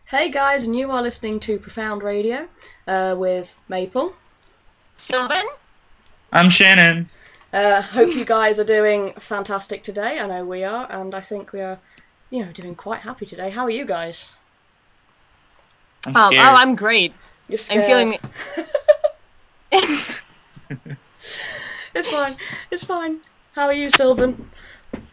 Hey guys, and you are listening to Profound Radio with Maple. Silven? I'm Shannon. Hope you guys are doing fantastic today. I know we are, and I think we are, doing quite happy today. How are you guys? I'm Oh, scared. I'm great. You're scared. I'm feeling. It's fine. It's fine. How are you, Silven?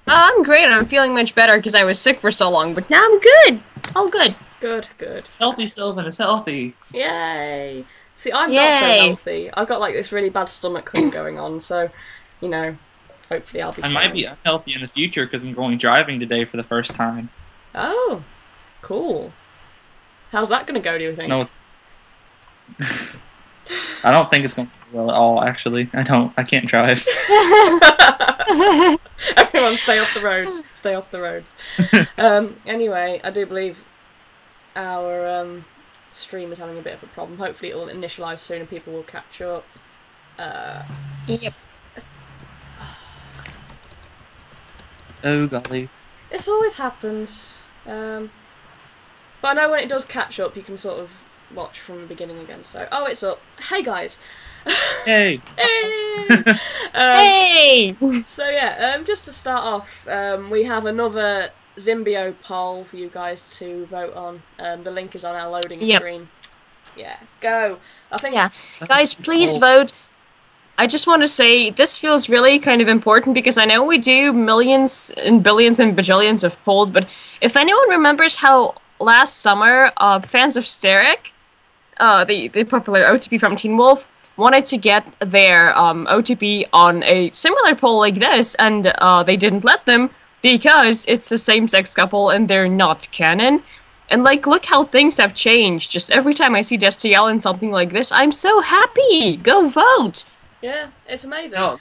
I'm great. I'm feeling much better because I was sick for so long, but now I'm good. All good. Good, good. Healthy Sylvan is healthy. Yay! See, I'm not so Yay. healthy. I've got like this really bad stomach thing going on, so, hopefully I'll be I fine. might be unhealthy in the future because I'm going driving today for the first time. Oh, cool. How's that going to go, do you think? No, it's. I don't think it's going to go well at all. Actually, I can't drive. Everyone, stay off the roads. Stay off the roads. Anyway, I do believe our stream is having a bit of a problem. Hopefully, it will initialize soon and people will catch up. Yep. Oh golly. This always happens. But I know when it does catch up, you can sort of watch from the beginning again. So, oh, it's up. Hey guys. Hey. Hey. Hey! So yeah, just to start off, we have another Zimbio poll for you guys to vote on. The link is on our loading screen. Yeah, go. I think. Yeah. Guys, please vote. I just want to say this feels really kind of important because I know we do millions and billions and bajillions of polls, but if anyone remembers how last summer fans of Steric, the popular OTP from Teen Wolf, wanted to get their OTP on a similar poll like this, and they didn't let them because it's a same-sex couple and they're not canon. And like, look how things have changed. Just every time I see Destiel in something like this, I'm so happy! Go vote! Yeah, it's amazing. No,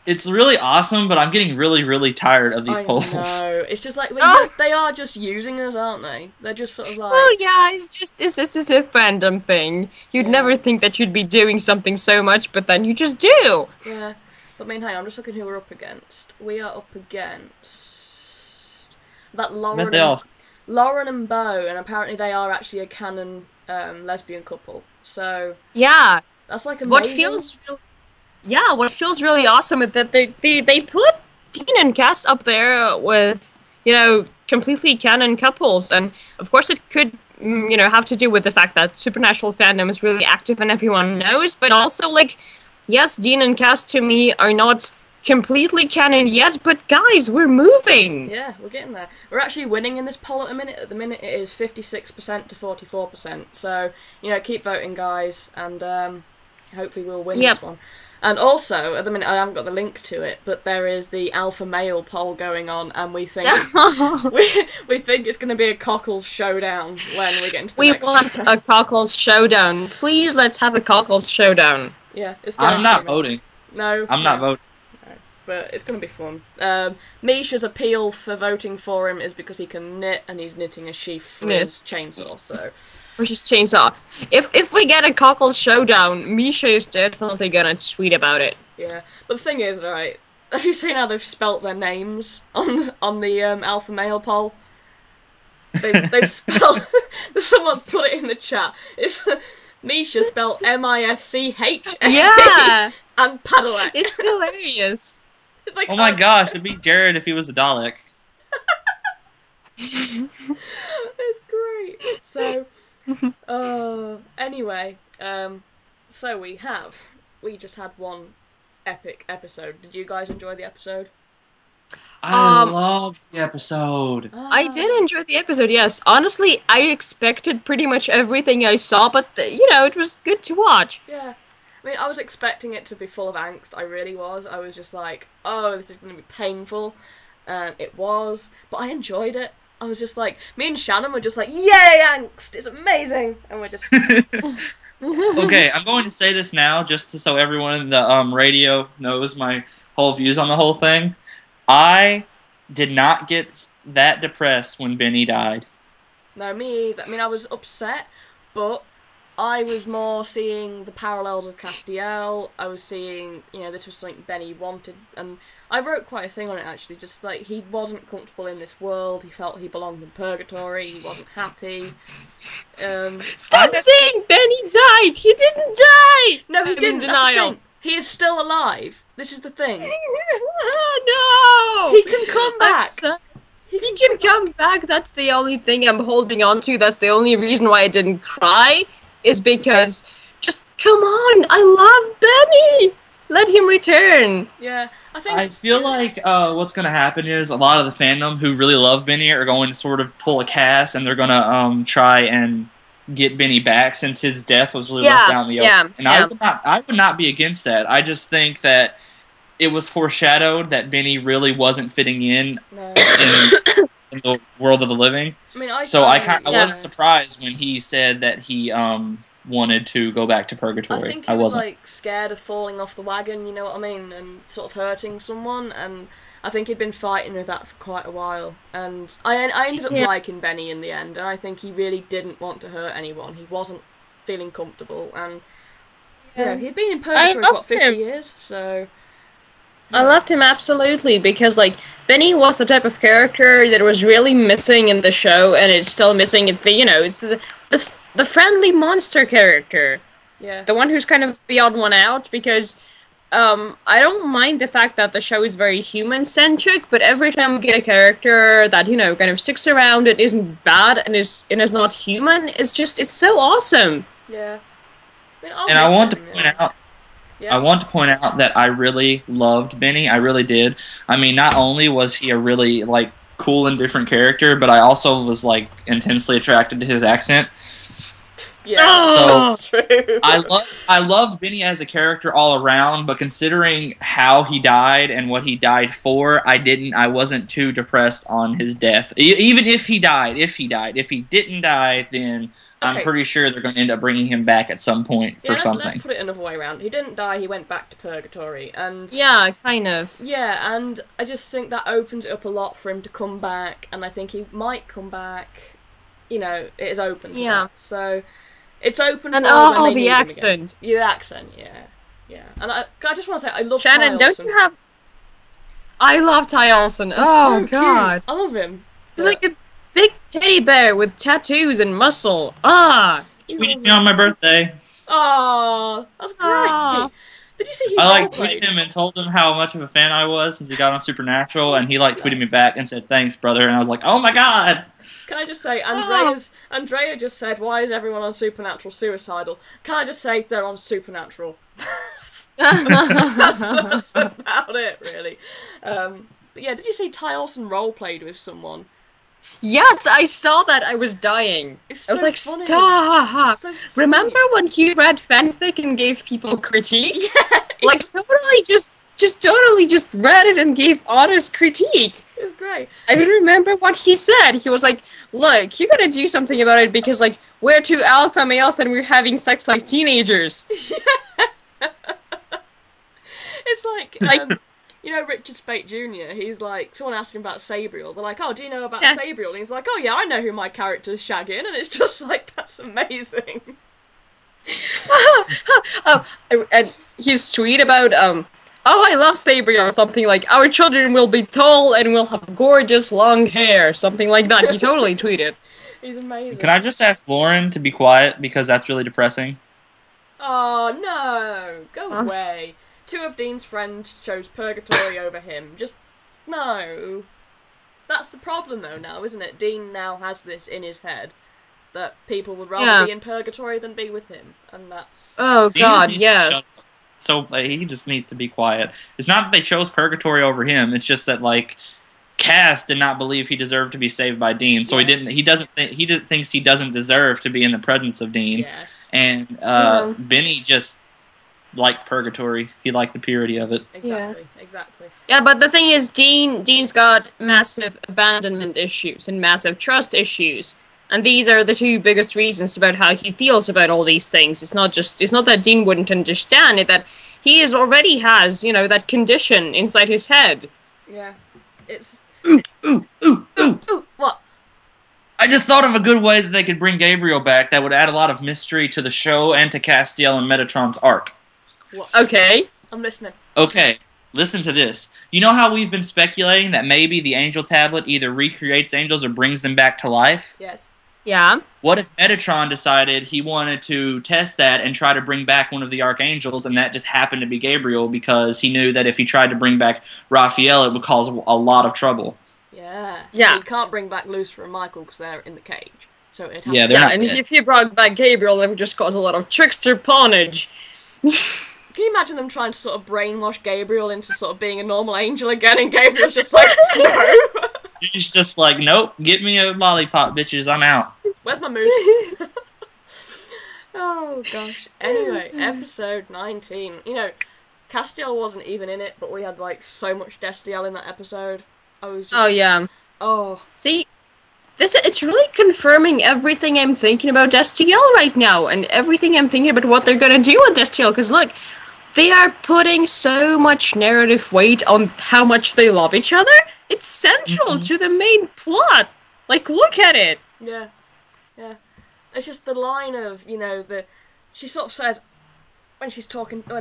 it's really awesome, but I'm getting really, really tired of these polls. No, it's just like they are just using us, aren't they? They're just sort of like. Well, yeah, it's just a random thing. You'd never think that you'd be doing something so much, but then you just do. Yeah, but I mean, hang on, I'm just looking who we're up against. We are up against that Lauren and Bo, and apparently they are actually a canon lesbian couple. So Yeah. that's like amazing. What feels really awesome is that they put Dean and Cass up there with, completely canon couples, and of course it could, have to do with the fact that supernatural fandom is really active and everyone knows, but also, like, yes, Dean and Cass to me are not completely canon yet, but guys, we're moving! Yeah, we're getting there. We're actually winning in this poll at the minute. At the minute it is 56% to 44%, so, keep voting, guys, and hopefully we'll win this one. And also, at the minute, I haven't got the link to it, but there is the alpha male poll going on, and we think we think it's going to be a cockles showdown when we get into the next We want a cockles showdown. Please, let's have a cockles showdown. Yeah, it's I'm not voting. No, I'm not voting. No, but it's going to be fun. Misha's appeal for voting for him is because he can knit, and he's knitting a sheath for his chainsaw, so. Or just chainsaw. If we get a cockles showdown, Misha is definitely gonna tweet about it. Yeah, but the thing is, right? Have you seen how they've spelt their names on the alpha male poll? They've spelled. Someone's put it in the chat. It's Misha spelled M-I-S-C-H. Yeah, and Padaleck. it's hilarious. Oh my gosh, it'd be Jared if he was a Dalek. It's great. So. Anyway, so we just had one epic episode. Did you guys enjoy the episode? I loved the episode. I did enjoy the episode, yes. Honestly, I expected pretty much everything I saw, but, it was good to watch. Yeah. I mean, I was expecting it to be full of angst, I really was. I was just like, oh, this is going to be painful. And it was, but I enjoyed it. I was just like, me and Shannon were just like, yay, angst, it's amazing! And we're just... Okay, I'm going to say this now, just so everyone in the radio knows my whole views on the whole thing. I did not get that depressed when Benny died. No, me either. I mean, I was upset, but I was more seeing the parallels of Castiel. I was seeing, this was something Benny wanted, and I wrote quite a thing on it actually. Just like he wasn't comfortable in this world. He felt he belonged in purgatory. He wasn't happy. Stop saying Benny died. He didn't die. No, he didn't. Denial. That's the thing. He is still alive. This is the thing. No. He can come back. He can come back. That's the only thing I'm holding on to. That's the only reason why I didn't cry. Is because, just come on, I love Benny! Let him return! Yeah, I feel like what's going to happen is a lot of the fandom who really love Benny are going to sort of pull a cast, and they're going to try and get Benny back, since his death was really left out in the open. And I would not be against that. I just think that it was foreshadowed that Benny really wasn't fitting in the world of the living. I mean, I wasn't surprised when he said that he wanted to go back to purgatory. I think he was like scared of falling off the wagon, you know what I mean, and sort of hurting someone. And I think he'd been fighting with that for quite a while. And I ended up liking Benny in the end. And I think he really didn't want to hurt anyone. He wasn't feeling comfortable, and he'd been in purgatory for 50 years, so. I loved him absolutely, because like Benny was the type of character that was really missing in the show, and it's still missing. It's the friendly monster character, the one who's kind of the odd one out. Because I don't mind the fact that the show is very human centric, but every time we get a character that kind of sticks around and isn't bad and is not human, it's so awesome. Yeah, I want to point out. Yeah. I want to point out that I really loved Benny. I really did. I mean, not only was he a really cool and different character, but I also was intensely attracted to his accent. Yeah, so I loved Benny as a character all around. But considering how he died and what he died for, I wasn't too depressed on his death. Even if he died, if he didn't die, then. I'm pretty sure they're going to end up bringing him back at some point for something. Let's put it another way around. He didn't die, he went back to purgatory. And yeah, kind of. Yeah, and I just think that opens it up a lot for him to come back, and I think he might come back. It is open to that. So, it's open for when they the accent. Yeah, the accent, yeah. And I just want to say, I love Shannon, Ty Olsson. don't you have... I love Ty Olsson. Oh, so God. I love him. He's like a big teddy bear with tattoos and muscle. Tweeted me on my birthday. Oh, that's great. Did you see he tweeted him and told him how much of a fan I was since he got on Supernatural, and he tweeted me back and said, "Thanks, brother," and I was like, "Oh my God." Can I just say, Andrea just said, "Why is everyone on Supernatural suicidal?" Can I just say they're on Supernatural? That's about it, really. But yeah, did you see Ty Olsson role-played with someone? Yes, I saw that. I was dying. I was like, funny. Stop! So remember when he read fanfic and gave people critique? Yeah, totally just read it and gave honest critique. It's great. I don't remember what he said. He was like, look, you gotta do something about it because, we're two alpha males and we're having sex like teenagers. It's like Richard Speight Jr., he's someone asked him about Sabriel. They're like, oh, do you know about Sabriel? And he's like, oh, yeah, I know who my character's shagging. And it's just that's amazing. And his tweet about, I love Sabriel, something like, our children will be tall and will have gorgeous long hair, something like that. He totally tweeted. He's amazing. Can I just ask Lauren to be quiet, because that's really depressing? Oh, no. Go away. Two of Dean's friends chose purgatory over him. Just, no. That's the problem, though, now, isn't it? Dean now has this in his head, that people would rather be in purgatory than be with him, and that's... Oh, Dean God, yes. So, he just needs to be quiet. It's not that they chose purgatory over him, it's just that, Cass did not believe he deserved to be saved by Dean, so he thinks he doesn't deserve to be in the presence of Dean. Yes. And, Benny just... liked purgatory. He liked the purity of it. Exactly. Yeah, but the thing is, Dean's got massive abandonment issues and massive trust issues, and these are the two biggest reasons about how he feels about all these things. It's not that Dean wouldn't understand it, that he already has, that condition inside his head. Yeah, it's... Ooh, what? I just thought of a good way that they could bring Gabriel back that would add a lot of mystery to the show and to Castiel and Metatron's arc. What? Okay. I'm listening. Okay, listen to this. You know how we've been speculating that maybe the Angel Tablet either recreates angels or brings them back to life? Yes. Yeah. What if Metatron decided he wanted to test that and try to bring back one of the Archangels, and that just happened to be Gabriel because he knew that if he tried to bring back Raphael, it would cause a lot of trouble? Yeah. Yeah. So you can't bring back Lucifer and Michael because they're in the cage. So it has Yeah, they're not and dead. if you brought back Gabriel, that would just cause a lot of trickster pawnage. Can you imagine them trying to sort of brainwash Gabriel into sort of being a normal angel again, and Gabriel's just like, no. He's just like, nope, get me a lollipop, bitches, I'm out. Where's my moose? Oh, gosh. Anyway, episode 19. You know, Castiel wasn't even in it, but we had, like, so much Destiel in that episode. I was just... Oh, yeah. Oh. See, it's really confirming everything I'm thinking about Destiel right now, and everything I'm thinking about what they're gonna do with Destiel, because look, they are putting so much narrative weight on how much they love each other. It's central to the main plot. Like, look at it. Yeah. Yeah. It's just the line of, you know, she sort of says, when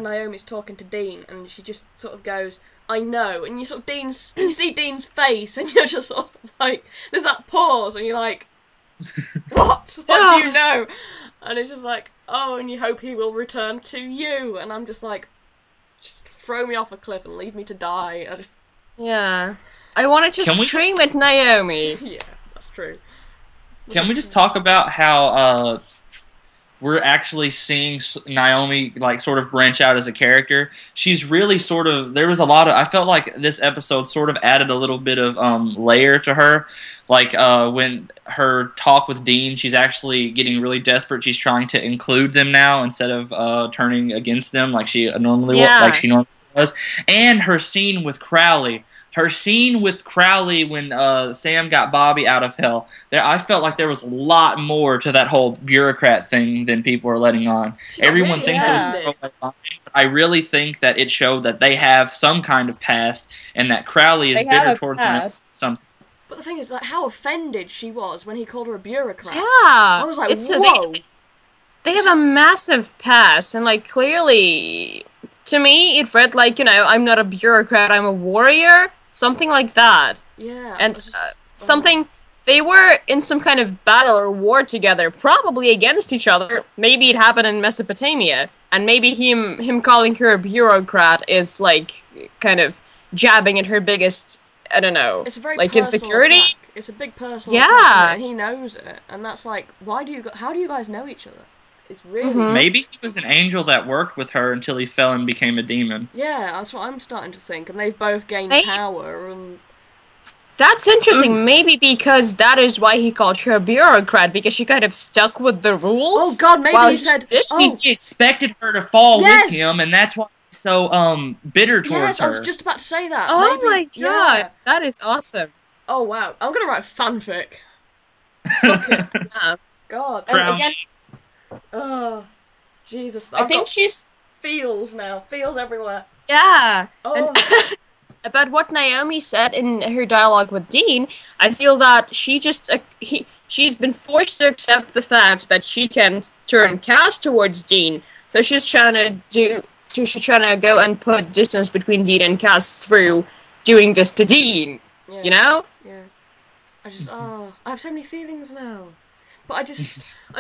Naomi's talking to Dean, and she just sort of goes, I know, and you see Dean's face, and you're just sort of like, there's that pause, and you're like, what? What do you know? And it's just like, oh, and you hope he will return to you, and I'm just like, just throw me off a cliff and leave me to die. Yeah. I wanted to scream at Naomi. Yeah, that's true. Can we just talk about how we're actually seeing Naomi like sort of branch out as a character? She's really sort of, there was a lot of, I felt like this episode sort of added a little bit of layer to her. Like when her talk with Dean, she's actually getting really desperate. She's trying to include them now instead of turning against them like she normally was. And her scene with Crowley. Her scene with Crowley when Sam got Bobby out of hell, I felt like there was a lot more to that whole bureaucrat thing than people are letting on. Everyone thinks it was but I really think that it showed that they have some kind of past and that Crowley is bitter towards them. Something. But the thing is, like, how offended she was when he called her a bureaucrat. Yeah. I was like, whoa. They have a massive past, and, like, clearly, to me, it read like, you know, I'm not a bureaucrat, I'm a warrior. Something like that. Yeah. And something, they were in some kind of battle or war together, probably against each other. Maybe it happened in Mesopotamia. And maybe him calling her a bureaucrat is, like, kind of jabbing at her biggest, I don't know, it's a very like, insecurity. Attack. It's a big personal attack, and he knows it. And that's like, how do you guys know each other? It's really... Maybe he was an angel that worked with her until he fell and became a demon. Yeah, that's what I'm starting to think. And they've both gained power. And that's interesting. Maybe because that is why he called her a bureaucrat, because she kind of stuck with the rules. Oh God, maybe he said... He expected her to fall with him, and that's why he's so bitter towards her. I was just about to say that. Oh my God, that is awesome. Oh wow, I'm gonna write fanfic. Yeah. God. And again... Oh, Jesus. I think she's... Feels everywhere. Yeah. Oh. And about what Naomi said in her dialogue with Dean, I feel that she's been forced to accept the fact that she can turn Cass towards Dean. So she's trying to go and put distance between Dean and Cass through doing this to Dean. Yeah. You know? Yeah. I have so many feelings now. But I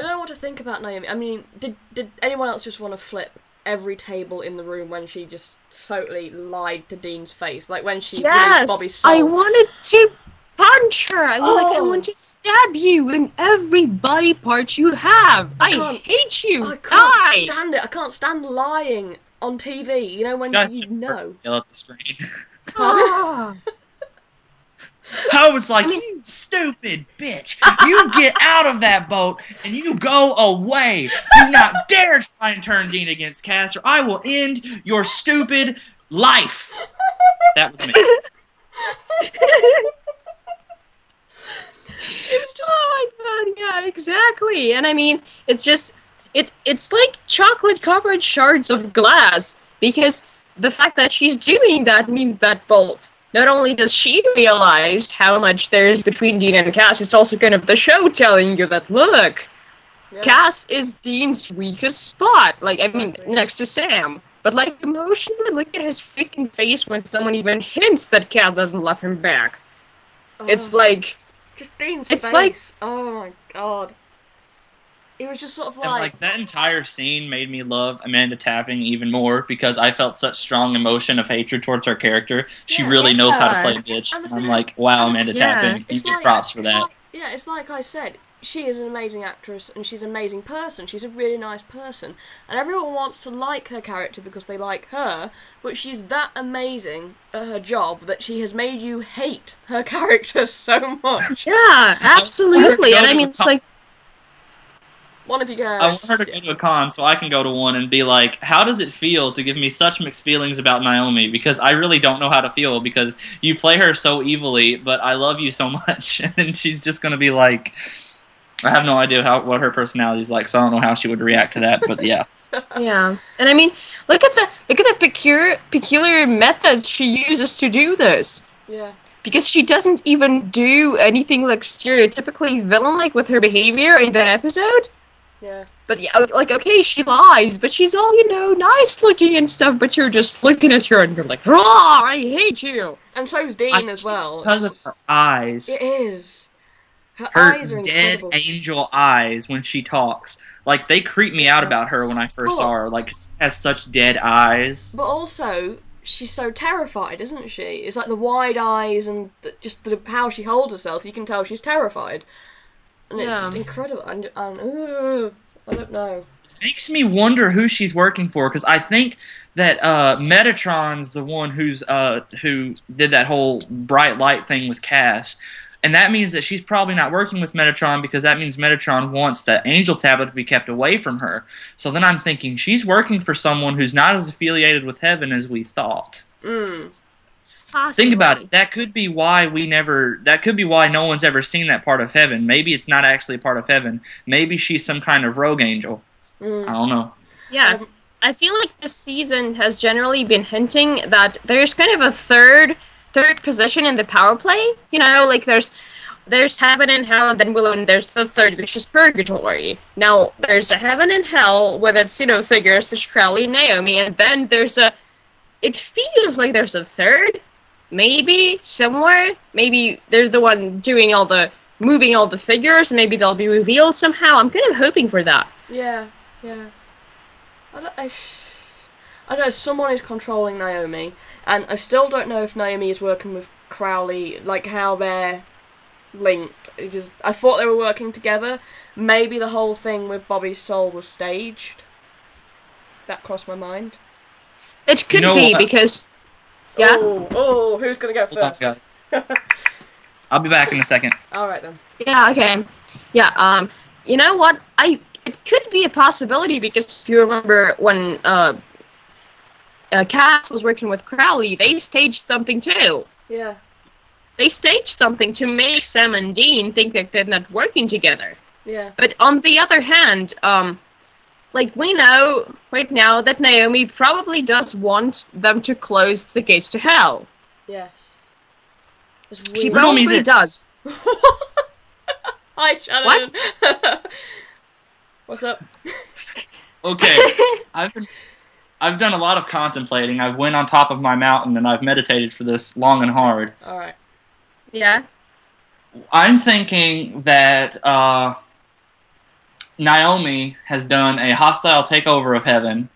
don't know what to think about Naomi. I mean, did anyone else just want to flip every table in the room when she just totally lied to Dean's face? Like when she released Bobby's soul? I wanted to punch her. I was like, I want to stab you in every body part you have. I hate you. I can't stand it. I can't stand lying on TV. You know, when you know. Yell at the screen. Ah. I was like, you stupid bitch. You get out of that boat and you go away. Do not dare try and turn Dean against Cass, or I will end your stupid life. That was me. It was just... Oh my God, yeah, exactly. And I mean, it's like chocolate-covered shards of glass, because the fact that she's doing that means that, well, not only does she realize how much there is between Dean and Cass, it's also kind of the show telling you that, look, Cass is Dean's weakest spot. Like, I mean, next to Sam. But, like, emotionally, look at his freaking face when someone even hints that Cass doesn't love him back. It's like... Just Dean's face. Like, oh my god. It was just sort of like... And, like, that entire scene made me love Amanda Tapping even more because I felt such strong emotion of hatred towards her character. She really knows how to play a bitch. And I'm like, wow, Amanda Tapping, you get props for that. Yeah, it's like I said, she is an amazing actress and she's an amazing person. She's a really nice person. And everyone wants to like her character because they like her, but she's that amazing at her job that she has made you hate her character so much. Yeah, absolutely. And I mean, it's like... One of you guys. I want her to go to a con so I can go to one and be like, how does it feel to give me such mixed feelings about Naomi? Because I really don't know how to feel because you play her so evilly, but I love you so much. And then she's just going to be like, I have no idea what her personality is like, so I don't know how she would react to that, but yeah. Yeah. And I mean, look at the peculiar methods she uses to do this. Yeah. Because she doesn't even do anything like stereotypically villain-like with her behavior in that episode. Yeah. But yeah, like, okay, she lies, but she's all, you know, nice looking and stuff, but you're just looking at her and you're like, raw, I hate you! And so's Dean as well. Because of her eyes. It is. Her eyes are dead incredible. angel eyes when she talks. Like, they creep me out about her when I first saw her. Like, has such dead eyes. But also, she's so terrified, isn't she? It's like the wide eyes and how she holds herself, you can tell she's terrified. And it's just incredible. And I don't know. It makes me wonder who she's working for, because I think that Metatron's the one who did that whole bright light thing with Cass. And that means that she's probably not working with Metatron because that means Metatron wants the angel tablet to be kept away from her. So then I'm thinking she's working for someone who's not as affiliated with heaven as we thought. Think about it. That could be why no one's ever seen that part of heaven. Maybe it's not actually a part of heaven. Maybe she's some kind of rogue angel. I don't know. Yeah. I feel like this season has generally been hinting that there's kind of a third position in the power play. You know, like there's heaven and hell, and then there's the third, which is purgatory. Now, there's a heaven and hell with its, you know, figures such Crowley and Naomi, and then it feels like there's a third, maybe, somewhere. Maybe they're the one moving all the figures, maybe they'll be revealed somehow. I'm kind of hoping for that. Yeah. I don't know, someone is controlling Naomi, and I still don't know if Naomi is working with Crowley, like how they're linked. I thought they were working together. Maybe the whole thing with Bobby's soul was staged. That crossed my mind. It could be, because... Yeah? Oh, who's gonna go first? Hold on, guys. I'll be back in a second. Alright then. Yeah, okay. Yeah, you know what? It could be a possibility, because if you remember when, Cass was working with Crowley, they staged something too. Yeah. They staged something to make Sam and Dean think that they're not working together. Yeah. But on the other hand, like, we know right now that Naomi probably does want them to close the gates to hell. Yes. She probably does. Hi, Shannon. What? What's up? Okay, I've done a lot of contemplating. I've went on top of my mountain and I've meditated for this long and hard. Alright. Yeah? I'm thinking that Naomi has done a hostile takeover of heaven,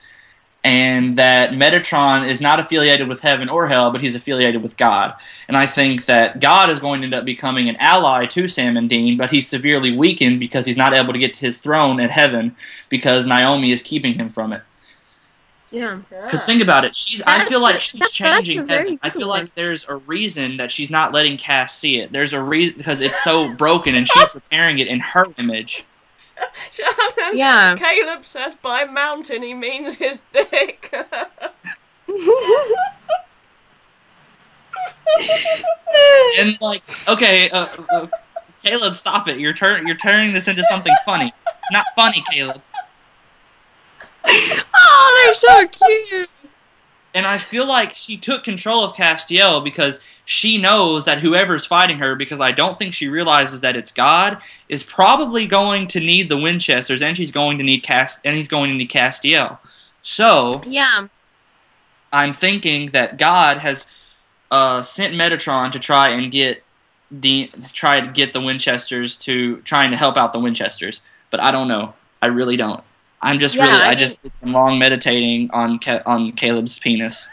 and that Metatron is not affiliated with heaven or hell, but he's affiliated with God. And I think that God is going to end up becoming an ally to Sam and Dean, but he's severely weakened because he's not able to get to his throne at heaven because Naomi is keeping him from it. Yeah. Because think about it, I feel like she's changing heaven. I feel like there's a reason that she's not letting Cass see it. There's a reason, because it's so broken, and she's repairing it in her image. Shannon, yeah. Caleb says by mountain he means his dick. And like, okay, Caleb, stop it! You're turning this into something funny. It's not funny, Caleb. Oh, they're so cute. And I feel like she took control of Castiel because she knows that whoever's fighting her, because I don't think she realizes that it's God, is probably going to need the Winchesters, and he's going to need Castiel. So yeah, I'm thinking that God has sent Metatron to try and get the Winchesters trying to help out the Winchesters. But I don't know. I really don't. I'm just I just did some long meditating on Caleb's penis.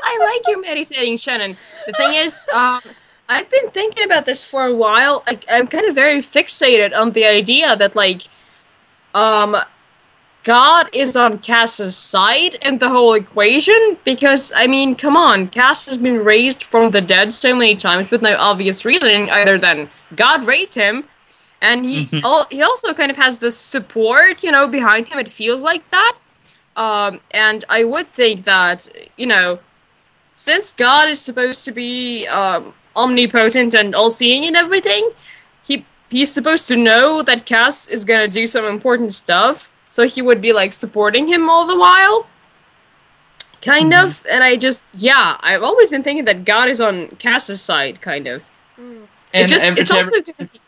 I like your meditating, Shannon. The thing is, I've been thinking about this for a while. I'm kind of very fixated on the idea that, like, God is on Cass's side in the whole equation, because, I mean, come on, Cass has been raised from the dead so many times with no obvious reasoning other than God raised him, and he also kind of has the support, you know, behind him. It feels like that. And I would think that, you know, since God is supposed to be omnipotent and all-seeing and everything, he's supposed to know that Cass is gonna do some important stuff, so he would be, like, supporting him all the while. Kind of. And I've always been thinking that God is on Cass's side, kind of. It's also going to be...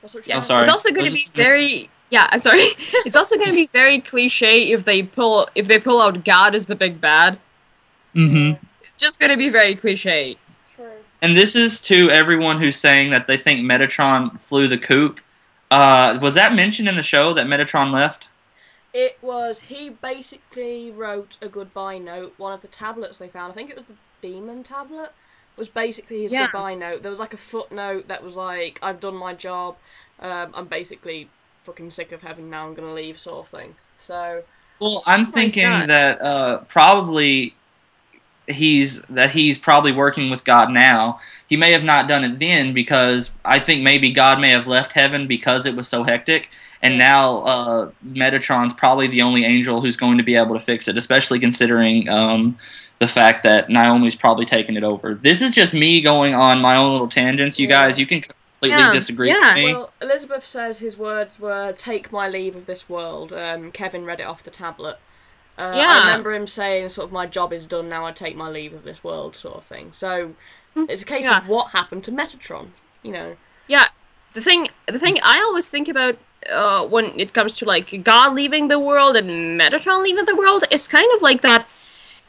It's also going to be very... Yeah, I'm sorry. It's also going to be very cliche if they pull out God as the big bad. Mm-hmm. It's just going to be very cliche. True. And this is to everyone who's saying that they think Metatron flew the coop. Was that mentioned in the show that Metatron left? It was, he basically wrote a goodbye note. One of the tablets they found, I think it was the demon tablet, was basically his goodbye note. There was like a footnote that was like, I've done my job, I'm basically fucking sick of heaven now, I'm gonna leave, sort of thing. So, well, I'm thinking that probably he's probably working with God now. He may have not done it then, because I think maybe God may have left heaven because it was so hectic. And now Metatron's probably the only angel who's going to be able to fix it, especially considering the fact that Naomi's probably taking it over. This is just me going on my own little tangents. You guys, you can completely disagree with me. Well, Elizabeth says his words were, "Take my leave of this world." Kevin read it off the tablet. I remember him saying, sort of, "My job is done now, I take my leave of this world," sort of thing. So it's a case of what happened to Metatron, you know. Yeah, the thing I always think about when it comes to, like, God leaving the world and Metatron leaving the world is kind of like that.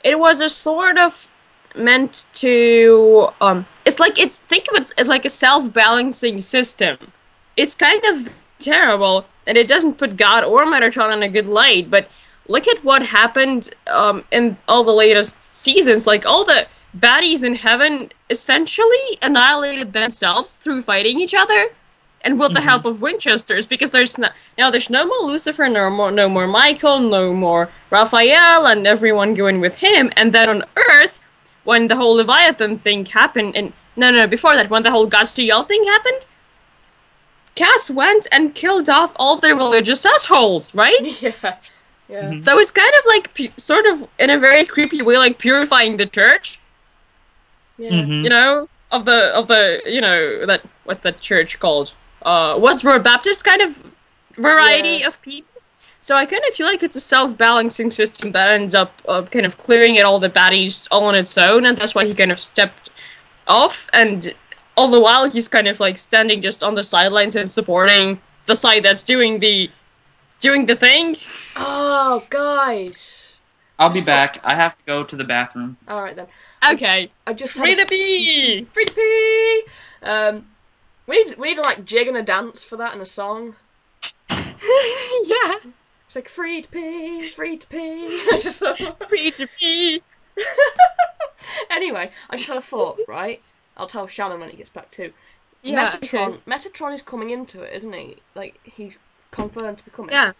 It was a sort of meant to think of it as like a self-balancing system. It's kind of terrible, and it doesn't put God or Metatron in a good light, but look at what happened in all the latest seasons. Like, all the baddies in heaven essentially annihilated themselves through fighting each other, and with the help of Winchesters, because there's no more Lucifer, no more Michael, no more Raphael, and everyone going with him. And then on Earth, when the whole Leviathan thing happened, and before that, when the whole Castiel thing happened, Cass went and killed off all the religious assholes, right? Yeah. Yeah. So it's kind of like, sort of, in a very creepy way, like purifying the church. Yeah. You know, of the you know, that, what's that church called? Westboro Baptist kind of variety of people. So I kind of feel like it's a self-balancing system that ends up kind of clearing all the baddies all on its own, and that's why he kind of stepped off, and all the while he's kind of like standing just on the sidelines and supporting the side that's doing the thing. Oh, guys. I'll be back. I have to go to the bathroom. Alright then. Okay. I just Free to pee! Free to pee! We need to, like, jig and a dance for that in a song. Yeah. It's like, free to pee, free to pee. Free to pee. Anyway, I just had a thought, right? I'll tell Shannon when he gets back too. Yeah, Metatron is coming into it, isn't he? Like, he's confirmed to be coming. Yeah.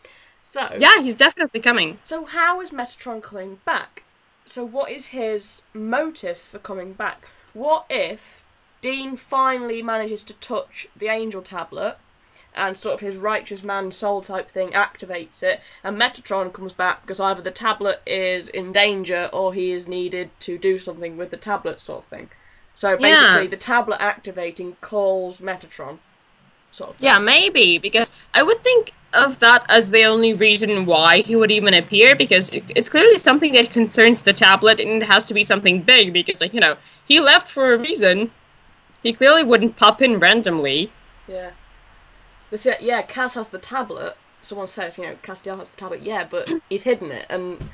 So. Yeah, he's definitely coming. So how is Metatron coming back? So what is his motive for coming back? What if Dean finally manages to touch the angel tablet, and sort of his righteous man soul type thing activates it, and Metatron comes back because either the tablet is in danger or he is needed to do something with the tablet, sort of thing. So basically, the tablet activating calls Metatron. sort of thing. Yeah, maybe, because I would think of that as the only reason why he would even appear, because it's clearly something that concerns the tablet, and it has to be something big, because, like, you know, he left for a reason. He clearly wouldn't pop in randomly. Yeah. But see, yeah, Kaz has the tablet. Someone says, you know, Castiel has the tablet, yeah, but he's hidden it, and,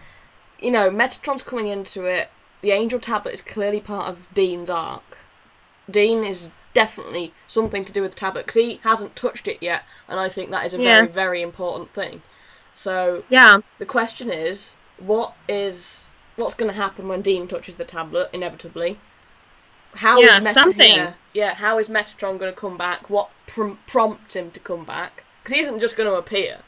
you know, Metatron's coming into it. The Angel tablet is clearly part of Dean's arc. Dean is definitely something to do with the tablet, because he hasn't touched it yet, and I think that is a very, very important thing. So, the question is, what's going to happen when Dean touches the tablet, inevitably? How is Metatron going to come back? What prompts him to come back? Because he isn't just going to appear.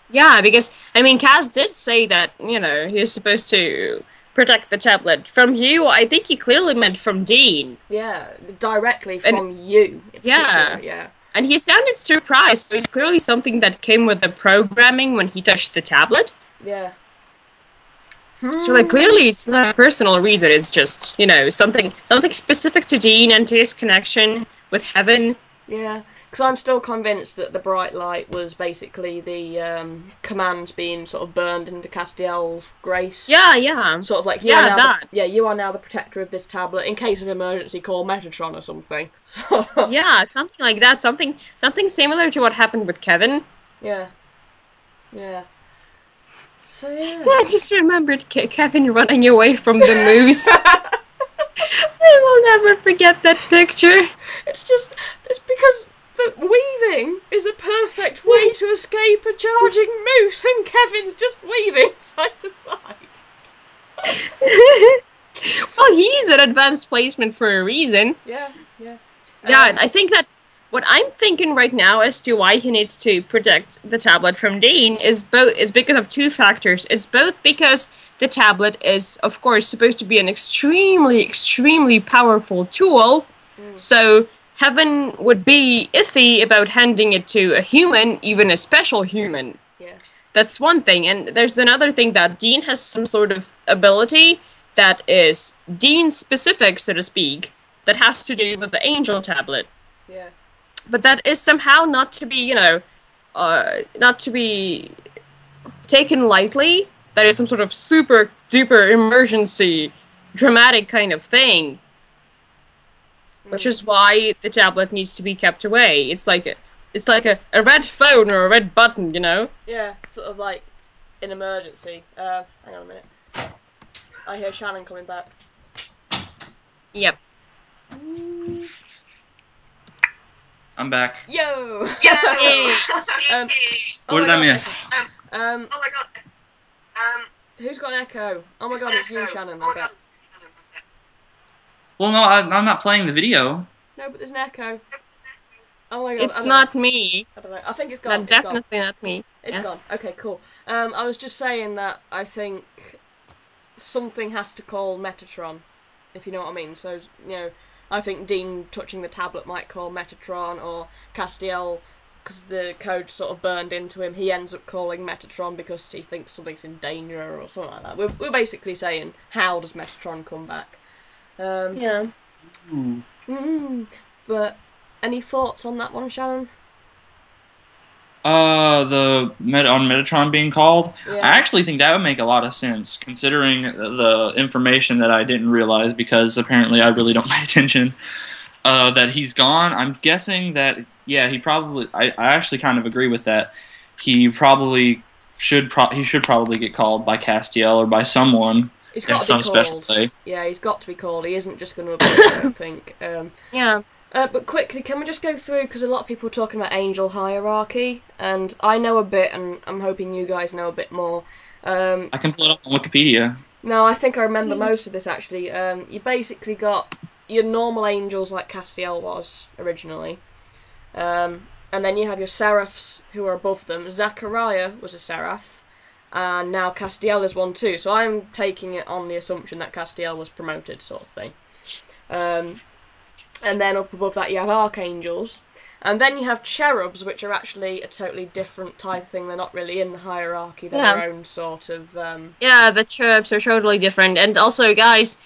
Yeah, because, I mean, Kaz did say that, you know, he's supposed to protect the tablet from you. I think he clearly meant from Dean. Yeah, directly from you. Yeah. And he sounded surprised, so it's clearly something that came with the programming when he touched the tablet. Yeah. So, like, clearly it's not a personal reason, it's just, you know, something specific to Dean and to his connection with heaven. Yeah, because I'm still convinced that the bright light was basically the commands being sort of burned into Castiel's grace. Yeah. Sort of like, you are now the protector of this tablet, in case of emergency, call Metatron or something. So... Yeah, something like that, something similar to what happened with Kevin. Yeah. So, yeah. I just remembered Kevin running away from the moose. I will never forget that picture. It's because the weaving is a perfect way to escape a charging moose, and Kevin's just weaving side to side. Well, he's an advanced placement for a reason. Yeah. And I think that what I'm thinking right now as to why he needs to protect the tablet from Dean is because of two factors. It's both because the tablet is, of course, supposed to be an extremely, extremely powerful tool, so Heaven would be iffy about handing it to a human, even a special human. Yeah. That's one thing, and there's another thing, that Dean has some sort of ability that is Dean-specific, so to speak, that has to do with the Angel tablet. Yeah. But that is somehow not to be, you know, not to be taken lightly. That is some sort of super duper emergency, dramatic kind of thing. Which is why the tablet needs to be kept away. It's like a red phone or a red button, you know? Yeah, sort of like an emergency. Hang on a minute. I hear Shannon coming back. Yep. I'm back. Yo! Yay! What did I miss? Oh my god. Who's got an echo? Oh my god, it's you, Shannon, I bet. Well, no, I'm not playing the video. No, but there's an echo. Oh my god. It's not me. I don't know. I think it's gone. That's definitely not me. It's gone. Okay, cool. I was just saying that I think something has to call Metatron, if you know what I mean. So, you know, I think Dean touching the tablet might call Metatron, or Castiel, because the code sort of burned into him, he ends up calling Metatron because he thinks something's in danger or something like that. We're basically saying, how does Metatron come back? Yeah. But any thoughts on that one, Shannon? On Metatron being called? Yeah. I actually think that would make a lot of sense, considering the information that I didn't realize, because apparently I really don't pay attention, that he's gone. I'm guessing that, yeah, he probably... I actually kind of agree with that. He probably should probably get called by Castiel or by someone in some special way. Yeah, he's got to be called. He isn't just going to appear, I don't think. Yeah. But quickly, can we just go through, because a lot of people are talking about angel hierarchy, and I know a bit, and I'm hoping you guys know a bit more. I can pull it up on Wikipedia. No, I think I remember most of this, actually. You basically got your normal angels, like Castiel was, originally. And then you have your seraphs, who are above them. Zachariah was a seraph, and now Castiel is one too, so I'm taking it on the assumption that Castiel was promoted, sort of thing. And then up above that you have archangels. And then you have cherubs, which are actually a totally different type of thing. They're not really in the hierarchy. They're their own sort of... Yeah, the cherubs are totally different. And also, guys,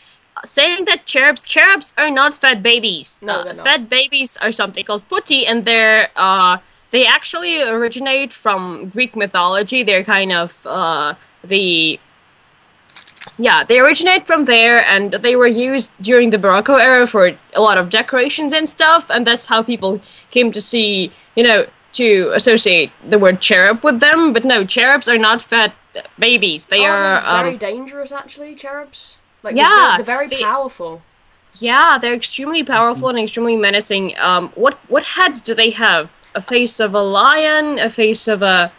saying that cherubs are not fed babies. No, they're not. Fed babies are something called putti, and they actually originate from Greek mythology. They're kind of they originate from there, and they were used during the Baroque era for a lot of decorations and stuff, and that's how people came to see, to associate the word cherub with them. But no, cherubs are not fed babies. They are very dangerous, actually, cherubs. Like, yeah, they're very powerful. Yeah, they're extremely powerful and extremely menacing. What heads do they have? A face of a lion, a face of a...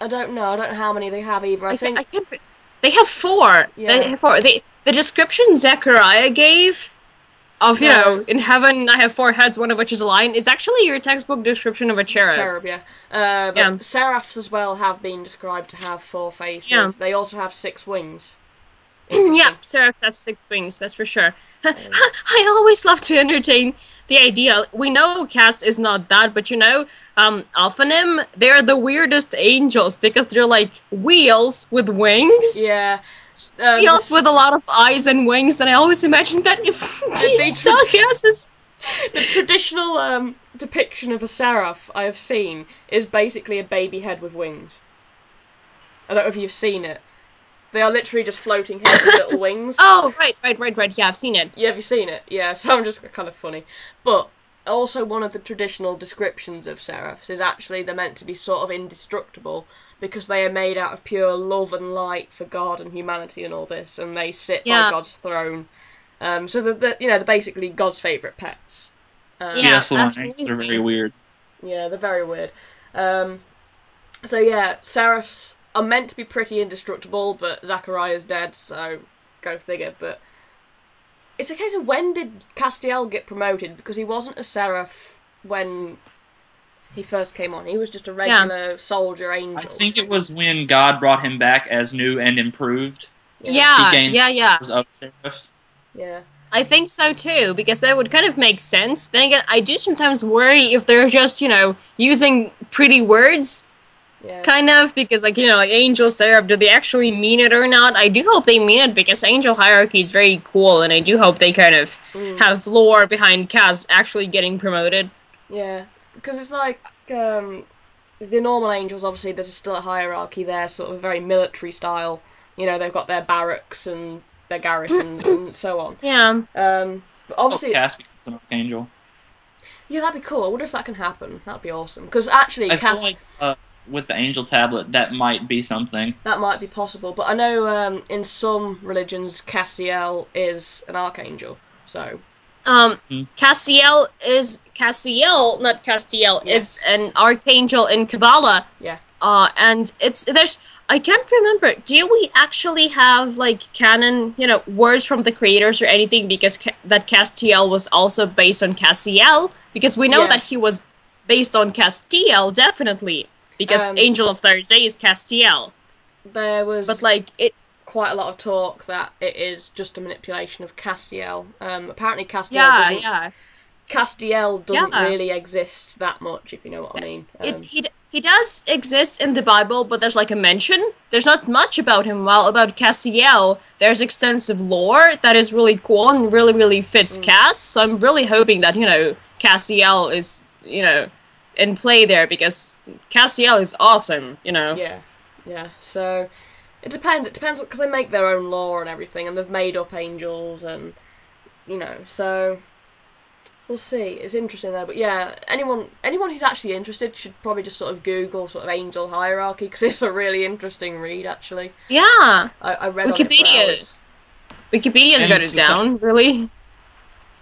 I don't know. I don't know how many they have either. I think they have 4. Yeah. They have 4. The description Zechariah gave of, in heaven I have 4 heads, one of which is a lion, is actually your textbook description of a cherub. Cherub, yeah. But seraphs as well have been described to have 4 faces. Yeah. They also have 6 wings. Yeah, seraphs have 6 wings, that's for sure. I always love to entertain the idea. We know Cass is not that, but Alphanim, they're the weirdest angels because they're like wheels with wings. Yeah. Wheels with a lot of eyes and wings, and I always imagine that if saw Cass's... The traditional depiction of a seraph I have seen is basically a baby head with wings. I don't know if you've seen it. They are literally just floating heads with little wings. Oh, right. Yeah, I've seen it. Yeah, have you seen it? Yeah, so I'm just kind of funny. But also one of the traditional descriptions of seraphs is actually they're meant to be sort of indestructible because they are made out of pure love and light for God and humanity and all this, and they sit by God's throne. So they're basically God's favourite pets. Absolutely. They're very weird. Yeah, they're very weird. So yeah, seraphs are meant to be pretty indestructible, but Zachariah's dead, so go figure. But it's a case of, when did Castiel get promoted? Because he wasn't a seraph when he first came on. He was just a regular soldier angel. I think it was when God brought him back as new and improved. Yeah. He gained powers of seraph. Yeah. I think so too, because that would kind of make sense. Then again, I do sometimes worry if they're just, using pretty words. Yeah. Kind of, because, like angel, seraph, do they actually mean it or not? I do hope they mean it, because angel hierarchy is very cool, and I do hope they kind of have lore behind Kaz actually getting promoted. Yeah, because it's like, the normal angels, obviously, there's still a hierarchy there, sort of very military style. They've got their barracks and their garrisons and so on. Yeah. But obviously... Cass becomes an archangel. Yeah, that'd be cool. I wonder if that can happen. That'd be awesome. Because actually, I feel like... with the angel tablet, that might be something. That might be possible, but I know in some religions Castiel is an archangel, so... Castiel, not Castiel, is an archangel in Kabbalah. Yeah. And I can't remember, do we actually have, canon, words from the creators or anything, because that Castiel was also based on Castiel? Because we know that he was based on Castiel, definitely. Because Angel of Thursday is Castiel. There was quite a lot of talk that it is just a manipulation of Castiel. Apparently Castiel doesn't really exist that much, if you know what I mean. He does exist in the Bible, but there's a mention. There's not much about him. While about Castiel, there's extensive lore that is really cool and really, really fits Cass. So I'm really hoping that, Castiel is, in play there, because Castiel is awesome, Yeah. So it depends because they make their own lore and everything, and they've made up angels, and so we'll see. It's interesting though, but yeah, anyone who's actually interested should probably just sort of Google sort of angel hierarchy, because it's a really interesting read actually. Yeah, I read Wikipedia. Wikipedia's got it down, really.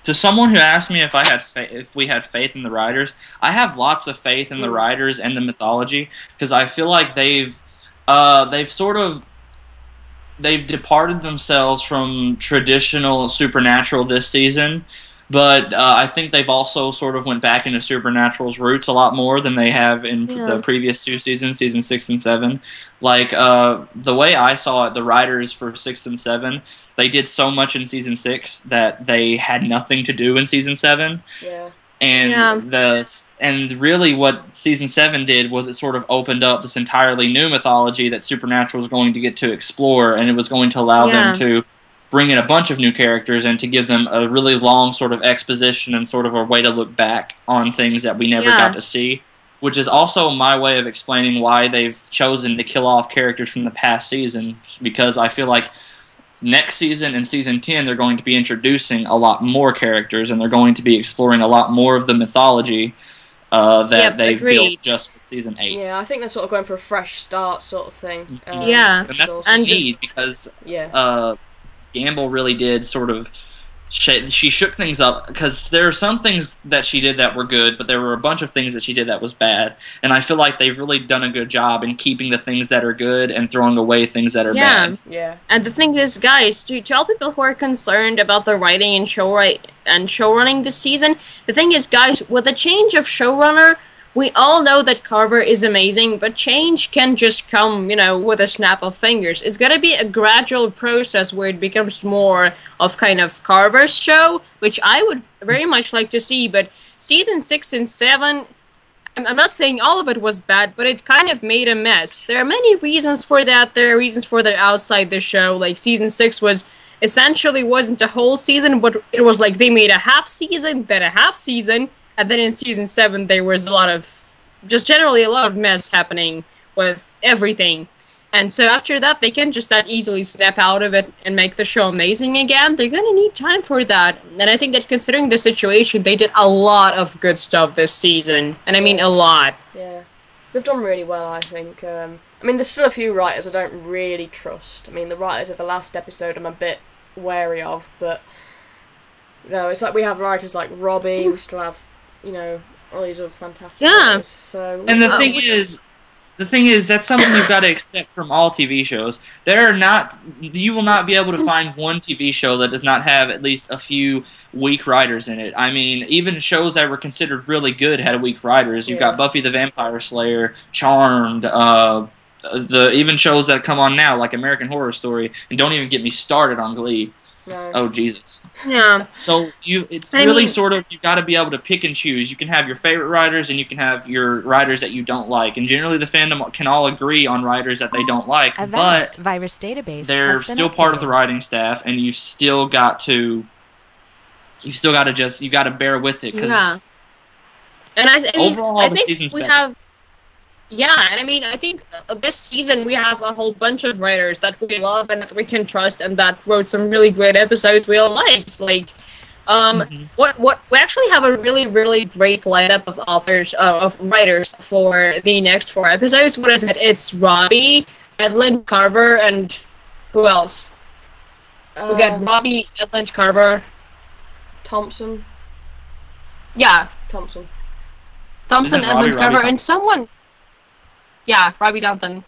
To someone who asked me if we had faith in the writers, I have lots of faith in the writers and the mythology, because I feel like they've departed themselves from traditional supernatural this season, but I think they've also sort of went back into Supernatural's roots a lot more than they have in the previous 2 seasons, season 6 and 7. The way I saw it, the writers for 6 and 7, they did so much in season 6 that they had nothing to do in season 7. Yeah. And really what season 7 did was it sort of opened up this entirely new mythology that Supernatural was going to get to explore, and it was going to allow them to bring in a bunch of new characters and to give them a really long sort of exposition and sort of a way to look back on things that we never got to see, which is also my way of explaining why they've chosen to kill off characters from the past season, because I feel like next season, in Season 10, they're going to be introducing a lot more characters, and they're going to be exploring a lot more of the mythology that they've built just with Season 8. Yeah, I think they're sort of going for a fresh start sort of thing. Yeah. And that's what they need, because Gamble really did sort of... She shook things up, because there are some things that she did that were good, but there were a bunch of things that she did that was bad. And I feel like they've really done a good job in keeping the things that are good and throwing away things that are bad. Yeah. And the thing is, guys, to all people who are concerned about the writing and showrunning this season, the thing is, guys, with the change of showrunner, we all know that Carver is amazing, but change can just come, with a snap of fingers. It's gotta be a gradual process where it becomes more of kind of Carver's show, which I would very much like to see, but Season 6 and 7, I'm not saying all of it was bad, but it kind of made a mess. There are many reasons for that. There are reasons for that outside the show, like Season 6 essentially wasn't a whole season, but it was like they made a half season, then a half season, and then in Season 7, there was generally a lot of mess happening with everything. And so after that, they can just that easily snap out of it and make the show amazing again. They're going to need time for that. And I think that considering the situation, they did a lot of good stuff this season. And I mean a lot. Yeah. They've done really well, I think. There's still a few writers I don't really trust. The writers of the last episode I'm a bit wary of, but... it's like we have writers like Robbie, we still have... all these other fantastic writers. So, and the thing is, that's something you've got to expect from all TV shows. You will not be able to find one TV show that does not have at least a few weak writers in it. Even shows that were considered really good had weak writers. You've got Buffy the Vampire Slayer, Charmed, even shows that come on now, like American Horror Story, and don't even get me started on Glee. No. Oh, Jesus. Yeah. So you've got to be able to pick and choose. You can have your favorite writers and you can have your writers that you don't like. And generally the fandom can all agree on writers that they don't like, but virus database they're still part of the writing staff, and you've still got to bear with it. And overall, I the think season's we better. have... Yeah, and I think this season we have a whole bunch of writers that we love and that we can trust and that wrote some really great episodes we all liked. Like, we actually have a really, really great lineup of writers for the next 4 episodes. What is it? It's Robbie, Edlund, Carver, and who else? We got Robbie, Edlund, Carver. Thompson. Yeah. Thompson, Edlund, Carver, and someone... Yeah, Robbie Dalton.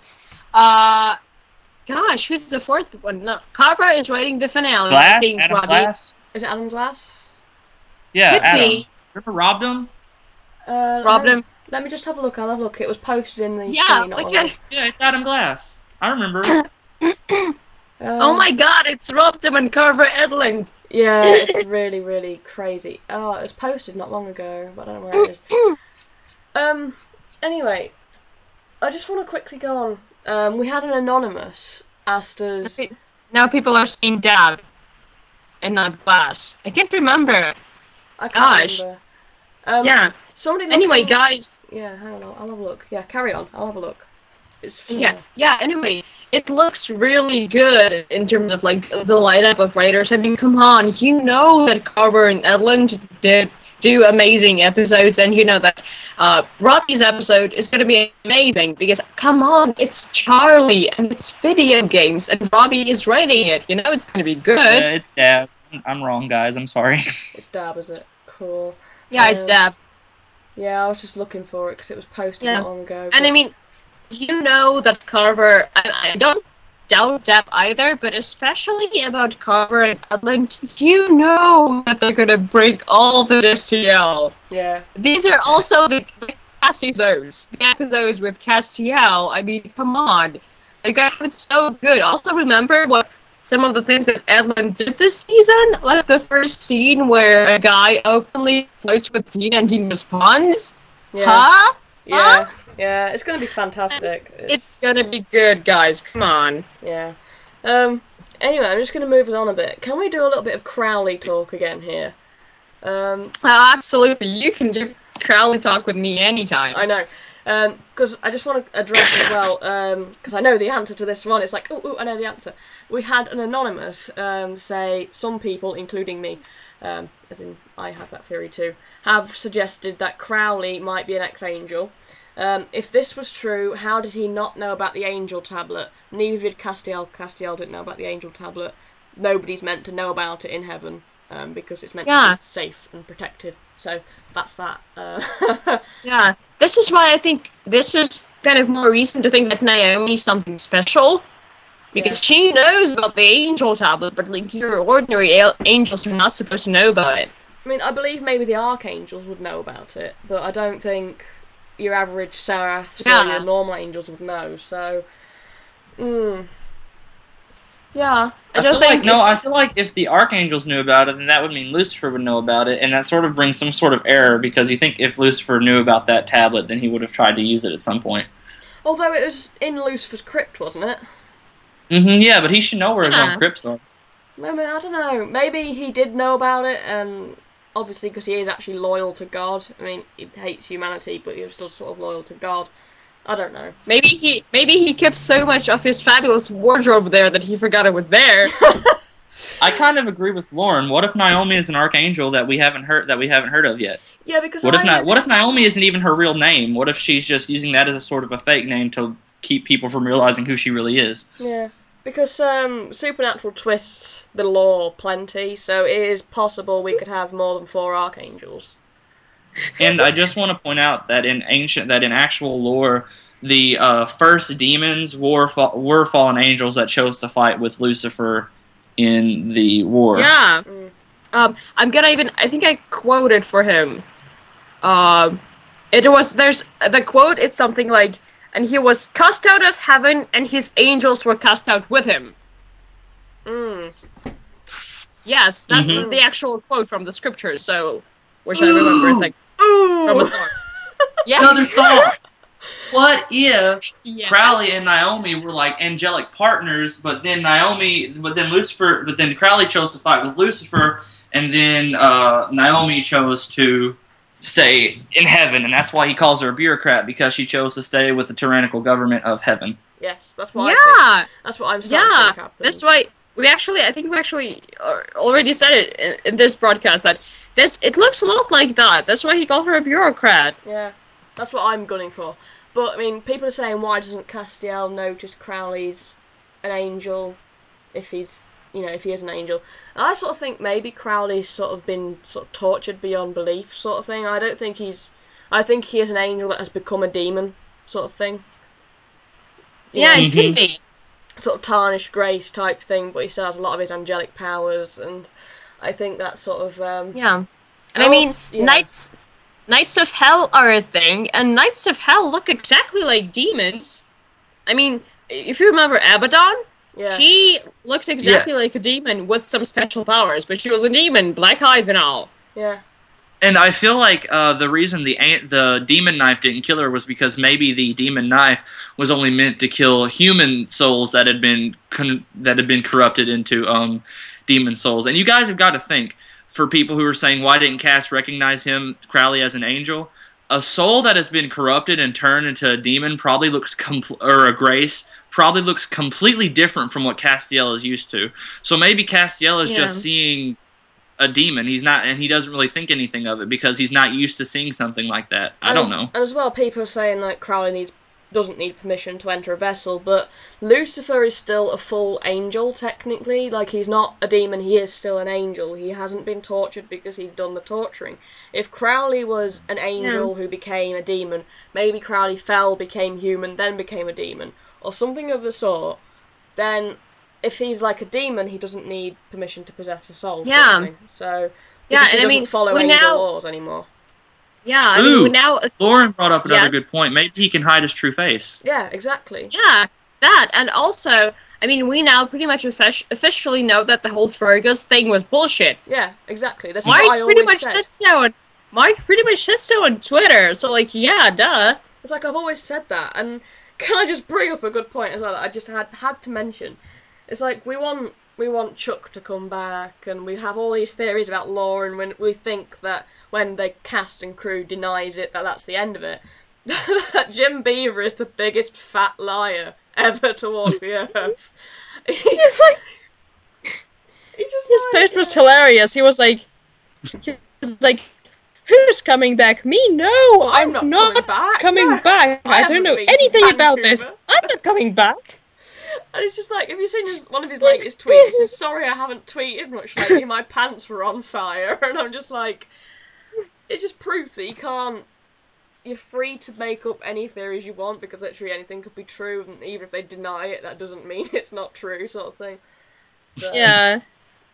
Gosh, who's the 4th one? No, Carver is writing the finale. Glass? I think Adam Robbie. Glass? Is it Adam Glass? Yeah, Could Adam. be. Remember robbed him? Robbed him. Let me just have a look. I'll have a look. It was posted in the... Yeah, Yeah, it's Adam Glass. I remember. Oh my god, it's robbed him and Carver Edlund. Yeah, it's really, really crazy. Oh, it was posted not long ago, but I don't know where it is. Anyway... I just want to quickly go on. We had an anonymous asked us... Now people are saying Dab and not Glass. I can't remember. I can't remember. Yeah. Somebody anyway, guys... Yeah, hang on, I'll have a look. Yeah, carry on. I'll have a look. It's fun. Yeah, anyway, it looks really good in terms of, like, the lineup of writers. Come on, you know that Carver and Edlund did do amazing episodes, and you know that Robbie's episode is going to be amazing, because, come on, it's Charlie, and it's video games, and Robbie is writing it, it's going to be good. Yeah, it's Dab. I'm wrong, guys, I'm sorry. It's Dab, is it? Cool. Yeah, it's Dab. Yeah, I was just looking for it, because it was posted not long ago. But... And you know that Carver, I don't doubt Dab either, but especially about Carver and Edlund, you know that they're gonna break all the STL. Yeah. These are also the episodes. The episodes with Castiel, come on. They got it so good. Also remember what some of the things that Edlund did this season? Like the first scene where a guy openly flirts with Dean and Dean responds? Yeah. Huh? Yeah. Huh? Yeah, it's going to be fantastic. It's going to be good, guys. Come on. Yeah. Anyway, I'm just going to move us on a bit. Can we do a little bit of Crowley talk again here? Oh, absolutely. You can do Crowley talk with me anytime. I know. Because I just want to address as well, because I know the answer to this one. It's like, oh, I know the answer. We had an anonymous say, some people, including me, as in I have that theory too, have suggested that Crowley might be an ex-angel. If this was true, how did he not know about the angel tablet? Neither did Castiel. Castiel didn't know about the angel tablet. Nobody's meant to know about it in heaven, because it's meant to be safe and protected. So that's that. Yeah, this is why I think this is kind of more reason to think that Naomi's something special. Because she knows about the angel tablet, but like your ordinary angels are not supposed to know about it. I mean, I believe maybe the archangels would know about it, but I don't think your average Sarah, your normal angels would know, so... Yeah, I feel like if the archangels knew about it, then that would mean Lucifer would know about it, and that sort of brings some sort of error, because you think if Lucifer knew about that tablet, then he would have tried to use it at some point. Although it was in Lucifer's crypt, wasn't it? Yeah, but he should know where his own crypts are. I mean, I don't know. Maybe he did know about it, and obviously because he is actually loyal to God. I mean, he hates humanity, but he was still sort of loyal to God. I don't know. Maybe he kept so much of his fabulous wardrobe there that he forgot it was there. I kind of agree with Lauren. What if Naomi is an archangel that we haven't heard of yet? Yeah, because what if Naomi isn't even her real name? What if she's just using that as a sort of a fake name to keep people from realizing who she really is? Yeah. Because supernatural twists the lore plenty, so it is possible we could have more than 4 archangels. And I just want to point out that in actual lore, the first demons were fallen angels that chose to fight with Lucifer in the war. Yeah. I think I quoted for him. There's the quote. It's something like, "And he was cast out of heaven, and his angels were cast out with him." Yes, that's the actual quote from the scriptures. So, which I remember is like from a song. Yeah. Another thought. What if Crowley and Naomi were like angelic partners, but then Crowley chose to fight with Lucifer, and then Naomi chose to stay in heaven, and that's why he calls her a bureaucrat, because she chose to stay with the tyrannical government of heaven. Yes, that's what I think. That's what I'm starting to think happened. That's why I think we already said it in this broadcast that it looks a lot like that. That's why he called her a bureaucrat. Yeah, that's what I'm gunning for. But I mean, people are saying, why doesn't Castiel notice Crowley's an angel if he is an angel? And I sort of think maybe Crowley's sort of been tortured beyond belief, sort of thing. I think he is an angel that has become a demon, sort of thing. It could be. Sort of tarnished grace type thing, but he still has a lot of his angelic powers, and I think that's sort of... And I mean, Knights of Hell are a thing, and Knights of Hell look exactly like demons. I mean, if you remember Abaddon, she looked exactly like a demon with some special powers, but she was a demon, black eyes and all. Yeah. And I feel like the reason the demon knife didn't kill her was because maybe the demon knife was only meant to kill human souls that had been corrupted into demon souls. And you guys have got to think, for people who are saying, why didn't Cass recognize Crowley as an angel? A soul that has been corrupted and turned into a demon probably looks a grace probably looks completely different from what Castiel is used to. So maybe Castiel is just seeing a demon. He's not, and he doesn't really think anything of it because he's not used to seeing something like that. I don't know. And as well, people are saying like Crowley doesn't need permission to enter a vessel, but Lucifer is still a full angel technically. Like, he's not a demon, he is still an angel. He hasn't been tortured because he's done the torturing. If Crowley was an angel who became a demon, maybe Crowley fell, became human, then became a demon, or something of the sort, then if he's like a demon, he doesn't need permission to possess a soul. So he doesn't follow angel laws anymore. Yeah, I mean, now... Lauren brought up another good point. Maybe he can hide his true face. Yeah, exactly. Yeah, that. And also, I mean, we now pretty much officially know that the whole Fergus thing was bullshit. Yeah, exactly. That's Mark what I always said. Mark pretty much said so on Twitter, so, like, yeah, duh. It's like, I've always said that, and can I just bring up a good point as well that I just had to mention? It's like we want Chuck to come back, and we have all these theories about lore, and when we think that when the cast and crew denies it, that's the end of it. That Jim Beaver is the biggest fat liar ever to walk the earth. He's like, his post was hilarious. He was like, who's coming back? Me? No, I'm not coming back. I don't know anything about this. I'm not coming back. And it's just like, have you seen one of his latest tweets? He says, sorry I haven't tweeted much lately, my pants were on fire. And I'm just like, it's just proof that you're free to make up any theories you want, because literally anything could be true, and even if they deny it, that doesn't mean it's not true, sort of thing. So. Yeah.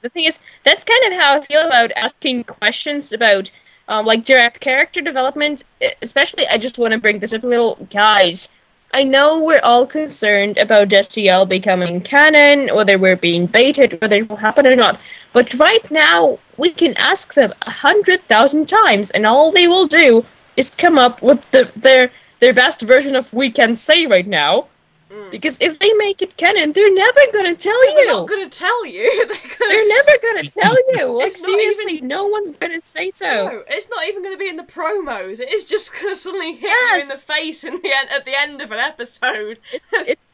The thing is, that's kind of how I feel about asking questions about, like, direct character development. Especially, I just want to bring this up a little. Guys, I know we're all concerned about Destiel becoming canon, whether we're being baited, whether it will happen or not. But right now, we can ask them 100,000 times, and all they will do is come up with their best version of we can say right now. Because if they make it canon, they're never gonna tell you. They're not gonna tell you. They're never gonna tell you. Like, seriously, no one's gonna say so. No, it's not even gonna be in the promos. It is just gonna suddenly hit you in the face at the end of an episode.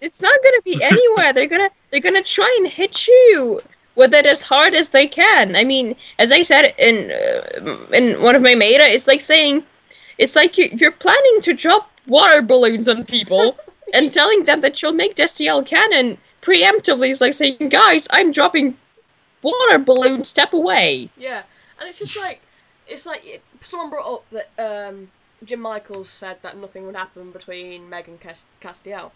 It's not gonna be anywhere. They're gonna try and hit you with it as hard as they can. I mean, as I said in one of my meta, it's like saying, it's like you're planning to drop water balloons on people. And telling them that you'll make Destiel canon preemptively is like saying, guys, I'm dropping water balloons, step away. Yeah, and it's like someone brought up that Jim Michaels said that nothing would happen between Meg and Castiel.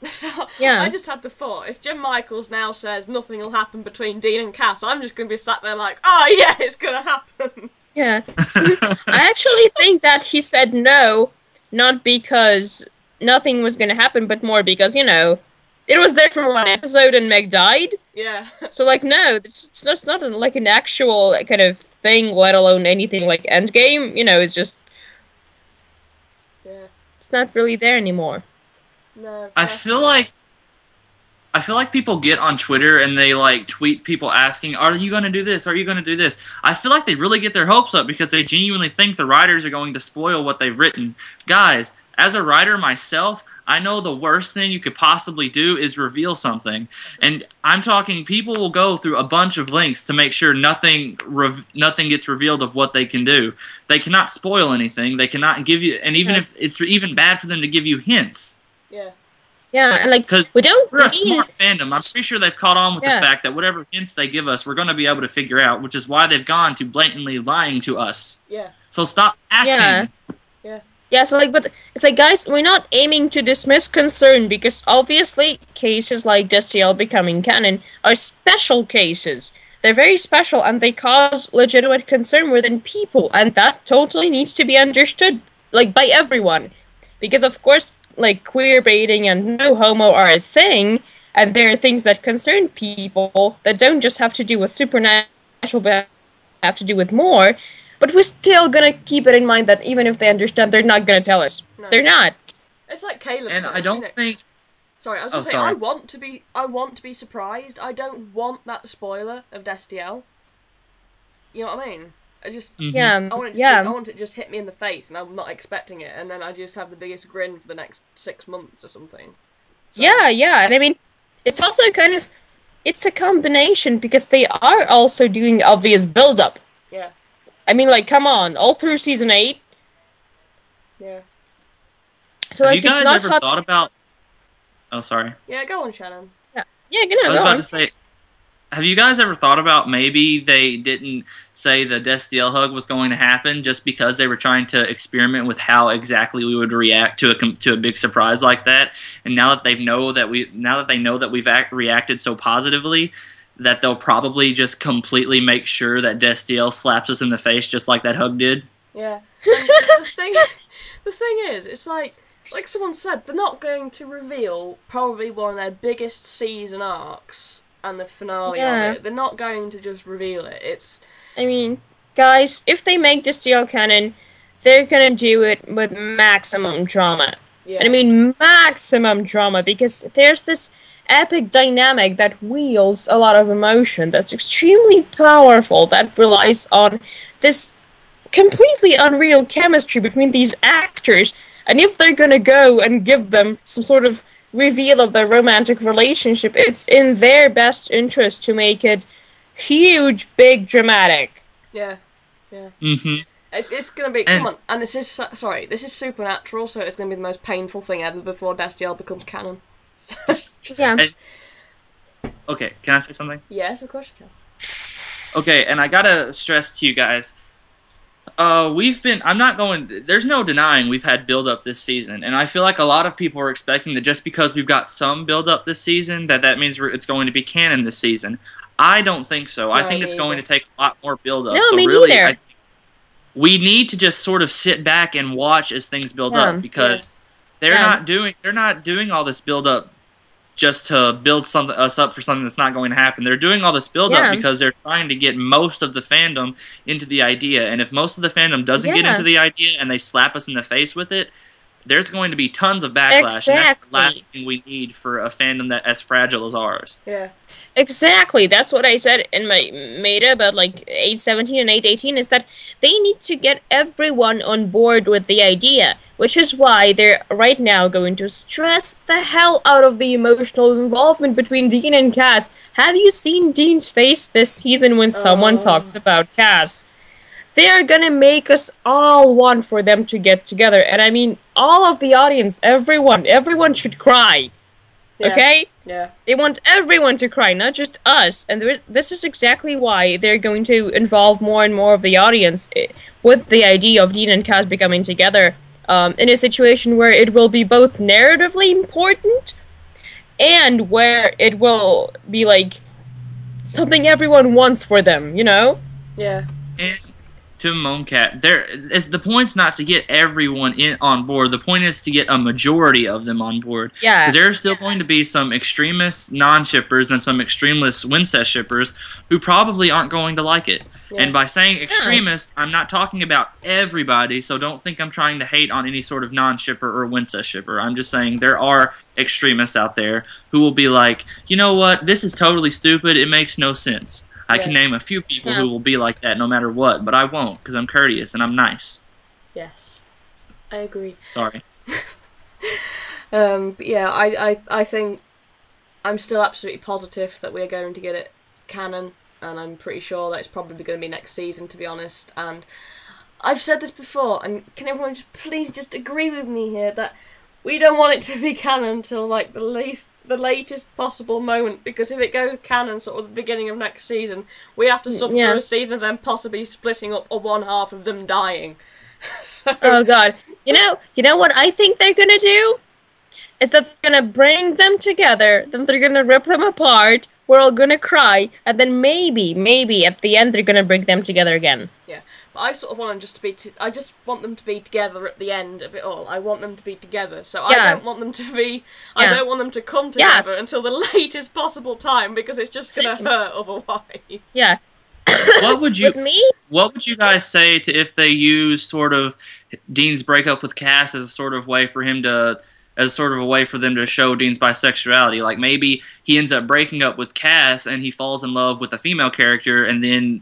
So yeah. I just had the thought, if Jim Michaels now says nothing will happen between Dean and Cass, I'm just going to be sat there like, oh yeah, it's going to happen. Yeah. I actually think that he said no, not because nothing was gonna happen, but more because, you know, it was there for one episode and Meg died. Yeah. So, like, no, it's just not like an actual kind of thing, let alone anything like Endgame. You know, it's just... Yeah. It's not really there anymore. No. I feel like people get on Twitter and they, like, tweet people asking, are you going to do this? Are you going to do this? I feel like they really get their hopes up because they genuinely think the writers are going to spoil what they've written. Guys, as a writer myself, I know the worst thing you could possibly do is reveal something. And I'm talking, people will go through a bunch of links to make sure nothing gets revealed of what they can do. They cannot spoil anything. They cannot give you, and even if it's even bad for them to give you hints. Yeah. Yeah, and like, because we're a smart fandom. I'm pretty sure they've caught on with the fact that whatever hints they give us, we're going to be able to figure out, which is why they've gone to blatantly lying to us. Yeah. So stop asking. Yeah. Yeah, so, like, but it's like, guys, we're not aiming to dismiss concern, because obviously cases like Destiel becoming canon are special cases. They're very special, and they cause legitimate concern within people, and that totally needs to be understood, like, by everyone. Because, of course, like, queer baiting and no homo are a thing, and there are things that concern people that don't just have to do with supernatural, but have to do with more. But we're still gonna keep it in mind that even if they understand, they're not gonna tell us. No. They're not. It's like Caleb and said, I don't think. Sorry, I was gonna say I want to be surprised. I don't want that spoiler of Destiel. You know what I mean? I just yeah. I want it to just hit me in the face, and I'm not expecting it, and then I just have the biggest grin for the next 6 months or something. So. Yeah, and I mean, it's also kind of, it's a combination because they are also doing obvious build-up. Yeah. I mean, like, come on, all through season 8. Yeah. So, have like, you guys it's not ever thought about? Oh, sorry. Yeah, go on, Shannon. Yeah, go on. I was about to say, have you guys ever thought about maybe they didn't say the Destiel hug was going to happen just because they were trying to experiment with how exactly we would react to a big surprise like that, and now that they know that we've reacted so positively, that they'll probably just completely make sure that Destiel slaps us in the face just like that hug did. Yeah. And the thing is, it's like someone said, they're not going to reveal probably one of their biggest season arcs and the finale of it. They're not going to just reveal it. I mean, guys, if they make Destiel canon, they're gonna do it with maximum drama. Yeah. And I mean maximum drama, because there's this epic dynamic that wields a lot of emotion, that's extremely powerful, that relies on this completely unreal chemistry between these actors. And if they're gonna go and give them some sort of reveal of their romantic relationship, it's in their best interest to make it huge, big, dramatic. Yeah, yeah. Mm-hmm. It's gonna be, come on, and this is supernatural, so it's gonna be the most painful thing ever before Destiel becomes canon. So, yeah. Okay, can I say something? Yes, of course you can. Okay, and I gotta stress to you guys, there's no denying we've had build-up this season, and I feel like a lot of people are expecting that just because we've got some build-up this season, that means it's going to be canon this season. I don't think so. No, I think it's going to take a lot more build-up. No, so me really, neither. We need to just sort of sit back and watch as things build up, because they're not doing all this build-up just to build us up for something that's not going to happen. They're doing all this build-up because they're trying to get most of the fandom into the idea. And if most of the fandom doesn't get into the idea and they slap us in the face with it, there's going to be tons of backlash. Exactly. And that's the last thing we need for a fandom that as fragile as ours. Yeah. Exactly. That's what I said in my meta about like 8.17 and 8.18, is that they need to get everyone on board with the idea, which is why they're right now going to stress the hell out of the emotional involvement between Dean and Cass. Have you seen Dean's face this season when someone talks about Cass? They are gonna make us all want for them to get together, and I mean all of the audience, everyone should cry. Okay? Yeah. They want everyone to cry, not just us. And this is exactly why they're going to involve more and more of the audience with the idea of Dean and Cass becoming together in a situation where it will be both narratively important and where it will be like something everyone wants for them, you know? Yeah. And to Moancat, the point's not to get everyone on board. The point is to get a majority of them on board. Yeah. Because there are still going to be some extremist non-shippers and some extremist Wincest shippers who probably aren't going to like it. Yeah. And by saying extremist, I'm not talking about everybody, so don't think I'm trying to hate on any sort of non-shipper or Wincest shipper. I'm just saying there are extremists out there who will be like, you know what, this is totally stupid, it makes no sense. I can name a few people who will be like that no matter what, but I won't, because I'm courteous and I'm nice. Yes. I agree. Sorry. But yeah, I think I'm still absolutely positive that we're going to get it canon, and I'm pretty sure that it's probably going to be next season, to be honest. And I've said this before, and can everyone just please just agree with me here that we don't want it to be canon until like the latest possible moment, because if it goes canon sort of the beginning of next season, we have to suffer through a season of them possibly splitting up, or one half of them dying. So... Oh god. You know what I think they're gonna do? Is that they're gonna bring them together, then they're gonna rip them apart, we're all gonna cry, and then maybe at the end they're gonna bring them together again. Yeah. But I sort of want them just to be. I just want them to be together at the end of it all. I want them to be together. So I don't want them to be. I don't want them to come together until the latest possible time, because it's just gonna hurt otherwise. Yeah. What would you guys say to if they use sort of Dean's breakup with Cass as a sort of way for him to, as sort of a way for them to show Dean's bisexuality? Like maybe he ends up breaking up with Cass and he falls in love with a female character,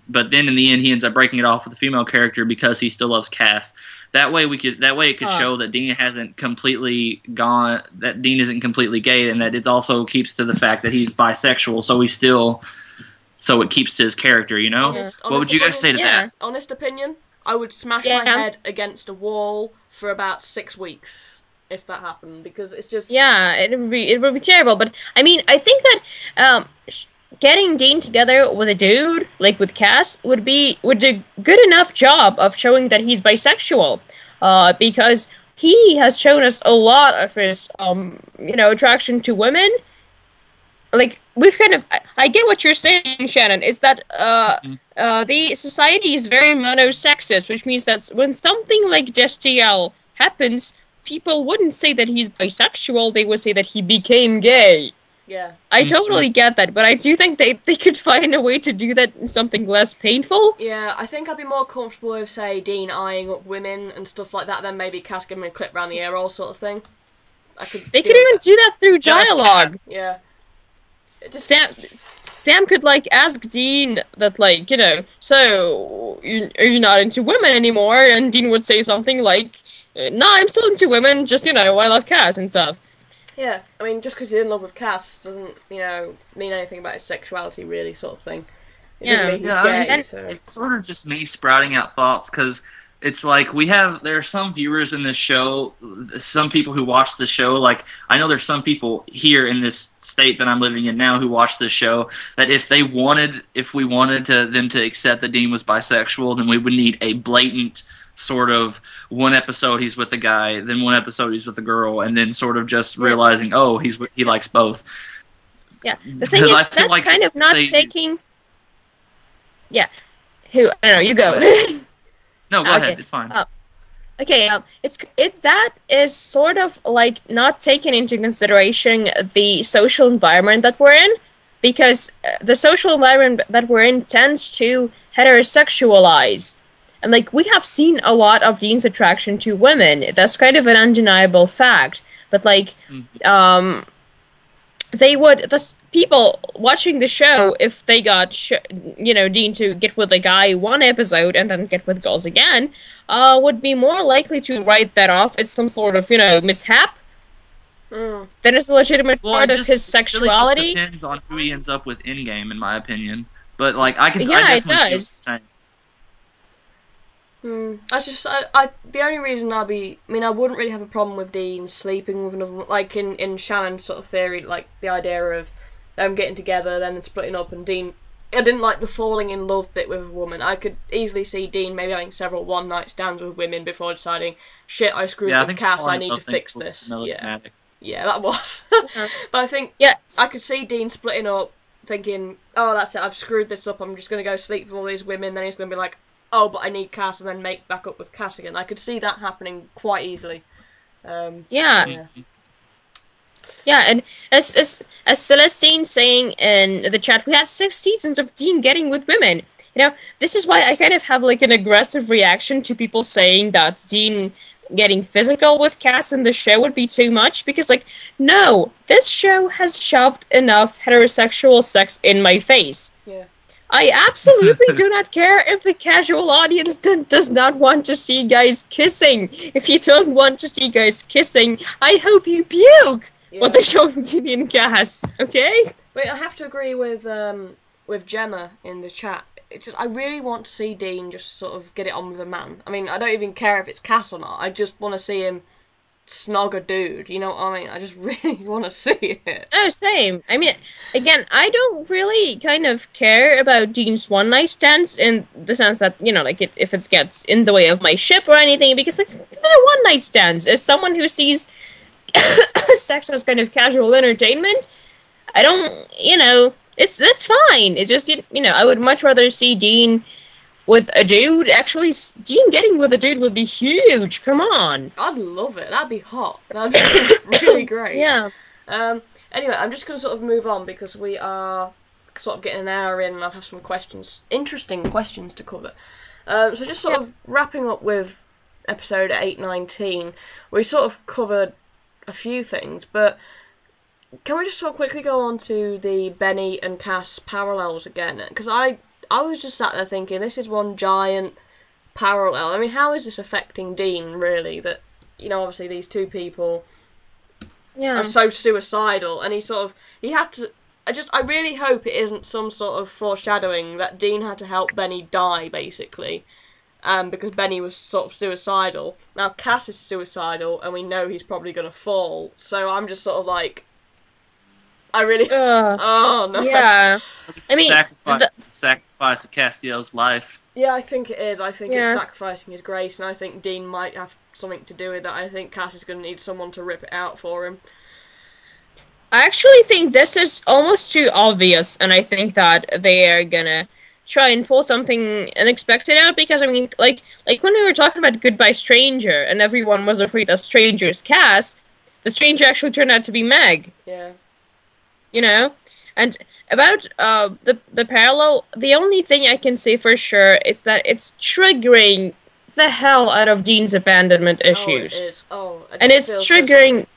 but then in the end he ends up breaking it off with a female character because he still loves Cass. That way it could show that Dean isn't completely gay, and that it also keeps to the fact that he's bisexual, so it keeps to his character, you know? What would you guys say to that? Honest opinion, I would smash my head against a wall for about 6 weeks if that happened, because it's just... Yeah, it would be terrible, but I mean, I think that getting Dean together with a dude, like with Cass, would do a good enough job of showing that he's bisexual, because he has shown us a lot of his, attraction to women. Like, we've kind of... I get what you're saying, Shannon, is that the society is very monosexist, which means that when something like Destiel happens, people wouldn't say that he's bisexual, they would say that he became gay. Yeah. I totally get that, but I do think they could find a way to do that in something less painful. Yeah, I think I'd be more comfortable with, say, Dean eyeing up women and stuff like that, than maybe Cass giving him a clip round the ear, all sort of thing. They could even do that through dialogue. Yeah. Sam could, like, ask Dean that, like, you know, so, are you not into women anymore? And Dean would say something like, no, I'm still into women, just, you know, I love Cass and stuff. Yeah, I mean, just because he's in love with Cass doesn't, you know, mean anything about his sexuality, really, sort of thing. It doesn't mean he's gay, so... It's sort of just me sprouting out thoughts, because it's like, there are some viewers in this show, some people who watch the show, like, I know there's some people here in this state that I'm living in now who watch this show, that if we wanted them to accept that Dean was bisexual, then we would need a blatant sort of one episode he's with a guy, then one episode he's with a girl, and then sort of just realizing, oh, he likes both. Yeah, the thing is, that's like kind of not taking... Yeah. I don't know, you go. No, go ahead, it's fine. That is sort of like not taking into consideration the social environment that we're in, because the social environment that we're in tends to heterosexualize. And, like, we have seen a lot of Dean's attraction to women. That's kind of an undeniable fact. But, like, people watching the show, if they got, Dean to get with a guy one episode and then get with girls again, would be more likely to write that off as some sort of, mishap. Then it's a legitimate part of his sexuality. It really just depends on who he ends up with in-game, in my opinion. But, like, I definitely it does. see what you're saying. The only reason I wouldn't really have a problem with Dean sleeping with another, like in Shannon's sort of theory, like the idea of them getting together, then splitting up, and Dean, I didn't like the falling in love bit with a woman. I could easily see Dean maybe having several one-night stands with women before deciding, shit, I screwed with Cass, I need to fix this. Yeah, that was. But I think I could see Dean splitting up, thinking, oh, that's it, I've screwed this up, I'm just going to go sleep with all these women, then he's going to be like, oh, but I need Cass, and then make back up with Cass again. I could see that happening quite easily. Yeah, and as Celestine saying in the chat, we had 6 seasons of Dean getting with women. You know, this is why I kind of have, like, an aggressive reaction to people saying that Dean getting physical with Cass in the show would be too much, because, like, no, this show has shoved enough heterosexual sex in my face. Yeah. I absolutely do not care if the casual audience does not want to see guys kissing. If you don't want to see guys kissing, I hope you puke when they show Dean and Cass, okay? But I have to agree with Gemma in the chat. I really want to see Dean just sort of get it on with a man. I mean, I don't even care if it's Cass or not. I just want to see him snog a dude, you know what I mean? I just really want to see it. Oh, same. I mean, again, I don't really kind of care about Dean's one-night stands in the sense that, like, if it gets in the way of my ship or anything, because, like, they're one-night stands. As someone who sees sex as kind of casual entertainment, I don't, it's fine. It's just, I would much rather see Dean with a dude. Actually, Dean getting with a dude would be huge. Come on. I'd love it. That'd be hot. That'd be really great. Yeah. Anyway, I'm just going to sort of move on because we are sort of getting an hour in and I have some interesting questions to cover. So just sort of wrapping up with episode 819, we sort of covered a few things, but can we just sort of quickly go on to the Benny and Cass parallels again? Because I was just sat there thinking, this is one giant parallel. I mean, how is this affecting Dean, really? That, obviously these two people are so suicidal, and he had to... I really hope it isn't some sort of foreshadowing that Dean had to help Benny die, basically, because Benny was sort of suicidal. Now, Cass is suicidal, and we know he's probably going to fall, so I'm just sort of like... I really... oh, no. Yeah. I mean... Sacrifice of Castiel's life. Yeah, I think it is. I think it's sacrificing his grace, and I think Dean might have something to do with that. I think Cass is going to need someone to rip it out for him. I actually think this is almost too obvious, and I think that they are gonna try and pull something unexpected out, because, I mean, like when we were talking about Goodbye Stranger, and everyone was afraid that Stranger's Cass, the stranger actually turned out to be Meg. Yeah. And about the parallel, the only thing I can say for sure is that it's triggering the hell out of Dean's abandonment issues. Oh, it is. Oh, and it's triggering...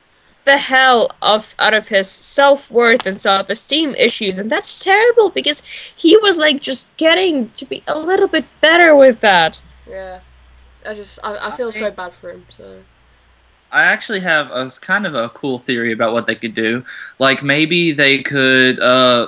the hell out of his self-worth and self-esteem issues, and that's terrible because he was like just getting to be a little bit better with that. Yeah, I feel so bad for him. So I actually have a kind of a cool theory about what they could do. Like maybe they could,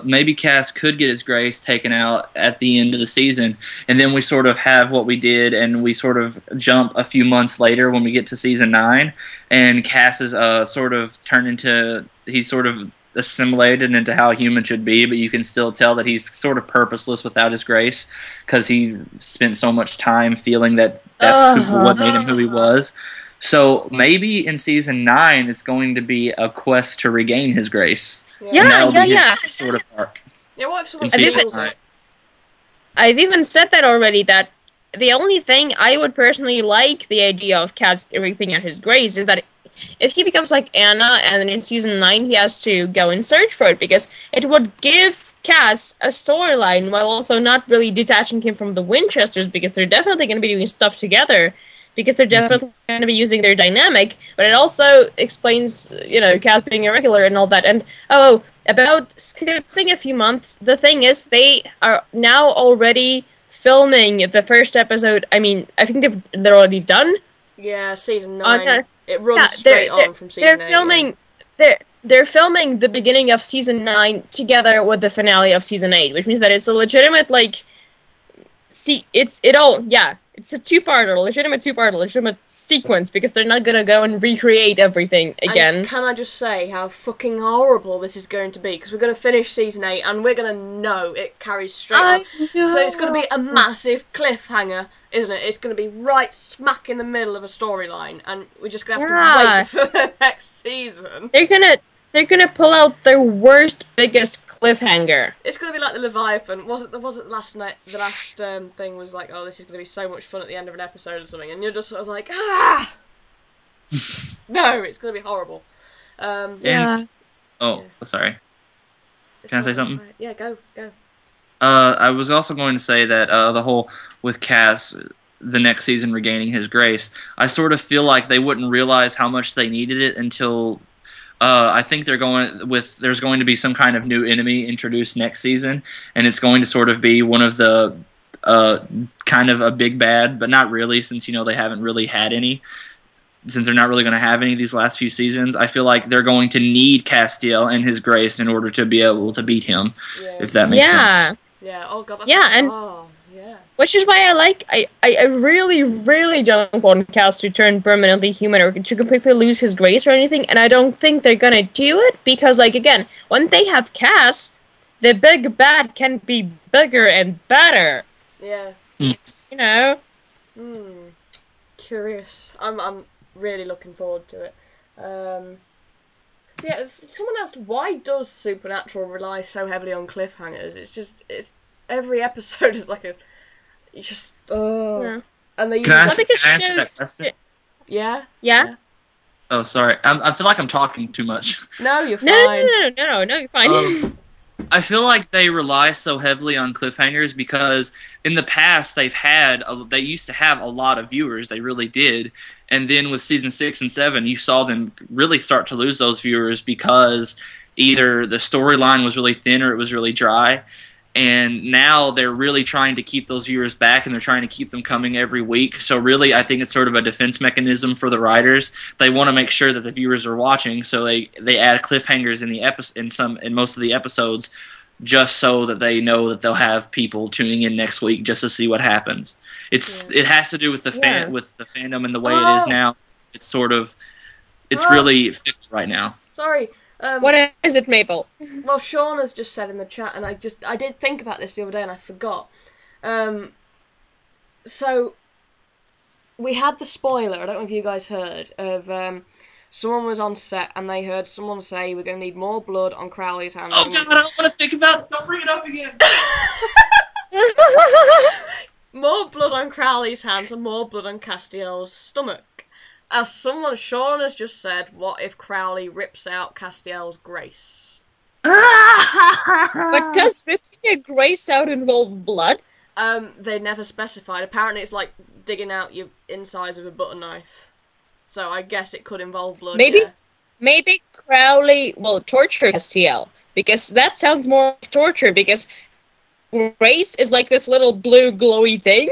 maybe Cass could get his grace taken out at the end of the season, and then we sort of have what we did, and we sort of jump a few months later when we get to season 9, and Cass is sort of turned into, he's sort of assimilated into how a human should be, but you can still tell that he's sort of purposeless without his grace because he spent so much time feeling that that's what made him who he was. So maybe in season 9, it's going to be a quest to regain his grace. Yeah. His sort of arc. Yeah, what if someone steals it? I've even said that already, that the only thing I would personally like the idea of Cass reaping out his grace is that if he becomes like Anna, and then in season 9 he has to go and search for it, because it would give Cass a storyline while also not really detaching him from the Winchesters, because they're definitely going to be doing stuff together. Because they're definitely going to be using their dynamic, but it also explains, Cass being irregular and all that. And, about skipping a few months, the thing is, they are now already filming the first episode. I mean, I think they're already done. Yeah, season 9. It runs straight on from season 8. They're filming the beginning of season 9 together with the finale of season 8, which means that it's a legitimate, it's a legitimate sequence, because they're not gonna go and recreate everything again. And can I just say how fucking horrible this is going to be? Because we're gonna finish season 8 and we're gonna know it carries straight on. So it's gonna be a massive cliffhanger, isn't it? It's gonna be right smack in the middle of a storyline, and we're just gonna have to wait for the next season. They're gonna pull out their worst, biggest cliffhanger. It's gonna be like the Leviathan. Was it last night? The last thing was like, oh, this is gonna be so much fun at the end of an episode or something, and you're just sort of like, ah. No, it's gonna be horrible. Sorry. Can I say something? Right. Yeah, go. I was also going to say that the whole with Cass, the next season regaining his grace, I sort of feel like they wouldn't realize how much they needed it until. I think there's going to be some kind of new enemy introduced next season, and it's going to sort of be one of the kind of a big bad, but not really, since they haven't really had any. Since they're not really going to have any these last few seasons, I feel like they're going to need Castiel and his grace in order to be able to beat him, if that makes sense. Yeah. Oh god. Yeah. Which is why I really, really don't want Cass to turn permanently human or to completely lose his grace or anything, and I don't think they're gonna do it, because, again, when they have Cass, the big bad can be bigger and better. Yeah. Curious. I'm really looking forward to it. Someone asked, why does Supernatural rely so heavily on cliffhangers? It's every episode is like a... And they Yeah. Oh, sorry. I feel like I'm talking too much. No, you're fine. No, you're fine. I feel like they rely so heavily on cliffhangers because in the past they used to have a lot of viewers. They really did. And then with season 6 and 7, you saw them really start to lose those viewers because either the storyline was really thin or it was really dry. And now they're really trying to keep those viewers back, and they're trying to keep them coming every week. So really, I think it's sort of a defense mechanism for the writers. They want to make sure that the viewers are watching, so they add cliffhangers in most of the episodes, just so that they know that they'll have people tuning in next week just to see what happens. It has to do with the fandom and the way it is now. It's really fickle right now. Sorry. What is it, Mapal? Well, Sean has just said in the chat, and I did think about this the other day and I forgot. So we had the spoiler, I don't know if you guys heard, of someone was on set and they heard someone say we're going to need more blood on Crowley's hands. Oh god, I don't want to think about it. Don't bring it up again. More blood on Crowley's hands and more blood on Castiel's stomach. As Sean has just said, what if Crowley rips out Castiel's grace? But does ripping a grace out involve blood? They never specified. Apparently it's like digging out your insides with a butter knife. So I guess it could involve blood. Maybe maybe Crowley will torture Castiel, because that sounds more like torture, because Grace is like this little blue glowy thing.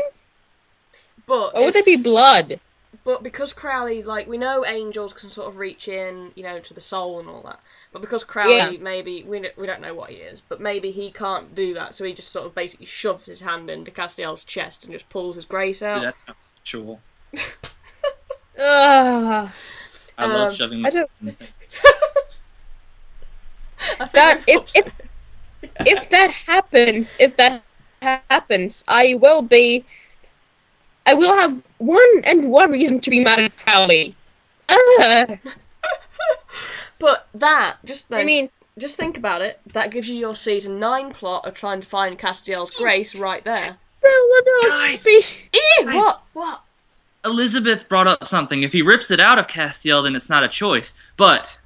But or would it be blood? But because Crowley, like, we know angels can sort of reach in, you know, to the soul and all that. But because Crowley, maybe, we don't know what he is, but maybe he can't do that, so he just sort of basically shoves his hand into Castiel's chest and just pulls his grace out. Yeah, that's not sexual. I love shoving my hand. If that happens, I will have one reason to be mad at Crowley. But that, just think about it. That gives you your season 9 plot of trying to find Castiel's grace right there. So guys, What? Elizabeth brought up something. If he rips it out of Castiel, then it's not a choice. But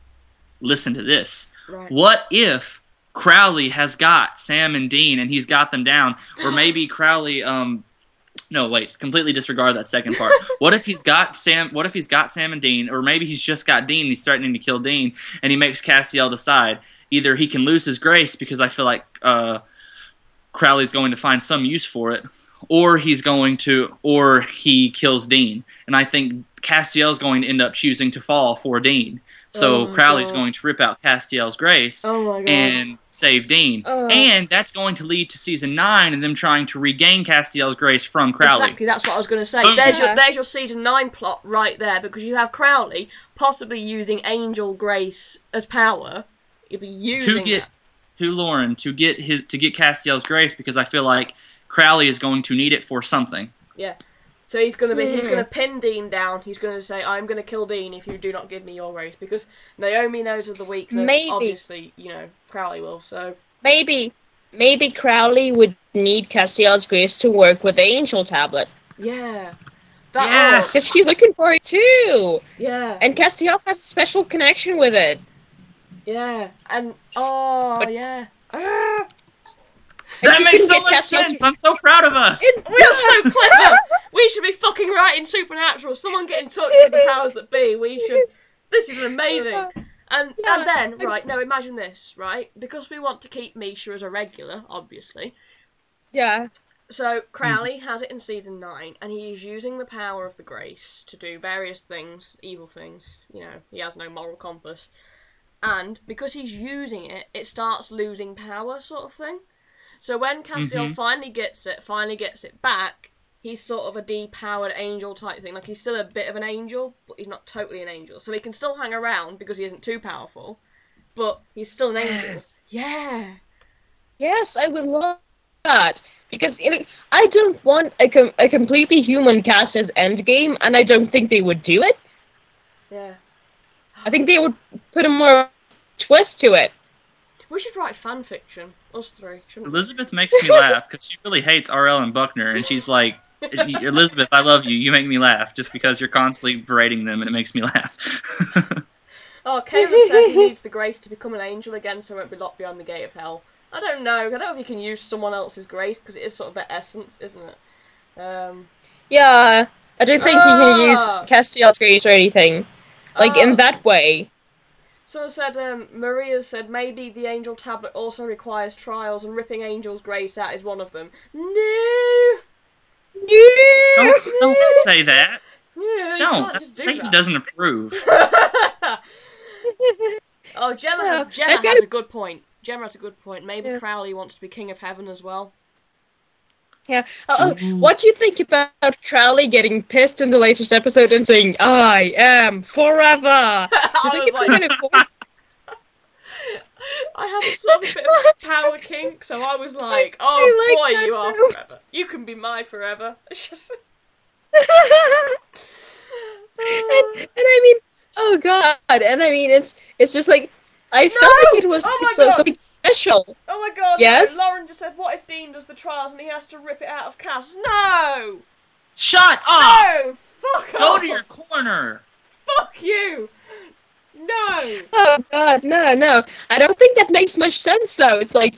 listen to this. Right. What if Crowley has got Sam and Dean and he's got them down? Or maybe Crowley no, wait, completely disregard that second part. What if he's got Sam and Dean, or maybe he's just got Dean and he's threatening to kill Dean, and he makes Castiel decide either he can lose his grace because I feel like Crowley's going to find some use for it, or he kills Dean. And I think Castiel's going to end up choosing to fall for Dean. So Crowley's going to rip out Castiel's grace and save Dean. And that's going to lead to season 9 and them trying to regain Castiel's grace from Crowley. Exactly, that's what I was going to say. There's your season 9 plot right there, because you have Crowley possibly using angel grace as power. He'll be using to Lauren to get Castiel's grace, because I feel like Crowley is going to need it for something. Yeah. So he's going to pin Dean down. He's going to say, "I'm going to kill Dean if you do not give me your grace," because Naomi knows of the weakness. Maybe. Obviously, Crowley will. So maybe Crowley would need Castiel's grace to work with the Angel Tablet. Yeah. Yes. Because he's looking for it too. Yeah. And Castiel has a special connection with it. Yeah. And yeah. That makes so much sense! I'm so proud of us! We're so clever! We should be fucking writing Supernatural. Someone get in touch with the powers that be. This is amazing. And then, right, now imagine this, right? Because we want to keep Misha as a regular, obviously. Yeah. So, Crowley has it in season 9, and he is using the power of the grace to do various things, evil things. He has no moral compass. And because he's using it, it starts losing power, sort of thing. So when Castiel finally gets it back, he's sort of a depowered angel type thing. Like, he's still a bit of an angel, but he's not totally an angel. So he can still hang around because he isn't too powerful, but he's still an angel. Yeah. Yes, I would love that. Because I don't want a completely human cast as Endgame, and I don't think they would do it. Yeah. I think they would put a more twist to it. We should write fan fiction, us three, shouldn't we? Elizabeth makes me laugh because she really hates RL and Buckner, and she's like, "Elizabeth, I love you. You make me laugh just because you're constantly berating them, and it makes me laugh." Caleb says he needs the grace to become an angel again, so he won't be locked behind the gate of hell. I don't know. I don't know if you can use someone else's grace because it is sort of their essence, isn't it? Yeah, I don't think he can use Castiel's grace or anything, like in that way. Someone said, Maria said, maybe the angel tablet also requires trials and ripping angel's grace out is one of them. No! Don't say that. Yeah, don't say he doesn't approve. Gemma has a good point. Gemma has a good point. Maybe Crowley wants to be king of heaven as well. Yeah. What do you think about Crowley getting pissed in the latest episode and saying, "I am forever"? Do you think it's kind of I have sort of a bit of power kink, so I was like, "Oh boy, you are forever. You can be my forever." It's just. and I mean, oh god, and I mean, it's just like. I felt like it was something special. Oh my god, yes? No. Lauren just said, what if Dean does the trials and he has to rip it out of Cass? No! Shut up! No! Fuck off! Go to your corner! Fuck you! No! Oh god, no. I don't think that makes much sense though. It's like,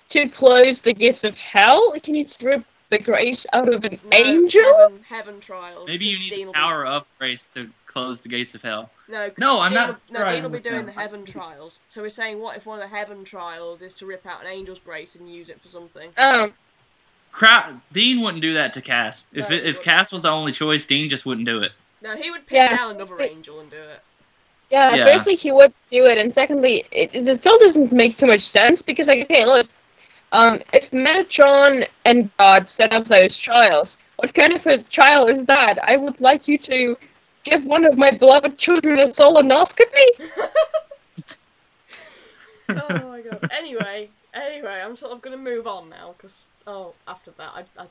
to close the gates of hell, can you rip the grace out of an No, angel? Heaven trials. Maybe you need the power of grace to close the gates of hell. No, I'm not. Dean will be doing the heaven trials. So we're saying, what if one of the heaven trials is to rip out an angel's grace and use it for something? Dean wouldn't do that to Cass. If Cass was the only choice, Dean just wouldn't do it. No, he would pick down another angel and do it. Yeah, firstly, he would do it, and secondly, it still doesn't make too much sense, because, like, okay, look, if Metatron and God set up those trials, what kind of a trial is that? I would like you to give one of my beloved children a colonoscopy? Oh my god. Anyway, I'm sort of going to move on now, because, after that, I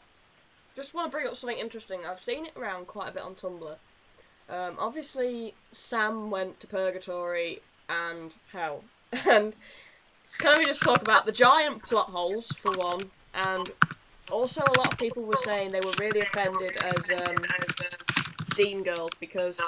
just want to bring up something interesting. I've seen it around quite a bit on Tumblr. Obviously, Sam went to Purgatory and Hell. And can we just talk about the giant plot holes, for one, and also a lot of people were saying they were really offended as Dean girls, because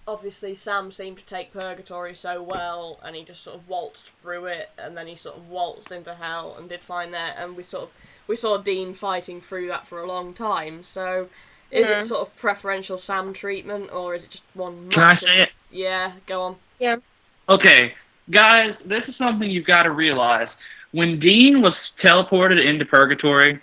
obviously Sam seemed to take Purgatory so well, and he just sort of waltzed through it, and then he sort of waltzed into Hell and did fine there, and we saw Dean fighting through that for a long time, so... Is it sort of preferential Sam treatment, or is it just one massive... Can I say it? Yeah, go on. Yeah. Okay, guys, this is something you've got to realize. When Dean was teleported into Purgatory,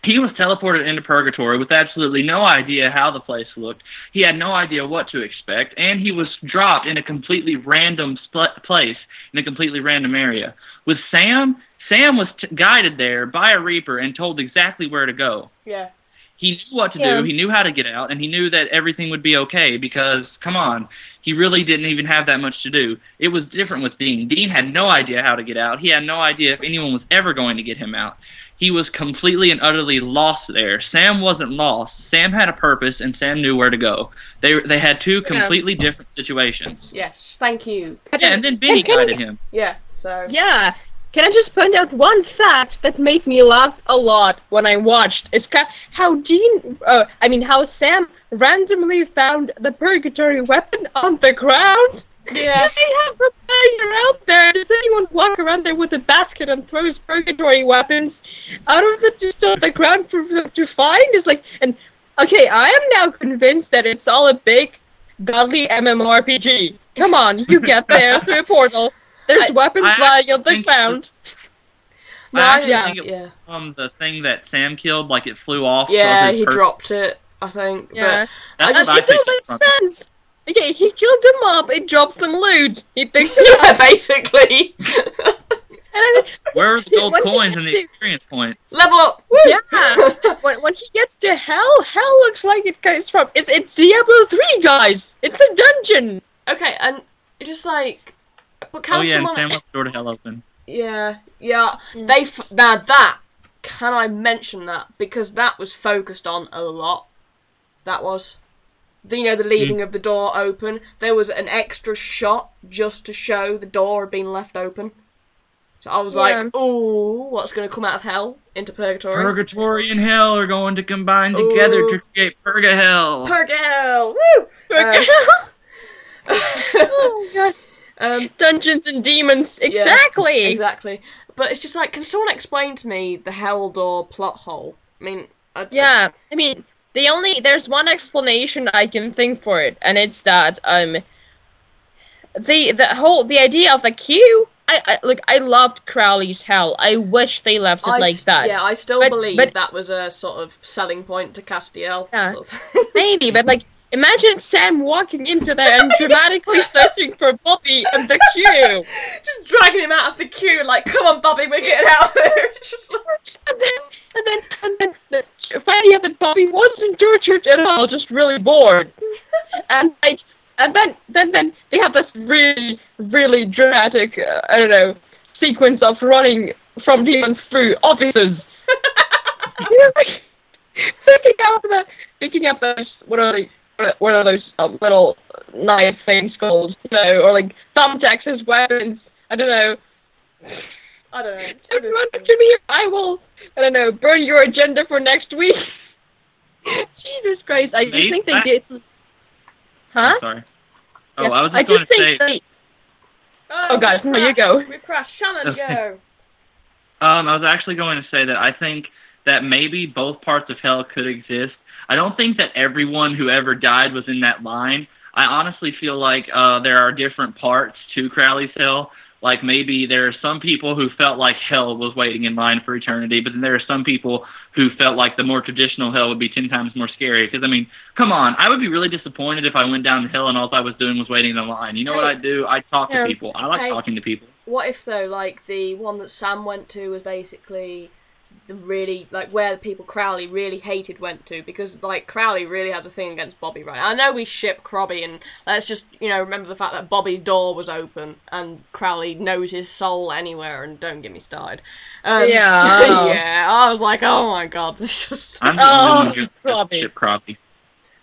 he was teleported into Purgatory with absolutely no idea how the place looked. He had no idea what to expect, and he was dropped in a completely random place, in a completely random area. With Sam was guided there by a Reaper and told exactly where to go. Yeah. He knew what to do, he knew how to get out, and he knew that everything would be okay, because, come on, he really didn't even have that much to do. It was different with Dean. Dean had no idea how to get out. He had no idea if anyone was ever going to get him out. He was completely and utterly lost there. Sam wasn't lost. Sam had a purpose, and Sam knew where to go. They had two completely different situations. Yes, thank you. Yeah, and then Benny guided him. Yeah, so... Yeah. Can I just point out one fact that made me laugh a lot when I watched? It's how Sam randomly found the Purgatory weapon on the ground. Yeah. Do they have a failure out there? Does anyone walk around there with a basket and throws Purgatory weapons out of the ground for them to find? It's like, okay, I am now convinced that it's all a big, godly MMORPG. Come on, you get there through a portal. There's weapons lying on the ground. I think it was the thing that Sam killed, like it flew off. Yeah, he dropped it, I think. Yeah. But that's what I picked up from sense. Okay, he killed the mob, he dropped some loot. He picked it up. Yeah, basically. Where are the gold coins and the experience points? Level up! Woo! Yeah. when he gets to Hell looks like it's Diablo 3, guys. It's a dungeon. Okay, and just like... But can and Sam left the door to Hell open. Yeah. Now that, can I mention that? Because that was focused on a lot. That was. The leaving of the door open. There was an extra shot just to show the door had been left open. So I was like, ooh, what's going to come out of Hell into Purgatory? Purgatory and Hell are going to combine together to create Purga-Hell. Purga-Hell! Woo! Purga-Hell! Oh, God. Dungeons and Demons, exactly! Yeah, exactly. But it's just like, can someone explain to me the Hell door plot hole? I mean... there's one explanation I can think for it, and it's that, the idea of the queue, I loved Crowley's Hell. I wish they left it like that. Yeah, I still believe that was a sort of selling point to Castiel. Yeah, sort of. maybe, but imagine Sam walking into there and dramatically searching for Bobby and the queue. Just dragging him out of the queue, like, come on, Bobby, we're getting out of there. Just like... and then finding out that Bobby wasn't tortured at all, just really bored. And then they have this really, really dramatic, sequence of running from demons through offices. Picking up those, what are those little knife things called, or thumbtacks as weapons, I don't know. Everyone to me, I will, burn your agenda for next week. Jesus Christ, I just think they did. Huh? Sorry. Oh, yeah, I was just going to say... Oh God, here you go. We've crashed. Shannon, go! I was actually going to say that I think that maybe both parts of hell could exist. I don't think that everyone who ever died was in that line. I honestly feel like there are different parts to Crowley's hell. Like, maybe there are some people who felt like hell was waiting in line for eternity, but then there are some people who felt like the more traditional hell would be 10 times more scary. Because, I mean, come on, I would be really disappointed if I went down to hell and all I was doing was waiting in line. You know what I do? I talk to people. I like talking to people. What if, though, like, the one that Sam went to was basically the really, like, where the people Crowley really hated went to, because, like, Crowley really has a thing against Bobby, right? I know we ship Crobby, and let's just, you know, remember the fact that Bobby's door was open, and Crowley knows his soul anywhere, and don't get me started. Yeah, I was like, oh my god, this just... I'm the only one who ship Crobby.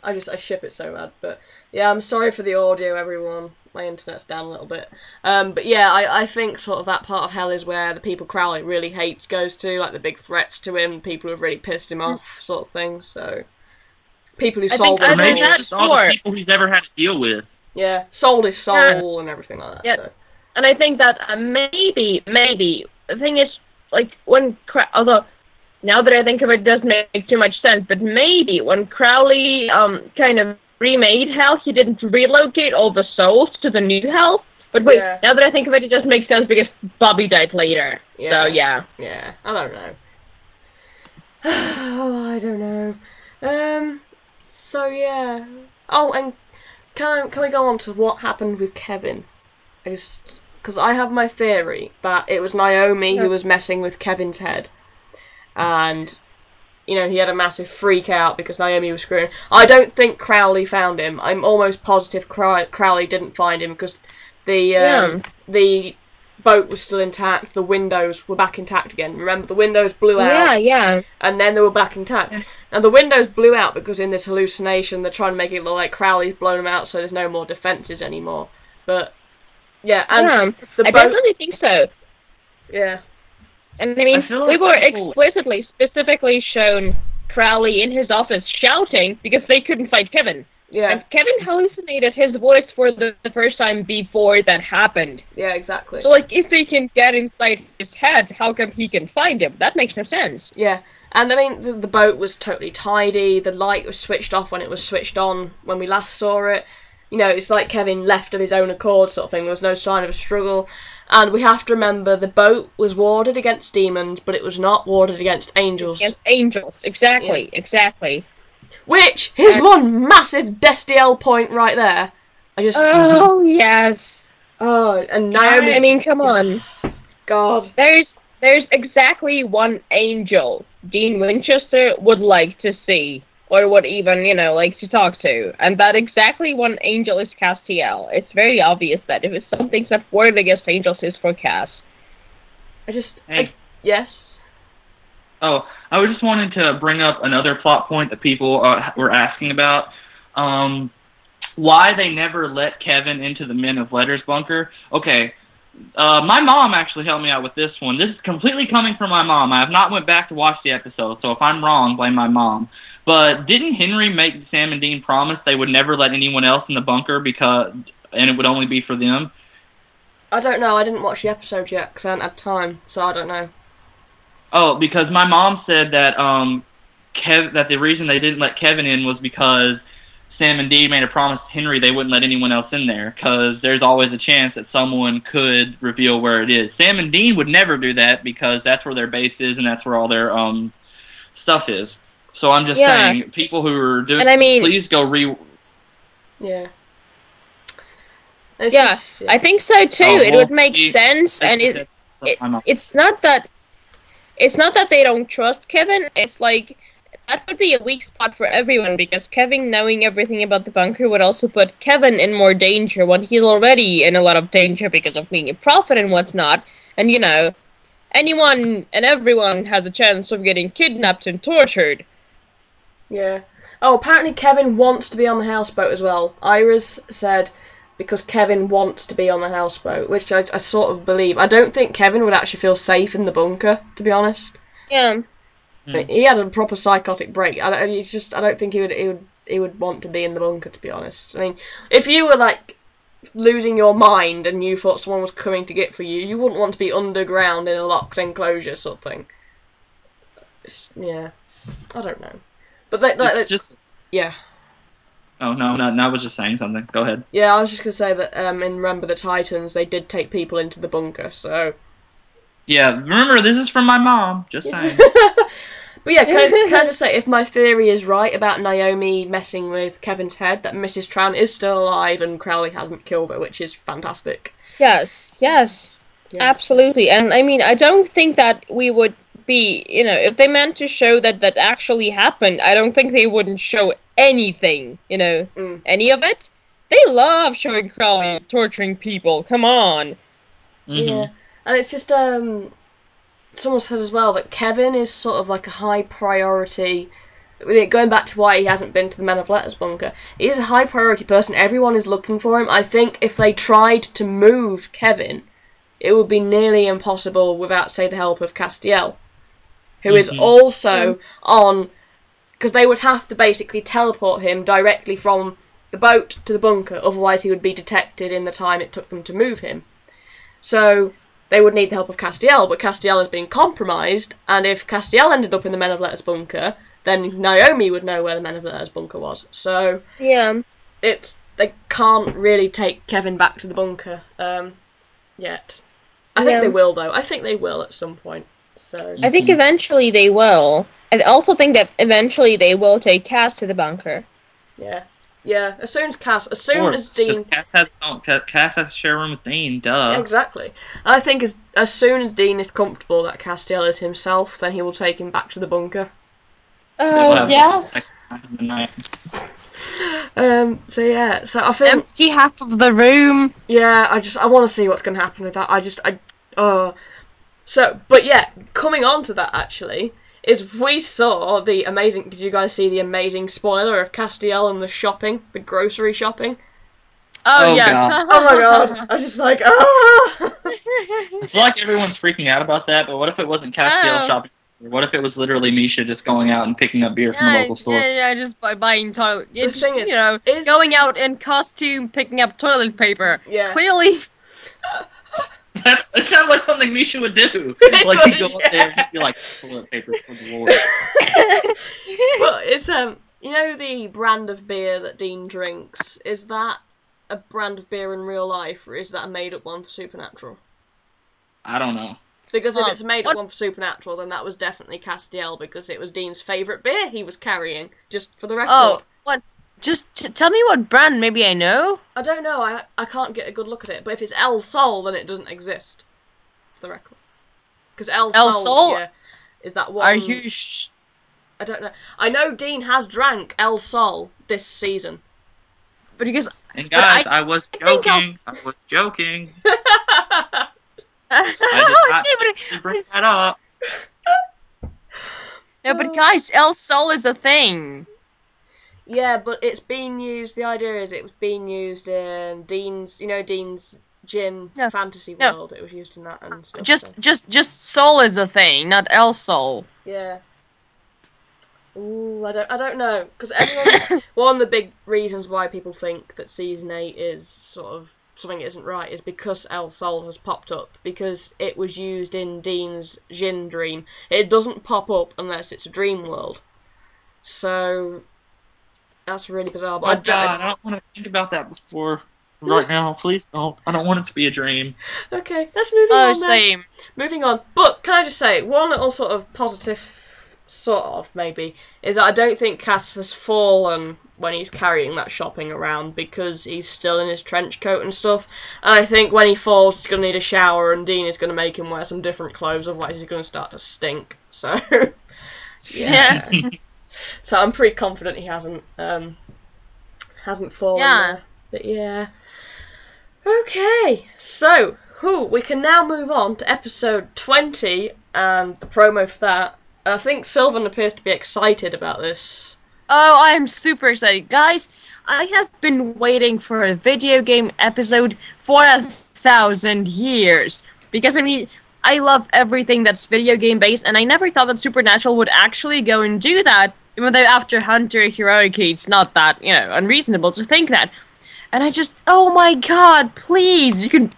I ship it so bad, but yeah, I'm sorry for the audio, everyone. My internet's down a little bit. But yeah, I think sort of that part of hell is where the people Crowley really hates goes to, like the big threats to him, people who have really pissed him off, sort of thing. So people who sold his soul. Just all the people he's ever had to deal with. Yeah, sold his soul and everything like that. Yeah. So. And I think that maybe the thing is, like, although now that I think of it, it does make too much sense, but maybe when Crowley kind of remade hell, he didn't relocate all the souls to the new hell. But wait, now that I think of it, it just makes sense because Bobby died later. Yeah. So yeah. Yeah, I don't know. Oh, I don't know. So yeah. Oh, and can we go on to what happened with Kevin? Because I have my theory that it was Naomi who was messing with Kevin's head. And, you know, he had a massive freak out because Naomi was screwing. I don't think Crowley found him. I'm almost positive Crowley didn't find him because the boat was still intact. The windows were back intact again. Remember, the windows blew out. Yeah. And then they were back intact. Yeah. And the windows blew out because in this hallucination they're trying to make it look like Crowley's blown them out so there's no more defences anymore. But, yeah. And I definitely think so. Yeah. And I mean, we were specifically shown Crowley in his office shouting because they couldn't find Kevin. Yeah. And Kevin hallucinated his voice for the first time before that happened. Yeah, exactly. So, like, if they can get inside his head, how come he can find him? That makes no sense. Yeah. And, I mean, the boat was totally tidy. The light was switched off when it was switched on when we last saw it. You know, it's like Kevin left of his own accord sort of thing. There was no sign of a struggle. And we have to remember the boat was warded against demons, but it was not warded against angels. Against angels, exactly, exactly. Which is one massive Destiel point right there. Oh, yes. Oh, and Naomi... I mean, come on. God. There's exactly one angel Dean Winchester would like to see. Or would even, you know, like to talk to. And that exactly one angel is Castiel. It's very obvious that if it's something's not worded against angels, it's for Cass. Yes? Oh, I was just wanting to bring up another plot point that people were asking about. Why they never let Kevin into the Men of Letters bunker. Okay, my mom actually helped me out with this one. This is completely coming from my mom. I have not went back to watch the episode, so if I'm wrong, blame my mom. But didn't Henry make Sam and Dean promise they would never let anyone else in the bunker and it would only be for them? I don't know. I didn't watch the episode yet because I hadn't had time, so I don't know. Oh, because my mom said that that the reason they didn't let Kevin in was because Sam and Dean made a promise to Henry they wouldn't let anyone else in there because there's always a chance that someone could reveal where it is. Sam and Dean would never do that because that's where their base is and that's where all their stuff is. So I'm just saying, people who are doing, and I mean, please go Yeah. I think so too. It would make sense, and it's not that they don't trust Kevin. It's like that would be a weak spot for everyone because Kevin knowing everything about the bunker would also put Kevin in more danger when he's already in a lot of danger because of being a prophet and whatnot. And you know, anyone and everyone has a chance of getting kidnapped and tortured. Yeah. Oh, apparently Kevin wants to be on the houseboat as well. Iris said because Kevin wants to be on the houseboat, which I sort of believe. I don't think Kevin would actually feel safe in the bunker, to be honest. Yeah. He had a proper psychotic break. I don't think he would want to be in the bunker, to be honest. I mean, if you were like losing your mind and you thought someone was coming to get for you, you wouldn't want to be underground in a locked enclosure sort of thing. yeah, I don't know. But it's just... Yeah. Oh, no, I was just saying something. Go ahead. Yeah, I was just going to say that in Remember the Titans, they did take people into the bunker, so... Yeah, remember, this is from my mom, just saying. But yeah, can I just say, if my theory is right about Naomi messing with Kevin's head, that Mrs. Tran is still alive and Crowley hasn't killed her, which is fantastic. Yes, absolutely. And I mean, I don't think that we would be, if they meant to show that actually happened, I don't think they wouldn't show anything, any of it. They love showing Crowley torturing people, come on. Yeah, and it's just, someone said as well that Kevin is sort of like a high priority, going back to why he hasn't been to the Men of Letters bunker, he is a high priority person, everyone is looking for him. I think if they tried to move Kevin, it would be nearly impossible without, say, the help of Castiel, who is also on... Because they would have to basically teleport him directly from the boat to the bunker, otherwise he would be detected in the time it took them to move him. So they would need the help of Castiel, but Castiel has been compromised, and if Castiel ended up in the Men of Letters bunker, then Naomi would know where the Men of Letters bunker was. So yeah, they can't really take Kevin back to the bunker yet. I think they will, though. I think they will at some point. So I think eventually they will. I also think that eventually they will take Cass to the bunker. Yeah. As soon as Dean, Cass has to share a room with Dean. Duh. Yeah, exactly. I think as soon as Dean is comfortable that Castiel is himself, then he will take him back to the bunker. Oh yes. So yeah. So I think empty half of the room. Yeah. I want to see what's going to happen with that. So, but yeah, coming on to that actually. Is we saw the amazing... Did you guys see the amazing spoiler of Castiel and the grocery shopping? Oh yes. God. Oh my god. I was just like, I feel like everyone's freaking out about that, but what if it wasn't Castiel shopping? What if it was literally Misha just going out and picking up beer from the local store? Yeah, just by buying toilet... The thing is, going out in costume, picking up toilet paper. Yeah. Clearly... It sounds like something Misha would do. Like, he'd go up there and he'd be like, toilet paper for the Lord. Well, it's, the brand of beer that Dean drinks, is that a brand of beer in real life, or is that a made-up one for Supernatural? I don't know. Because if it's a made-up one for Supernatural, then that was definitely Castiel, because it was Dean's favourite beer he was carrying, just for the record. Oh, what? Just tell me what brand, maybe I know? I don't know, I can't get a good look at it, but if it's El Sol, then it doesn't exist, for the record. Because El Sol, yeah, is that one... Are you I don't know. I know Dean has drank El Sol this season. But because... And guys, I was joking. I did not bring that up. No, but guys, El Sol is a thing. Yeah, but it's being used, the idea is it was being used in Dean's gin fantasy world. It was used in that and stuff. Just Sol is a thing, not El Sol. Yeah. Ooh, I don't know, because everyone. One of the big reasons why people think that season 8 is sort of something isn't right is because El Sol has popped up, because it was used in Dean's gin dream. It doesn't pop up unless it's a dream world. So. That's really bizarre. But I don't want to think about that before right now. Please don't. I don't want it to be a dream. Okay, let's move on. Same. Moving on. But can I just say, one little sort of positive, maybe, is that I don't think Cass has fallen when he's carrying that shopping around, because he's still in his trench coat and stuff. And I think when he falls, he's going to need a shower, and Dean is going to make him wear some different clothes, otherwise he's going to start to stink. So, yeah. So I'm pretty confident he hasn't fallen there. But yeah. Okay, so we can now move on to episode 20 and the promo for that. I think Silven appears to be excited about this. Oh, I am super excited. Guys, I have been waiting for a video game episode for 1,000 years. Because, I mean, I love everything that's video game based, and I never thought that Supernatural would actually go and do that, even though after Hunter Hiroki, it's not that, unreasonable to think that. And I just, oh my god, please, you can,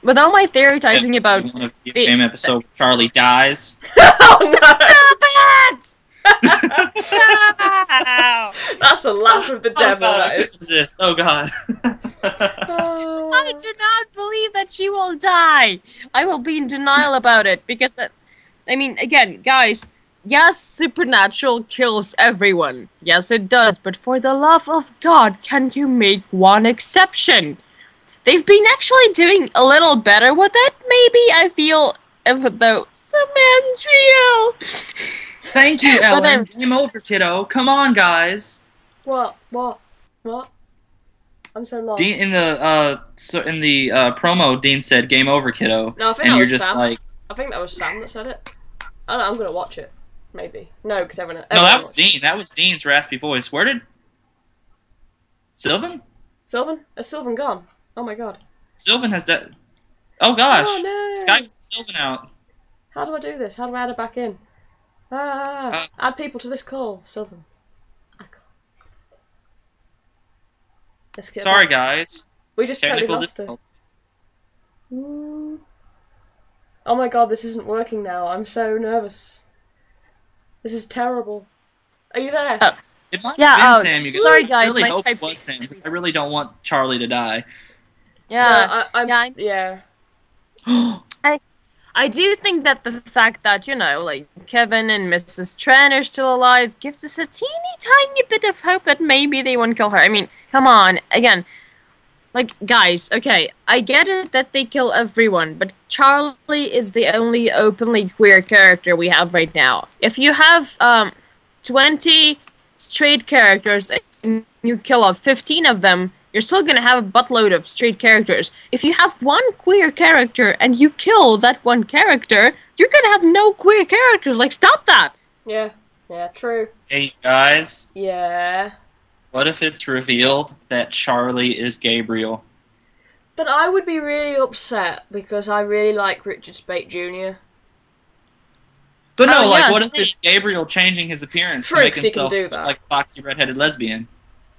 with all my theorizing about... You want a video game episode Charlie dies? Oh no! Stop What? No! That's the laugh of the devil. God, That I is. couldn't resist. Oh God. I do not believe that she will die. I will be in denial about it because, I mean, again, guys, yes, supernatural kills everyone. Yes, it does. But for the love of God, can you make one exception? They've been actually doing a little better with it. Maybe I feel, though, Samantha. Thank you, But Ellen. Game over, kiddo. Come on, guys. What? I'm so lost. Dean in the promo, Dean said, "Game over, kiddo." No, I think and that you're was just Sam. like, I think that was Sam that said it. I don't know, I'm gonna watch it. Maybe. No, because everyone. no, that was Dean. That was Dean's raspy voice. Where did Sylvan? Sylvan? Is Sylvan gone? Oh my god. Sylvan has that. Oh gosh. Oh no. Skype's Sylvan out. How do I do this? How do I add her back in? Add people to this call, Sylvan. Let's get Sorry, back. guys. We just totally Technical lost her. difficulties. Oh my god, this isn't working now. I'm so nervous. This is terrible. Are you there? It might Yeah, have been Sam. You guys. sorry, guys, I really my hope Skype- it was Sam because I really don't want Charlie to die. Yeah. No, yeah. I do think that the fact that, you know, like, Kevin and Mrs. Tran are still alive gives us a teeny tiny bit of hope that maybe they won't kill her. I mean, come on, again, like, guys, okay, I get it that they kill everyone, but Charlie is the only openly queer character we have right now. If you have, 20 straight characters and you kill off 15 of them, you're still gonna have a buttload of straight characters. If you have one queer character and you kill that one character, you're gonna have no queer characters. Like, stop that! Yeah, true. Hey guys, Yeah. what if it's revealed that Charlie is Gabriel? Then I would be really upset because I really like Richard Speight Jr. But no, Oh, like, yeah, what if same. it's Gabriel changing his appearance True, to make 'cause he can himself do look that. like a foxy redheaded lesbian?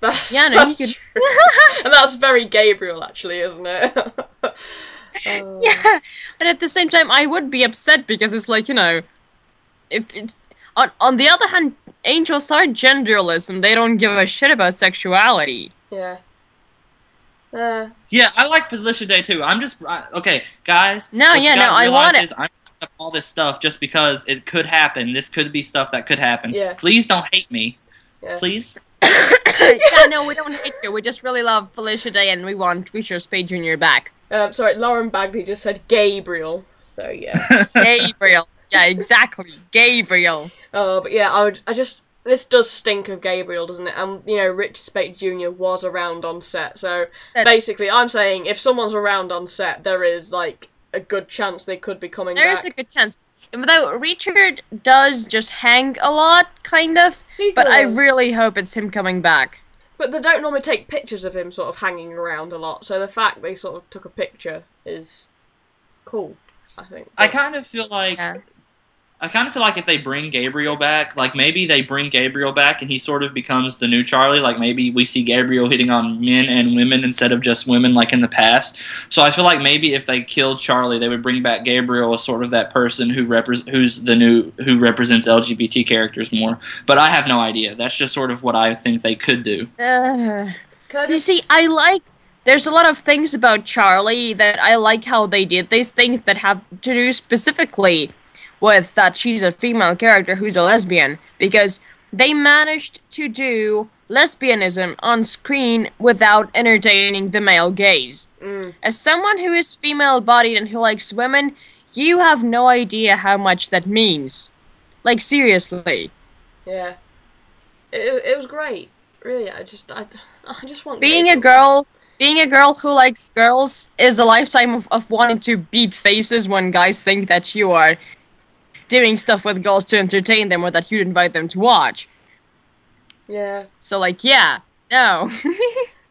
That's, Yeah, no, that's you could- true. And that's very Gabriel, actually, isn't it? Yeah, but at the same time, I would be upset because it's like, you know, if it, on the other hand, angels are genderless and they don't give a shit about sexuality. Yeah. Yeah, I like Felicia Day too. I'm just okay, guys. No, what you yeah, gotta no, I realize want it. is I'm bringing up all this stuff just because it could happen. This could be stuff that could happen. Yeah. Please don't hate me. Yeah. Please. Yeah, no, we don't hate you. We just really love Felicia Day and we want Richard Speight Jr. back. Sorry, Lauren Bagley just said Gabriel, so yeah. Gabriel. Yeah, exactly. Gabriel. But yeah, this does stink of Gabriel, doesn't it? And, you know, Richard Speight Jr. was around on set, so basically I'm saying if someone's around on set, there is, like, a good chance they could be coming back. There's a good chance. Though Richard does just hang a lot, kind of, He but I does. really hope it's him coming back. But they don't normally take pictures of him sort of hanging around a lot, so the fact they sort of took a picture is cool, I think. I kind of feel like Yeah. if they bring Gabriel back, like maybe they bring Gabriel back and he sort of becomes the new Charlie. Like maybe we see Gabriel hitting on men and women instead of just women like in the past. So I feel like maybe if they killed Charlie, they would bring back Gabriel as sort of that person who represents LGBT characters more. But I have no idea. That's just sort of what I think they could do. You see, there's a lot of things about Charlie that I like how they did these things that have to do specifically with that she's a female character who's a lesbian, because they managed to do lesbianism on screen without entertaining the male gaze. As someone who is female-bodied and who likes women, you have no idea how much that means. Like, seriously. Yeah. It was great. Really, I just want Being a girl who likes girls is a lifetime of wanting to beat faces when guys think that you are doing stuff with girls to entertain them or that you'd invite them to watch. Yeah. So, like, yeah. No.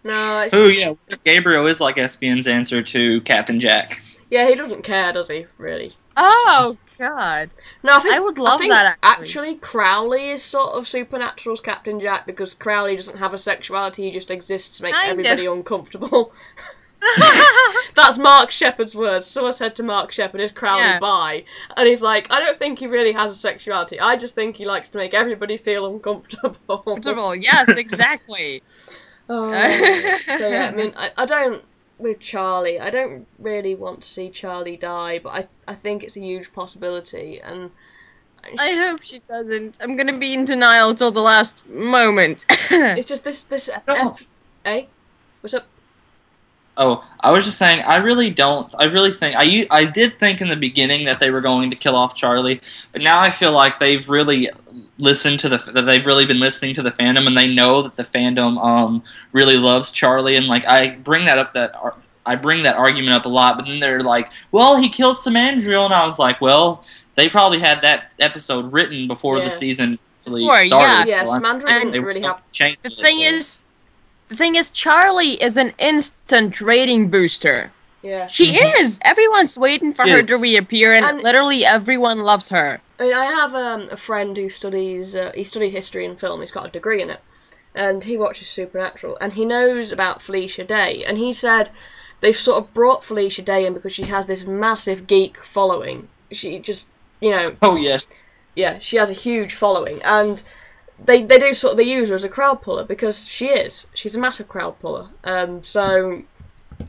No, it's... Oh yeah, what if Gabriel is like SBN's answer to Captain Jack? Yeah, he doesn't care, does he, really? Oh, God. No, I would love that, actually. Crowley is sort of Supernatural's Captain Jack because Crowley doesn't have a sexuality, he just exists to make Kind everybody uncomfortable. That's Mark Sheppard's words. Someone said to Mark Sheppard, "Is Crowley bi?" And he's like, "I don't think he really has a sexuality. I just think he likes to make everybody feel uncomfortable." Comfortable, yes, exactly. So yeah, I mean, I don't, with Charlie, I don't really want to see Charlie die, but I think it's a huge possibility, and I hope she doesn't. I'm gonna be in denial till the last moment. It's just this eh? What's up? Oh, I was just saying, I really think, I did think in the beginning that they were going to kill off Charlie, but now I feel like they've really that they've really been listening to the fandom, and they know that the fandom, really loves Charlie, and, like, I bring that argument up a lot, but then they're like, well, he killed Samandriel, and I was like, well, they probably had that episode written before the season really started. Yeah, so Samandriel didn't really have... The thing is, Charlie is an instant rating booster. Yeah. She is! Everyone's waiting for her to reappear, and literally everyone loves her. I mean, I have a friend who studies, he studied history and film, he's got a degree in it, and he watches Supernatural, and he knows about Felicia Day, and he said they've sort of brought Felicia Day in because she has this massive geek following. She just, you know... Oh, yes. Yeah, she has a huge following, and... They use her as a crowd puller because she's a massive crowd puller. So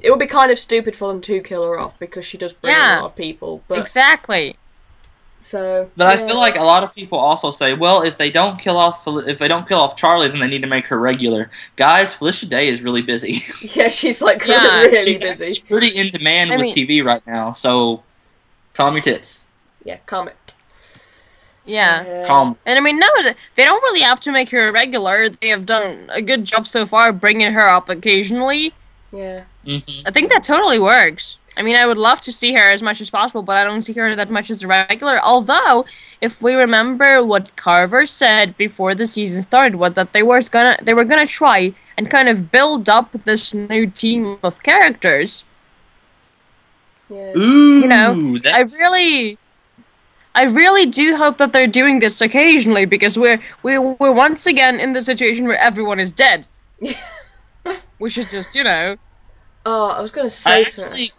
it would be kind of stupid for them to kill her off because she does bring a lot of people. But, exactly. So, but I feel like a lot of people also say, well, if they don't kill off Charlie, then they need to make her regular. Guys, Felicia Day is really busy. Yeah, she's like really busy. She's pretty in demand with TV right now. So calm your tits. Yeah, calm it. Yeah. Calm. And I mean, no, they don't really have to make her a regular. They have done a good job so far bringing her up occasionally. Yeah. I think that totally works. I mean, I would love to see her as much as possible, but I don't see her that much as a regular. Although, if we remember what Carver said before the season started, was that they were gonna try and kind of build up this new team of characters. Yeah. Ooh, you know, I really do hope that they're doing this occasionally, because we're once again in the situation where everyone is dead. Which is just, you know... Oh, I was going to say something.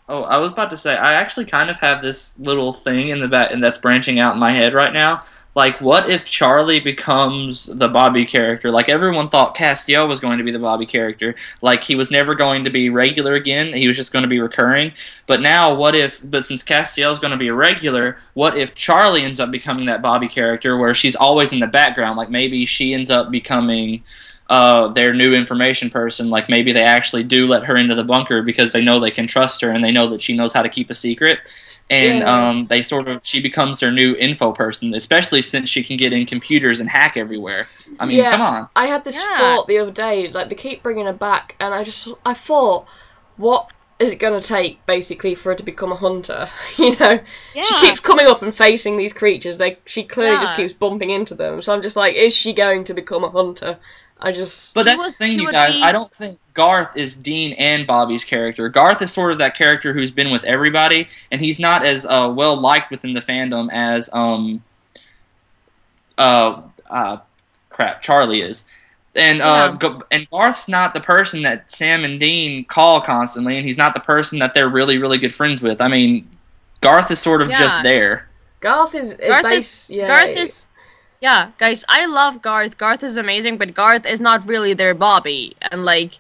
I was about to say, I actually kind of have this little thing in the back, and that's branching out in my head right now. Like, what if Charlie becomes the Bobby character? Like, everyone thought Castiel was going to be the Bobby character. Like, he was never going to be regular again. He was just going to be recurring. But now, but since Castiel's going to be a regular, what if Charlie ends up becoming that Bobby character where she's always in the background? Like, maybe she ends up becoming their new information person. Like, maybe they actually do let her into the bunker because they know they can trust her and they know that she knows how to keep a secret. And she becomes their new info person, especially since she can get in computers and hack everywhere. I mean, come on. I had this thought the other day, like, they keep bringing her back, and I thought, what is it going to take, basically, for her to become a hunter? You know? Yeah. She keeps coming up and facing these creatures. She clearly just keeps bumping into them, so I'm just like, is she going to become a hunter? But that's the thing, you guys. I don't think Garth is Dean and Bobby's character. Garth is sort of that character who's been with everybody, and he's not as well liked within the fandom as Charlie is. And and Garth's not the person that Sam and Dean call constantly, and he's not the person that they're really, really good friends with. I mean, Garth is sort of just there. Garth is Yeah, guys, I love Garth. Garth is amazing, but Garth is not really their Bobby. And, like,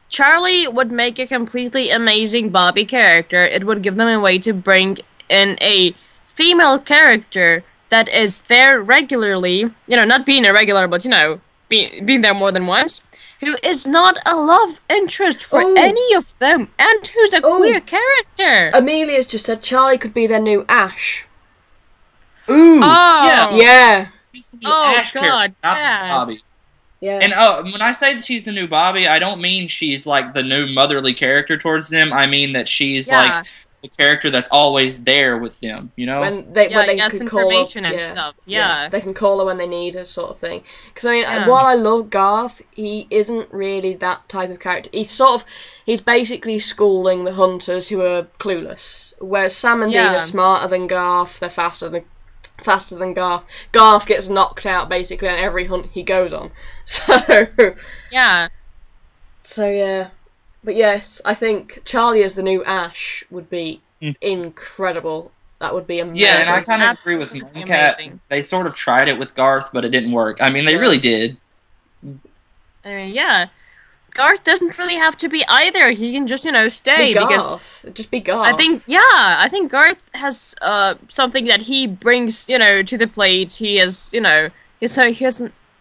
Charlie would make a completely amazing Bobby character. It would give them a way to bring in a female character that is there regularly, you know, not being a regular, but, you know, being there more than once, who is not a love interest for any of them, and who's a queer character. Amelia's just said Charlie could be their new Ash. Ooh! Oh! Yeah. She's the new Ash character, not the Bobby. Yeah. And when I say that she's the new Bobby, I don't mean she's like the new motherly character towards them. I mean that she's like the character that's always there with them, you know? When they can call information and stuff. Yeah. They can call her when they need her, sort of thing. Because, I mean, while I love Garth, he isn't really that type of character. He's basically schooling the hunters who are clueless. Whereas Sam and Dean are smarter than Garth, they're faster than Garth. Garth gets knocked out basically on every hunt he goes on. So yeah. But yes, I think Charlie as the new Ash would be incredible. That would be amazing. Yeah, and I kind of agree with Mooncat. They sort of tried it with Garth, but it didn't work. I mean, they really did. Yeah. Garth doesn't really have to be either. He can just, stay. Just be Garth. I think Garth has something that he brings, to the plate. He has,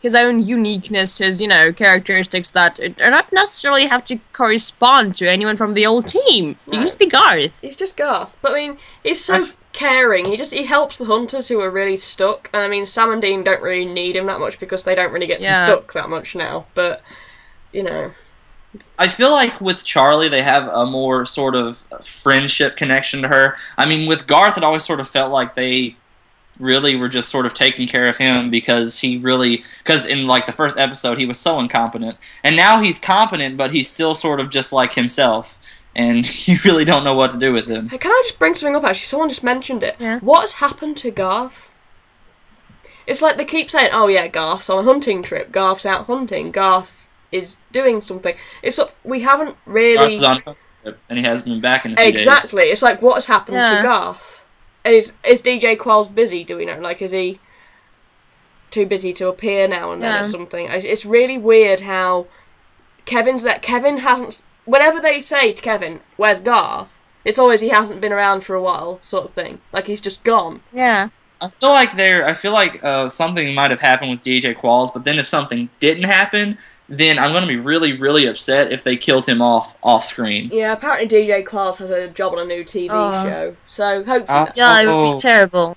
his own uniqueness, his, characteristics that do not necessarily have to correspond to anyone from the old team. He can just be Garth. He's just Garth. But, I mean, he's so caring. He helps the hunters who are really stuck. And, I mean, Sam and Dean don't really need him that much because they don't really get stuck that much now. But, I feel like with Charlie, they have a more sort of friendship connection to her. I mean, with Garth, it always sort of felt like they really were just sort of taking care of him because in like the first episode he was so incompetent, and now he's competent but he's still sort of just like himself, and you really don't know what to do with him. Can I just bring something up? Actually, someone just mentioned it. What has happened to Garth? It's like they keep saying, oh yeah, Garth's on a hunting trip, Garth's out hunting, Garth is doing something. It's we haven't really Garth's on a hunting trip and he hasn't been back in a few days. Exactly. It's like, what has happened to Garth? Is DJ Qualls busy doing it? Like, is he too busy to appear now and then or something? It's really weird how Kevin hasn't... Whenever they say to Kevin, where's Garth? It's always he hasn't been around for a while, sort of thing. Like, he's just gone. Yeah. I feel like something might have happened with DJ Qualls, but then if something didn't happen, then I'm going to be really, really upset if they killed him off screen. Yeah, apparently DJ Qualls has a job on a new TV show, so hopefully it would be terrible.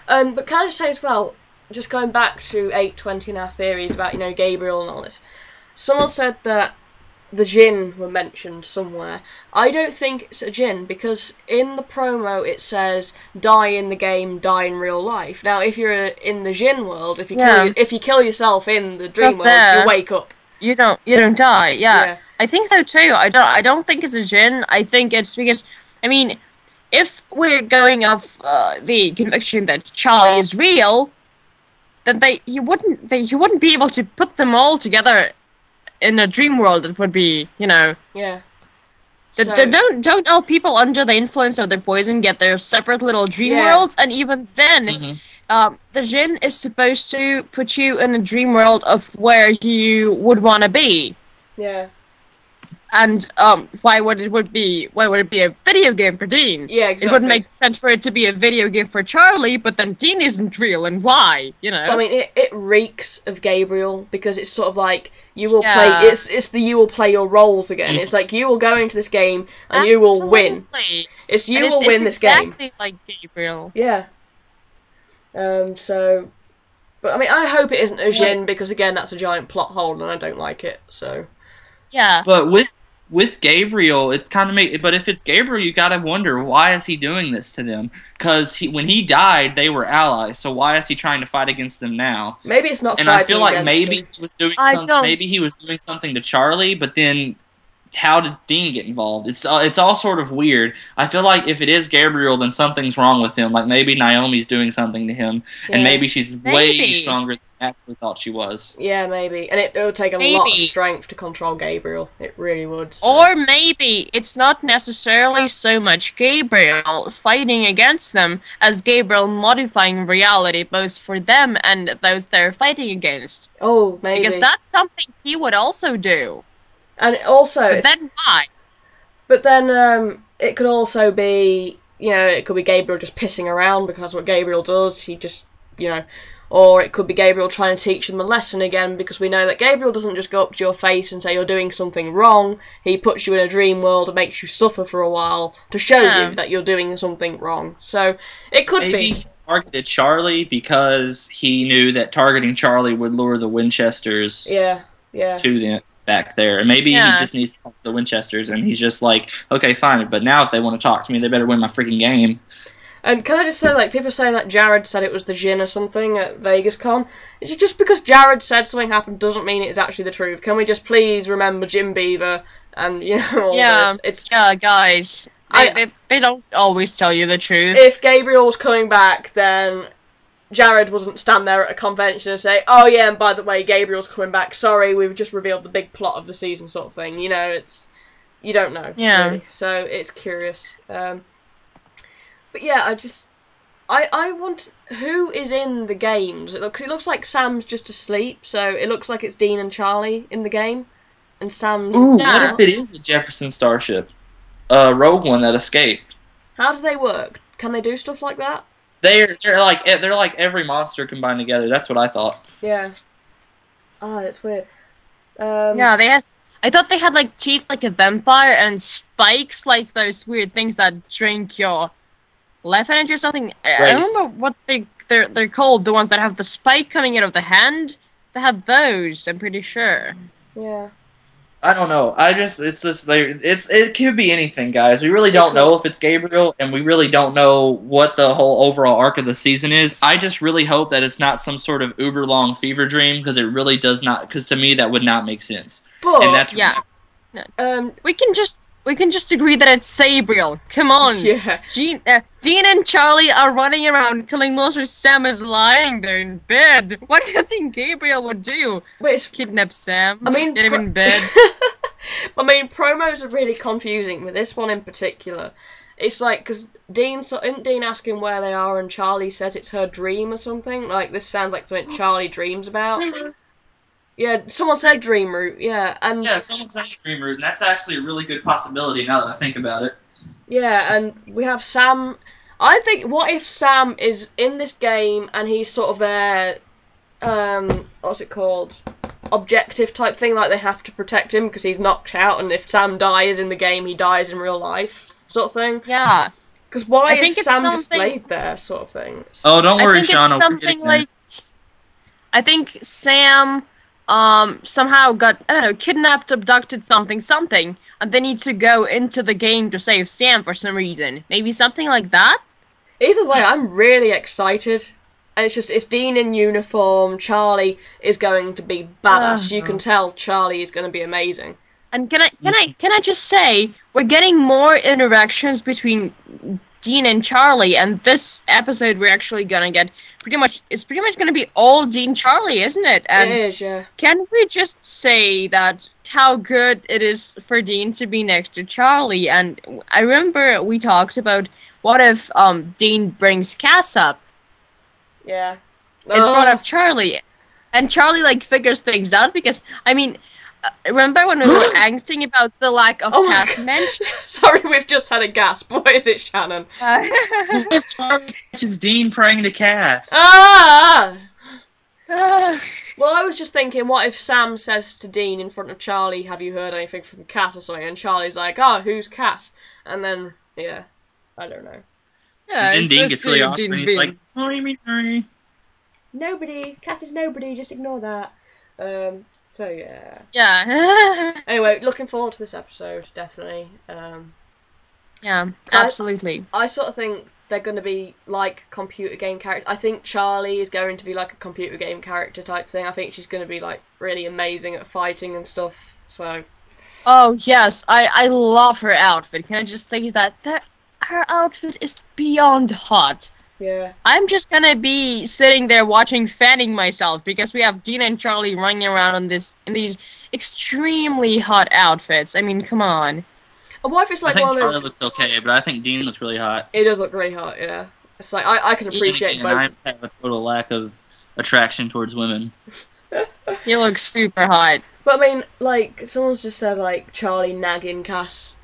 But can I just say as well, just going back to 820 and our theories about, Gabriel and all this, someone said that the Jinn were mentioned somewhere. I don't think it's a Jinn, because in the promo it says, die in the game, die in real life. Now, if you're in the Jinn world, if you kill yourself in the dream world, you wake up. You don't die. Yeah. I think so too. I don't think it's a Jinn. I think it's because, I mean, if we're going off the conviction that Charlie is real, then you wouldn't be able to put them all together in a dream world. That would be, Yeah. Don't all people under the influence of the poison get their separate little dream worlds? And even then, the Jinn is supposed to put you in a dream world of where you would want to be. Yeah. And why would it be a video game for Dean? Yeah, exactly. It wouldn't make sense for it to be a video game for Charlie, but then Dean isn't real, and why? I mean, it reeks of Gabriel, because it's sort of like you will play. It's you will play your roles again. It's like you will go into this game and you will win. It's will win this game. Exactly like Gabriel. Yeah. But I mean, I hope it isn't a Jinn, because again, that's a giant plot hole, and I don't like it. So. Yeah. But with Gabriel, it kind of but if it's Gabriel, you gotta wonder, why is he doing this to them? Because when he died, they were allies. So why is he trying to fight against them now? Maybe it's not. And I feel like maybe he was doing something to Charlie, but then how did Dean get involved? It's all sort of weird. I feel like if it is Gabriel, then something's wrong with him. Like maybe Naomi's doing something to him, and maybe she's way stronger than I actually thought she was. Yeah, maybe. And it would take a lot of strength to control Gabriel. It really would. So. Or maybe it's not necessarily so much Gabriel fighting against them as Gabriel modifying reality both for them and those they're fighting against. Oh, maybe. Because that's something he would also do. And also... But then why? But then it could also be, it could be Gabriel just pissing around because that's what Gabriel does. He just, Or it could be Gabriel trying to teach them a lesson again, because we know that Gabriel doesn't just go up to your face and say you're doing something wrong. He puts you in a dream world and makes you suffer for a while to show you that you're doing something wrong. So it could be. Maybe he targeted Charlie because he knew that targeting Charlie would lure the Winchesters to them back there. And maybe he just needs to talk to the Winchesters, and he's just like, okay, fine, but now if they want to talk to me, they better win my freaking game. And can I just say, people saying that Jared said it was the Jinn or something at Vegas Con, it's just because Jared said something happened doesn't mean it's actually the truth. Can we just please remember Jim Beaver and, all this? Guys. They don't always tell you the truth. If Gabriel was coming back, then Jared wouldn't stand there at a convention and say, oh yeah, and by the way, Gabriel's coming back. Sorry, we've just revealed the big plot of the season, sort of thing. You don't know, really. So it's curious. But yeah, I want... Who is in the games? It looks like Sam's just asleep, so it looks like it's Dean and Charlie in the game. And Sam's... Ooh, what if it is a Jefferson Starship? A rogue one that escaped. How do they work? Can they do stuff like that? They're like every monster combined together. That's what I thought. Yeah. Oh, it's weird. Yeah, they had... I thought they had, like, teeth like a vampire and spikes like those weird things that drink your life energy or something. I don't remember what they're called, the ones that have the spike coming out of the hand. They have those, I'm pretty sure. Yeah. I don't know. It could be anything, guys. We really don't know if it's Gabriel, and we really don't know what the whole overall arc of the season is. I just really hope that it's not some sort of uber long fever dream, because it really does not. Because to me, that would not make sense. But and that's we can just agree that it's Sabriel. Come on. Yeah. Dean and Charlie are running around killing monsters. Sam is lying there in bed. What do you think Gabriel would do? Kidnap Sam? I mean, get him in bed? I mean, promos are really confusing with this one in particular. It's like, because isn't Dean asking where they are and Charlie says it's her dream or something? Like, this sounds like something Charlie dreams about. Yeah, someone said dream route, yeah. Yeah, someone said dream route, and that's actually a really good possibility now that I think about it. Yeah, and we have Sam... I think, what if Sam is in this game and he's sort of their, what's it called? Objective type thing, like they have to protect him because he's knocked out, and if Sam dies in the game, he dies in real life, sort of thing. Yeah. Because why is Sam just laid there, sort of thing? Oh, don't worry, Shauna. It's something like... I think Sam... somehow got, I don't know, kidnapped, abducted, something, and they need to go into the game to save Sam for some reason. Maybe something like that? Either way, I'm really excited. And it's Dean in uniform, Charlie is going to be badass. You can tell Charlie is going to be amazing. And can I just say, we're getting more interactions between Dean and Charlie, and this episode we're actually gonna get it's pretty much gonna be all Dean Charlie, isn't it? And it is, yeah. Can we just say that how good it is for Dean to be next to Charlie? And I remember we talked about what if Dean brings Cass up? Yeah. In front of Charlie. And Charlie like figures things out because I mean remember when we were angsting about the lack of Cass mention? Sorry, we've just had a gasp. What is it, Shannon? It's Dean praying to Cass. Ah! Well, I was just thinking, what if Sam says to Dean in front of Charlie, have you heard anything from Cass or something? And Charlie's like, oh, who's Cass? And then, yeah, I don't know. Yeah, and then Dean gets really awkward and he's like, sorry. Nobody. Cass is nobody, just ignore that. So, yeah. Yeah. Anyway, looking forward to this episode, definitely. Yeah, absolutely. I sort of think they're going to be like computer game characters. I think Charlie is going to be like a computer game character type thing. I think she's going to be like really amazing at fighting and stuff. So. Oh yes, I love her outfit. Can I just say that her outfit is beyond hot. Yeah. I'm just gonna be sitting there fanning myself because we have Dean and Charlie running around in these extremely hot outfits. I mean, come on. What if it's like I think one of Charlie those... looks okay, but I think Dean looks really hot. It does look really hot, yeah. It's like I can appreciate both. I have a total lack of attraction towards women. He looks super hot. But I mean, like, someone's just said, like, Charlie nagging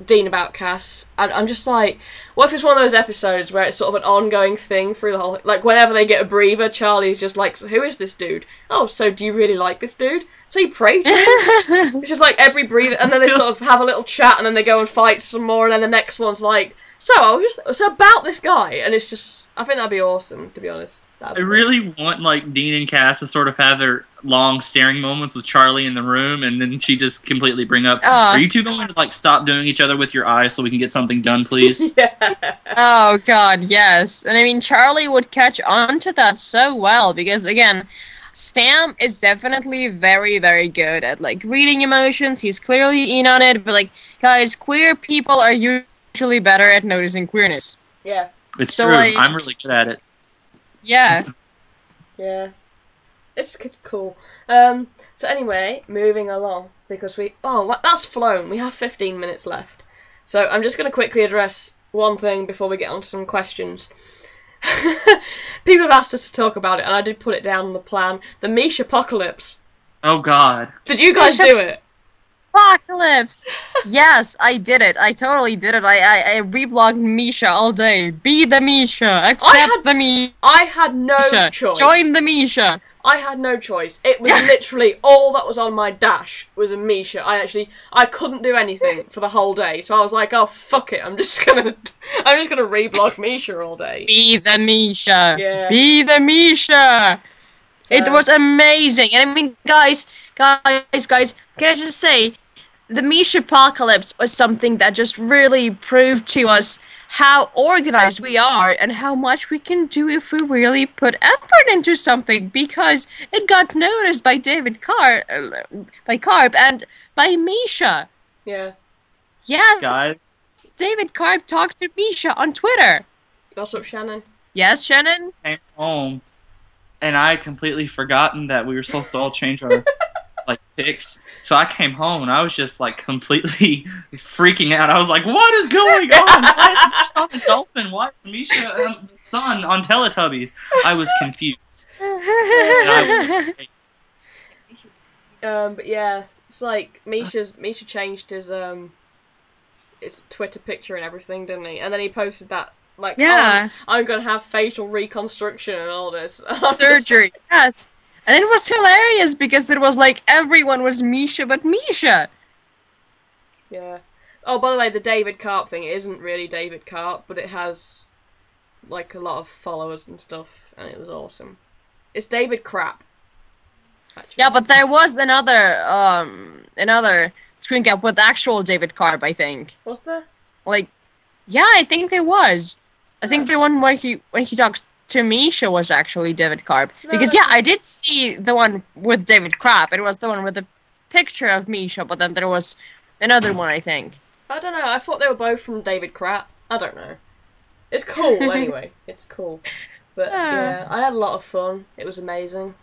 Dean about Cass, and I'm just like, what if it's one of those episodes where it's sort of an ongoing thing through the whole, like, whenever they get a breather, Charlie's just like, so who is this dude? Oh, so do you really like this dude? So you pray to him? It's just like every breather, and then they sort of have a little chat, and then they go and fight some more, and then the next one's like, so about this guy, and it's just, I think that'd be awesome, to be honest. I really want, like, Dean and Cass to sort of have their long staring moments with Charlie in the room, and then she just completely bring up, are you two going to, like, stop doing each other with your eyes so we can get something done, please? Yeah. Oh, God, yes. And I mean, Charlie would catch on to that so well, because, again, Sam is definitely very, very good at, like, reading emotions. He's clearly in on it, but, like, guys, queer people are usually better at noticing queerness. Yeah. It's true. Like, I'm really good at it. Yeah. Yeah. It's cool. So anyway, moving along, because that's flown. We have 15 minutes left. So I'm just going to quickly address one thing before we get on to some questions. People have asked us to talk about it, and I did put it down on the plan. The Misha apocalypse. Oh God! Did you guys do it? Apocalypse! Yes, I did it. I totally did it. I reblogged Misha all day. Be the Misha. Accept the Misha. I had no choice. Join the Misha. I had no choice. It was literally all that was on my dash was a Misha. I couldn't do anything for the whole day, so I was like, oh fuck it, I'm just gonna reblog Misha all day. Be the Misha. Yeah. Be the Misha. So, it was amazing, and I mean, guys, can I just say, the Misha apocalypse was something that just really proved to us how organized we are and how much we can do if we really put effort into something, because it got noticed by Carp and by Misha. Yeah. Yeah. Guys. David Carp talked to Misha on Twitter. What's up, Shannon? Yes, Shannon? Came home, and I had completely forgotten that we were supposed to all change our pics. So I came home and I was just completely freaking out. I was like, "What is going on? Why is Misha on a dolphin? Why is Misha son on Teletubbies?" I was confused. But yeah, it's like Misha changed his Twitter picture and everything, didn't he? And then he posted that I'm gonna have facial reconstruction and all this surgery. Yes. And it was hilarious because it was everyone was Misha but Misha. Yeah. Oh, by the way, the David Carp thing, it isn't really David Carp, but it has a lot of followers and stuff, and it was awesome. It's David Crap. Actually. Yeah, but there was another screen cap with actual David Carp, I think. Was there? Yeah, I think there was. I think the one when he talks to Misha was actually David Carp. Because, I did see the one with David Crap. It was the one with the picture of Misha, but then there was another one, I think. I don't know. I thought they were both from David Crap. I don't know. It's cool, anyway. It's cool. But, yeah, I had a lot of fun. It was amazing.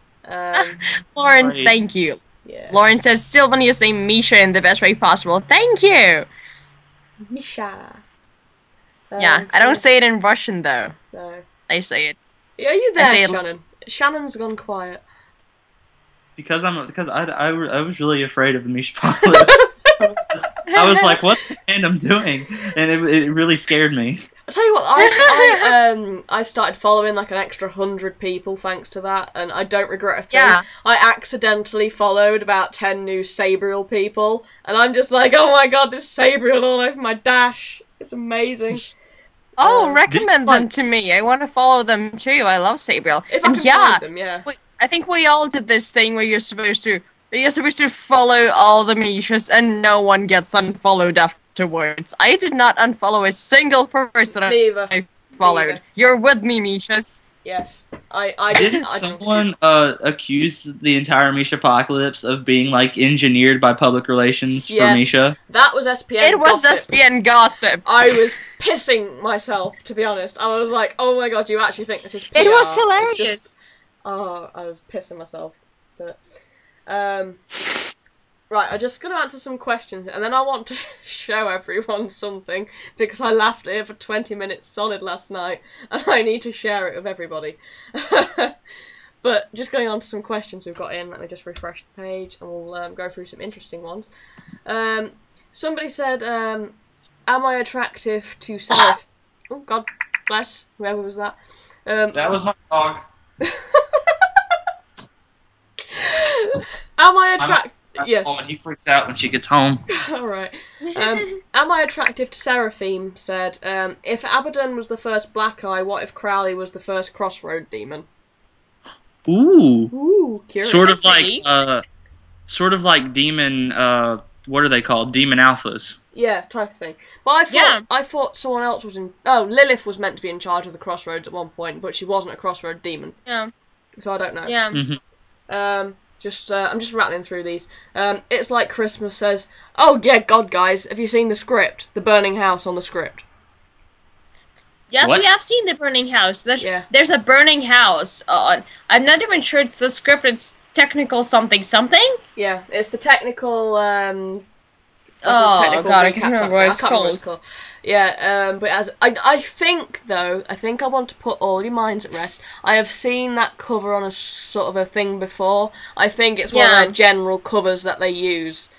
Lauren, thank you. Yeah. Lauren says, Silven, you say Misha in the best way possible. Thank you! Misha. Yeah, I don't say it in Russian, though. No. I say it. Are you there, Shannon? Shannon's gone quiet. Because I was really afraid of the Misha apocalypse. I was like, what's the fandom doing? And it really scared me. I'll tell you what, I started following an extra 100 people thanks to that, and I don't regret a thing. Yeah. I accidentally followed about 10 new Sabriel people, and I'm just like, oh my god, there's Sabriel all over my dash. It's amazing. Oh, recommend them to me. I want to follow them too. I love Sabriel. If I can find them, yeah. I think we all did this thing where you're supposed to follow all the Mishas and no one gets unfollowed afterwards. I did not unfollow a single person I followed. Neither. You're with me, Mishas. Yes. I didn't. Someone accuse the entire Misha apocalypse of being engineered by public relations for Misha? That was SPN It was gossip. SPN gossip. I was pissing myself, to be honest. I was like, oh my god, you actually think this is PR? It was hilarious. I was pissing myself. But right, I'm just going to answer some questions, and then I want to show everyone something, because I laughed at it for 20 minutes solid last night, and I need to share it with everybody. But just going on to some questions we've got in, let me just refresh the page, and we'll go through some interesting ones. Somebody said, am I attractive to Sarah... Oh, God bless, whoever was that. That was my dog. Am I attractive... Yeah. Oh, and he freaks out when she gets home. Alright. Am I attractive to Seraphim said, if Abaddon was the first Black Eye, what if Crowley was the first Crossroad Demon? Ooh, curious. Sort of like demon, what are they called? Demon alphas. Yeah, type of thing. But I thought someone else was in... Oh, Lilith was meant to be in charge of the Crossroads at one point, but she wasn't a Crossroad Demon. Yeah. So I don't know. Yeah. Mm-hmm. I'm just rattling through these. It's Like Christmas says, oh yeah, God guys, have you seen the script? The burning house on the script. Yes, What? we have seen the burning house. There's a burning house. I'm not even sure it's the script. It's technical something something. Yeah, it's the technical. Oh god, I can't remember what it's called. Yeah, but I think I want to put all your minds at rest. I have seen that cover on a sort of a thing before. I think it's one of their general covers that they use.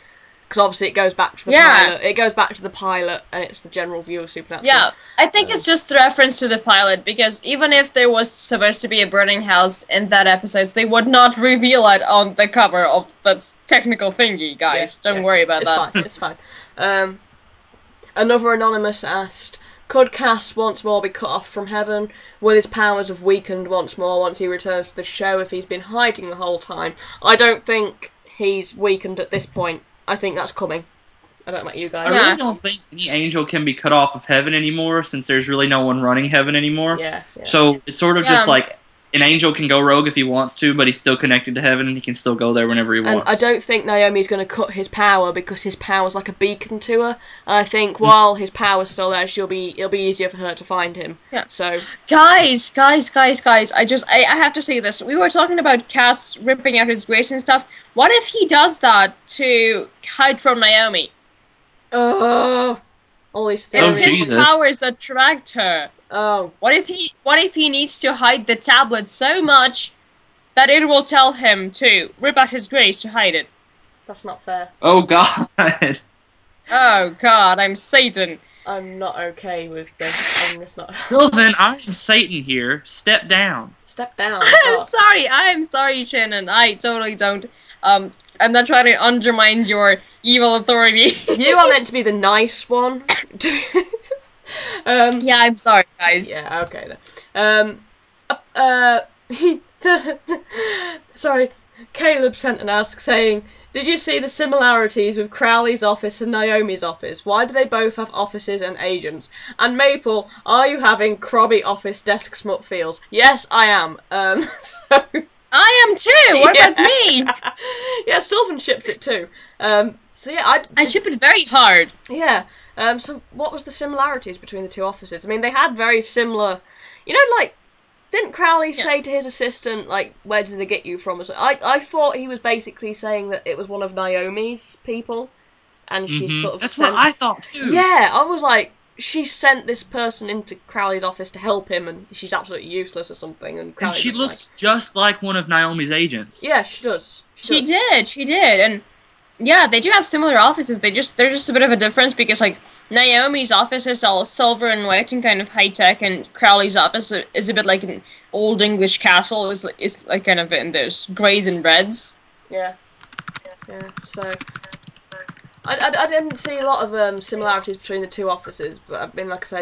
Because obviously it goes back to the pilot. It goes back to the pilot, and it's the general view of Supernatural. Yeah, I think it's just a reference to the pilot, because even if there was supposed to be a burning house in that episode, they would not reveal it on the cover of that technical thingy, guys. Don't worry about that. It's fine. Another anonymous asked, could Cass once more be cut off from heaven? Will his powers have weakened once more once he returns to the show if he's been hiding the whole time? I don't think he's weakened at this point. I think that's coming. I don't know about you guys. I really don't think any angel can be cut off of heaven anymore, since there's really no one running heaven anymore. Yeah. So it's sort of just like an angel can go rogue if he wants to, but he's still connected to heaven and he can still go there whenever he wants. I don't think Naomi's going to cut his power because his power's like a beacon to her. And I think while his power's still there, it'll be easier for her to find him. Yeah. So guys, I have to say this. We were talking about Cass ripping out his grace and stuff. What if he does that to hide from Naomi? Oh, all these things. If his powers attract her. Oh. What if he needs to hide the tablet so much that it will tell him to rip out his grace to hide it? That's not fair. Oh god. Oh god, I'm Satan. I'm not okay with this. I'm just not. Silven, I am Satan here. Step down. Step down. I'm sorry, Shannon. I totally don't. I'm not trying to undermine your evil authority. You are meant to be the nice one. Yeah, I'm sorry, guys. Yeah, okay then. Sorry, Caleb sent an ask saying, did you see the similarities with Crowley's office and Naomi's office? Why do they both have offices and agents? And Mapal, are you having Crobby office desk smut feels? Yes, I am. So... I am too! What about me? Yeah, Silven ships it too. So yeah, I ship it very hard. Yeah. So what was the similarities between the two offices? I mean, they had very similar... You know, like, didn't Crowley say to his assistant, like, where did they get you from? I thought he was basically saying that it was one of Naomi's people, and she sort of That's what I thought too. Yeah, I was like, she sent this person into Crowley's office to help him, and she's absolutely useless or something. And she looks just like one of Naomi's agents. Yeah, she does. She did, and yeah, they do have similar offices. They're just a bit of a difference because like Naomi's office is all silver and white and kind of high tech, and Crowley's office is a bit like an old English castle. Is like kind of in those greys and reds. Yeah. So. I didn't see a lot of similarities between the two offices, but I mean, like I said,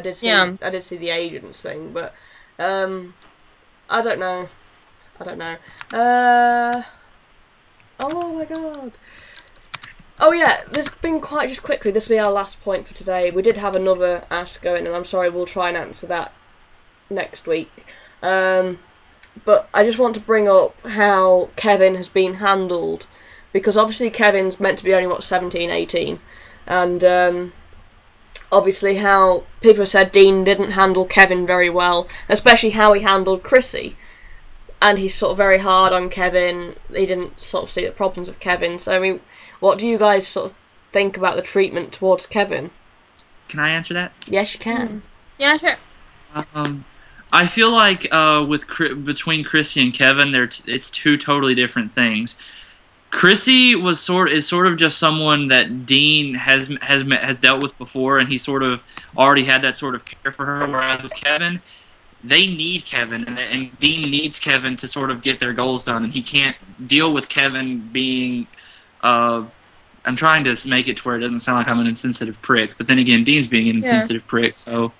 I did see the agents thing, but I don't know. Oh my god. Oh yeah, there's been quite just quickly. This will be our last point for today. We did have another ask going, and I'm sorry, we'll try and answer that next week. But I just want to bring up how Kevin has been handled. Because obviously Kevin's meant to be only, 17, 18. And obviously how people have said Dean didn't handle Kevin very well. Especially how he handled Chrissy. And he's sort of very hard on Kevin. He didn't sort of see the problems of Kevin. So, I mean, what do you guys sort of think about the treatment towards Kevin? Can I answer that? Yes, you can. Yeah, sure. I feel like between Chrissy and Kevin, it's two totally different things. Chrissy is sort of just someone that Dean has dealt with before, and he sort of already had that sort of care for her. Whereas with Kevin, they need Kevin, and Dean needs Kevin to sort of get their goals done, and he can't deal with Kevin being. I'm trying to make it to where it doesn't sound like I'm an insensitive prick, but then again, Dean's being an insensitive prick, so.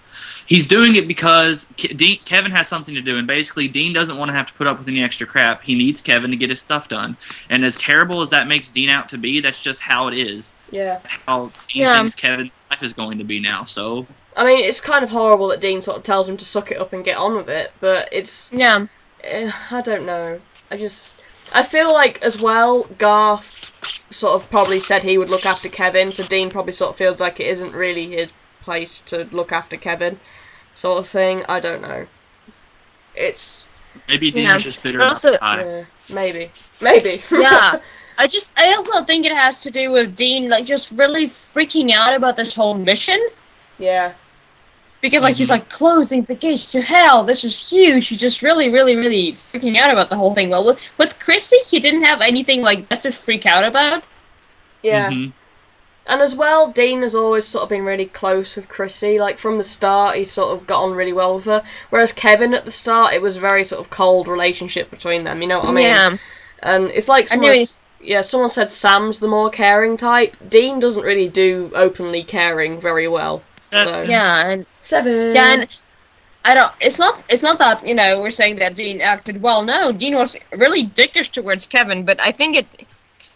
He's doing it because Kevin has something to do, and basically Dean doesn't want to have to put up with any extra crap. He needs Kevin to get his stuff done. And as terrible as that makes Dean out to be, that's just how it is. Yeah. How Dean thinks Kevin's life is going to be now, so... I mean, it's kind of horrible that Dean sort of tells him to suck it up and get on with it, but it's... Yeah. I don't know. I feel like, as well, Garth sort of probably said he would look after Kevin, so Dean probably sort of feels like it isn't really his place to look after Kevin. sort of thing. I don't know. It's... Maybe Dean was just bitter also, yeah, maybe. Maybe. Yeah. I also think it has to do with Dean, like, just really freaking out about this whole mission. Yeah. Because, like, he's like, closing the gates to hell, this is huge. He's just really, really, really freaking out about the whole thing. Well, with Chrissy, he didn't have anything like that to freak out about. Yeah. And as well, Dean has always sort of been really close with Chrissy. Like, from the start, he sort of got on really well with her. Whereas Kevin, at the start, it was a very sort of cold relationship between them, you know what I mean? Yeah. And it's like someone said Sam's the more caring type. Dean doesn't really do openly caring very well. So. Yeah, and 7. Yeah, and I don't. It's not that we're saying that Dean acted well. No, Dean was really dickish towards Kevin, but I think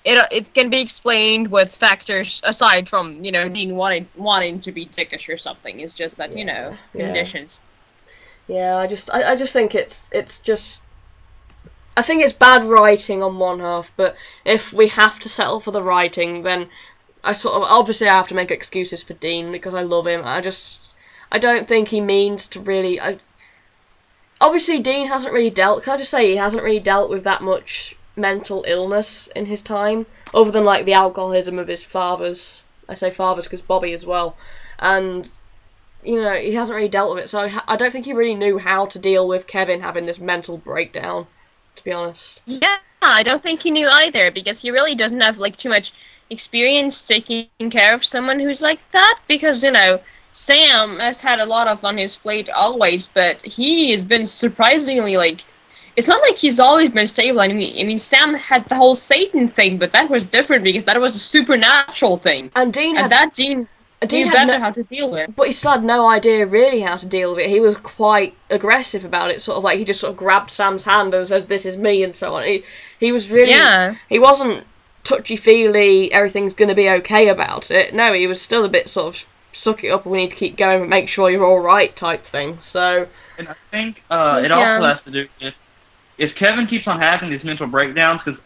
it can be explained with factors aside from Dean wanting to be dickish or something. It's just that conditions. Yeah, I just think it's just. I think it's bad writing on one half, but if we have to settle for the writing, then I obviously I have to make excuses for Dean because I love him. I don't think he means to really. Obviously, Dean hasn't really dealt. Can I just say he hasn't really dealt with that much mental illness in his time, other than like the alcoholism of his fathers. I say fathers because Bobby as well, and he hasn't really dealt with it. So I don't think he really knew how to deal with Kevin having this mental breakdown. To be honest. Yeah, I don't think he knew either because he really doesn't have like too much experience taking care of someone who's like that because Sam has had a lot on his plate always, but he has been surprisingly like it's not like he's always been stable. I mean Sam had the whole Satan thing, but that was different because that was a supernatural thing. And Dean knew better how to deal with. But he still had no idea really how to deal with it. He was quite aggressive about it, sort of like he just sort of grabbed Sam's hand and says, "This is me," and so on. He was really he wasn't touchy-feely, everything's going to be okay about it. No, he was still a bit sort of suck it up and we need to keep going and make sure you're alright type thing. So, and I think it also has to do with if Kevin keeps on having these mental breakdowns because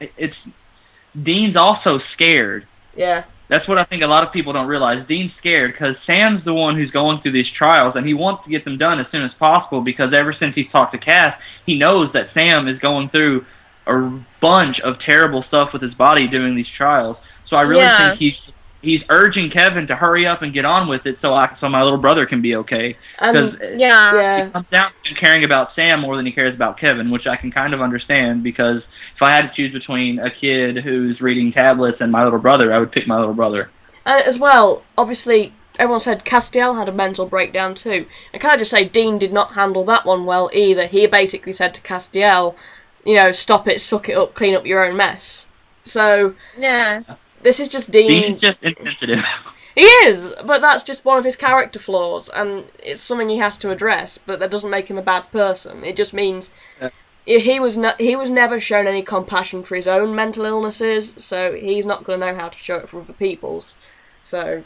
Dean's also scared. Yeah. That's what I think a lot of people don't realize. Dean's scared because Sam's the one who's going through these trials, and he wants to get them done as soon as possible because ever since he's talked to Cass, he knows that Sam is going through a bunch of terrible stuff with his body doing these trials. So I really think he's urging Kevin to hurry up and get on with it so my little brother can be okay. Because it comes down to caring about Sam more than he cares about Kevin, which I can kind of understand because if I had to choose between a kid who's reading tablets and my little brother, I would pick my little brother. As well, obviously, everyone said Castiel had a mental breakdown too. And can I just say, Dean did not handle that one well either. He basically said to Castiel, stop it, suck it up, clean up your own mess. So, this is just Dean. Dean's just insensitive. He is, but that's just one of his character flaws, and it's something he has to address, but that doesn't make him a bad person. It just means he was never shown any compassion for his own mental illnesses, so he's not going to know how to show it for other people's. So,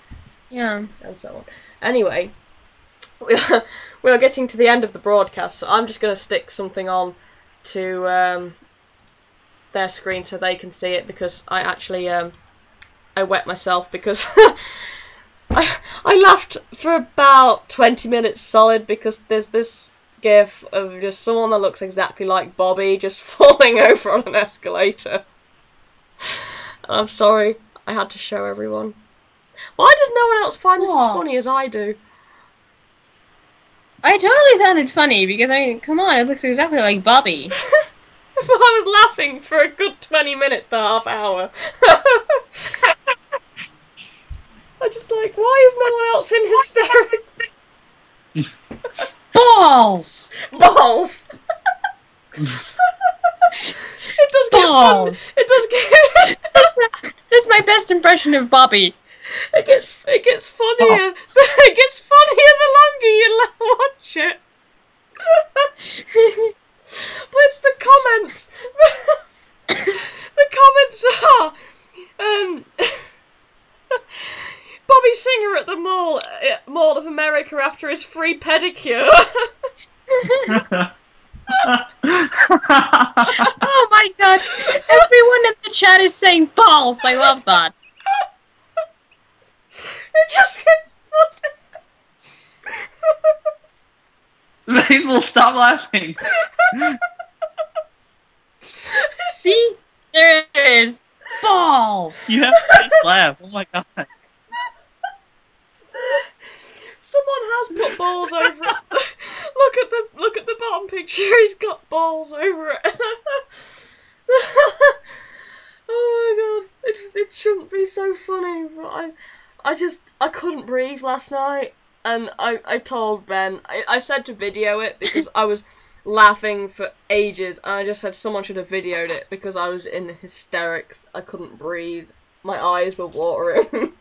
and so on. Anyway, we are getting to the end of the broadcast, so I'm just going to stick something on to their screen so they can see it, because I actually I wet myself because I laughed for about 20 minutes solid because there's this gif of just someone that looks exactly like Bobby just falling over on an escalator. I'm sorry, I had to show everyone. Why does no one else find this as funny as I do? I totally found it funny because, come on, it looks exactly like Bobby. I was laughing for a good 20 minutes to half hour. I just like, why is no one else in hysterics? Balls! Balls! It does get balls. Fun. It does get... That's my best impression of Bobby. It gets funnier. Balls. It gets funnier the longer you watch it. But it's the comments. The comments are Bobby Singer at the Mall of America after his free pedicure. Oh my god! Everyone in the chat is saying balls. I love that. It just gets funny. Mapal, stop laughing. See? There it is. Balls! You have to just laugh. Oh my god. Someone has put balls over it. Look at the bottom picture. He's got balls over it. Oh my god, it shouldn't be so funny, but I couldn't breathe last night, and I told Ben, I said to video it because I was laughing for ages, and I just said someone should have videoed it because I was in hysterics. I couldn't breathe. My eyes were watering.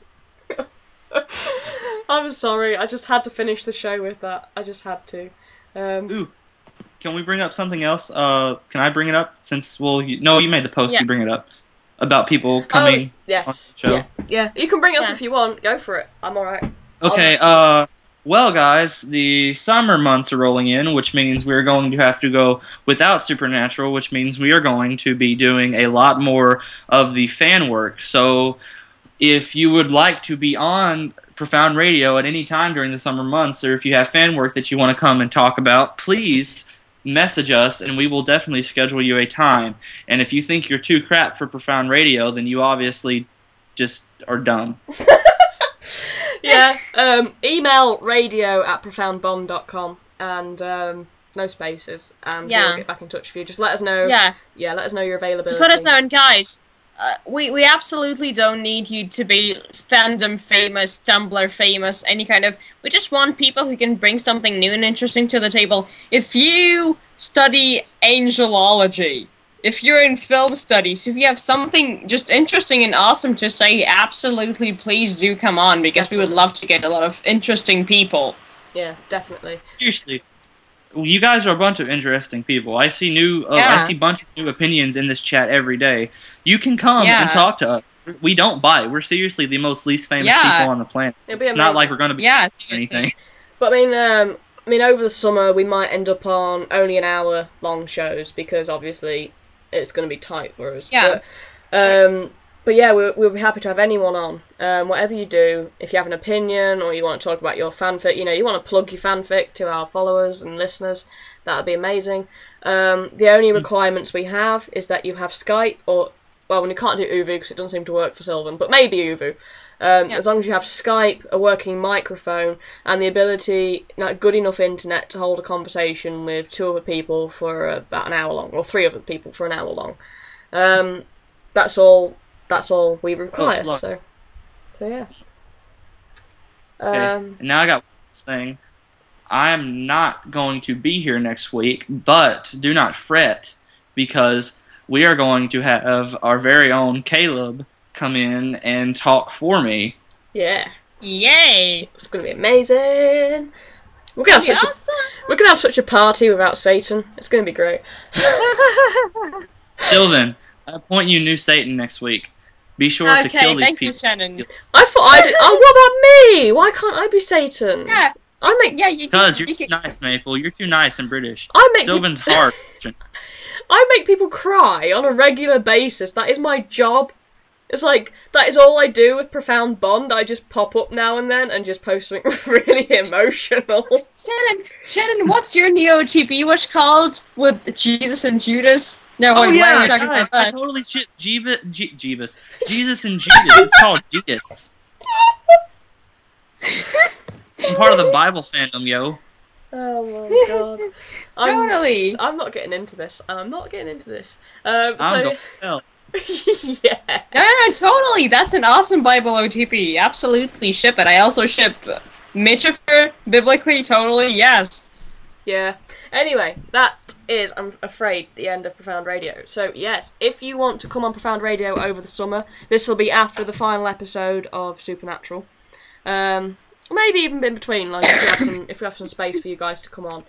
I'm sorry, I just had to finish the show with that. I just had to. Ooh, can we bring up something else? Can I bring it up? Since, well, no, you made the post, you bring it up. About people coming yes. on the show. Yeah, you can bring it up if you want. Go for it. I'm alright. Okay, well, guys, the summer months are rolling in, which means we're going to have to go without Supernatural, which means we are going to be doing a lot more of the fan work. So, if you would like to be on Profound Radio at any time during the summer months, or if you have fan work that you want to come and talk about, please message us, and we will definitely schedule you a time. And if you think you're too crap for Profound Radio, then you obviously just are dumb. Yeah, email radio@profoundbond.com and no spaces, and we'll get back in touch with you. Just let us know. Yeah, let us know your availability. Just let us know, and guys, we absolutely don't need you to be fandom famous, Tumblr famous, any kind of... We just want people who can bring something new and interesting to the table. If you study angelology, if you're in film studies, if you have something just interesting and awesome to say, absolutely please do come on, because we would love to get a lot of interesting people. Yeah, definitely. Seriously. You guys are a bunch of interesting people. I see I see a bunch of new opinions in this chat every day. You can come and talk to us. We don't bite. We're seriously the most least famous people on the planet. It's not like we're going to be or anything. But I mean, over the summer we might end up on only an hour long shows because obviously it's going to be tight for us. Yeah. But yeah, we'll be happy to have anyone on. Whatever you do, if you have an opinion or you want to talk about your fanfic, you want to plug your fanfic to our followers and listeners, that would be amazing. The only requirements we have is that you have Skype or, well, when you can't do Uvu because it doesn't seem to work for Silven, but maybe Uvu. As long as you have Skype, a working microphone, and the ability, good enough internet to hold a conversation with 2 other people for about an hour long, or 3 other people for an hour long. That's all we require. So yeah. Okay. Now I got this thing. I'm not going to be here next week, but do not fret, because we are going to have our very own Caleb come in and talk for me. Yeah. Yay! It's going to be amazing. We're going to have such a party without Satan. It's going to be great. Sylvan, I appoint you new Satan next week. Be sure to kill these people. You, Shannon. I thought what about me? Why can't I be Satan? Yeah. Because you're too nice, Mapal. You're too nice and British. Sylvan's hard. I make people cry on a regular basis. That is my job. It's like, that is all I do with Profound Bond. I just pop up now and then and just post something really emotional. Shannon, what's your Neo-TP watch called with Jesus and Judas? No, wait, guys, I totally shit Jesus and Judas. It's called Judas. I'm part of the Bible fandom, yo. Oh my god. Totally. I'm not getting into this. I'm not getting into this. I'm going to hell. Yeah. No, totally. That's an awesome Bible OTP. Absolutely ship it. I also ship Mitchifer, biblically, totally, yes. Yeah. Anyway, that is, I'm afraid, the end of Profound Radio. So, yes, if you want to come on Profound Radio over the summer, this will be after the final episode of Supernatural. Maybe even in between, like if we have some space for you guys to come on,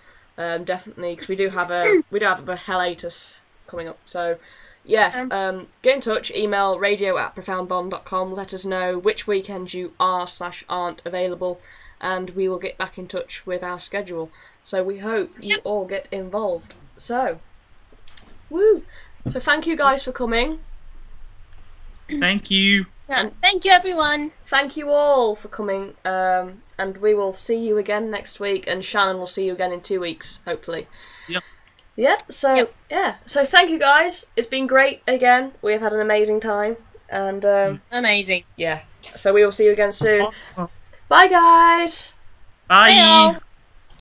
definitely, because we do have a hiatus coming up. So, yeah, get in touch. Email radio@profoundbond.com. Let us know which weekends you are/aren't available, and we will get back in touch with our schedule. So we hope you all get involved. So, woo! So thank you guys for coming. Thank you. Yeah. And thank you, everyone. Thank you all for coming. And we will see you again next week. And Shannon will see you again in 2 weeks, hopefully. Yep. Yeah. So So thank you guys. It's been great again. We have had an amazing time. And amazing. Yeah. So we will see you again soon. Awesome. Bye, guys. Bye. Bye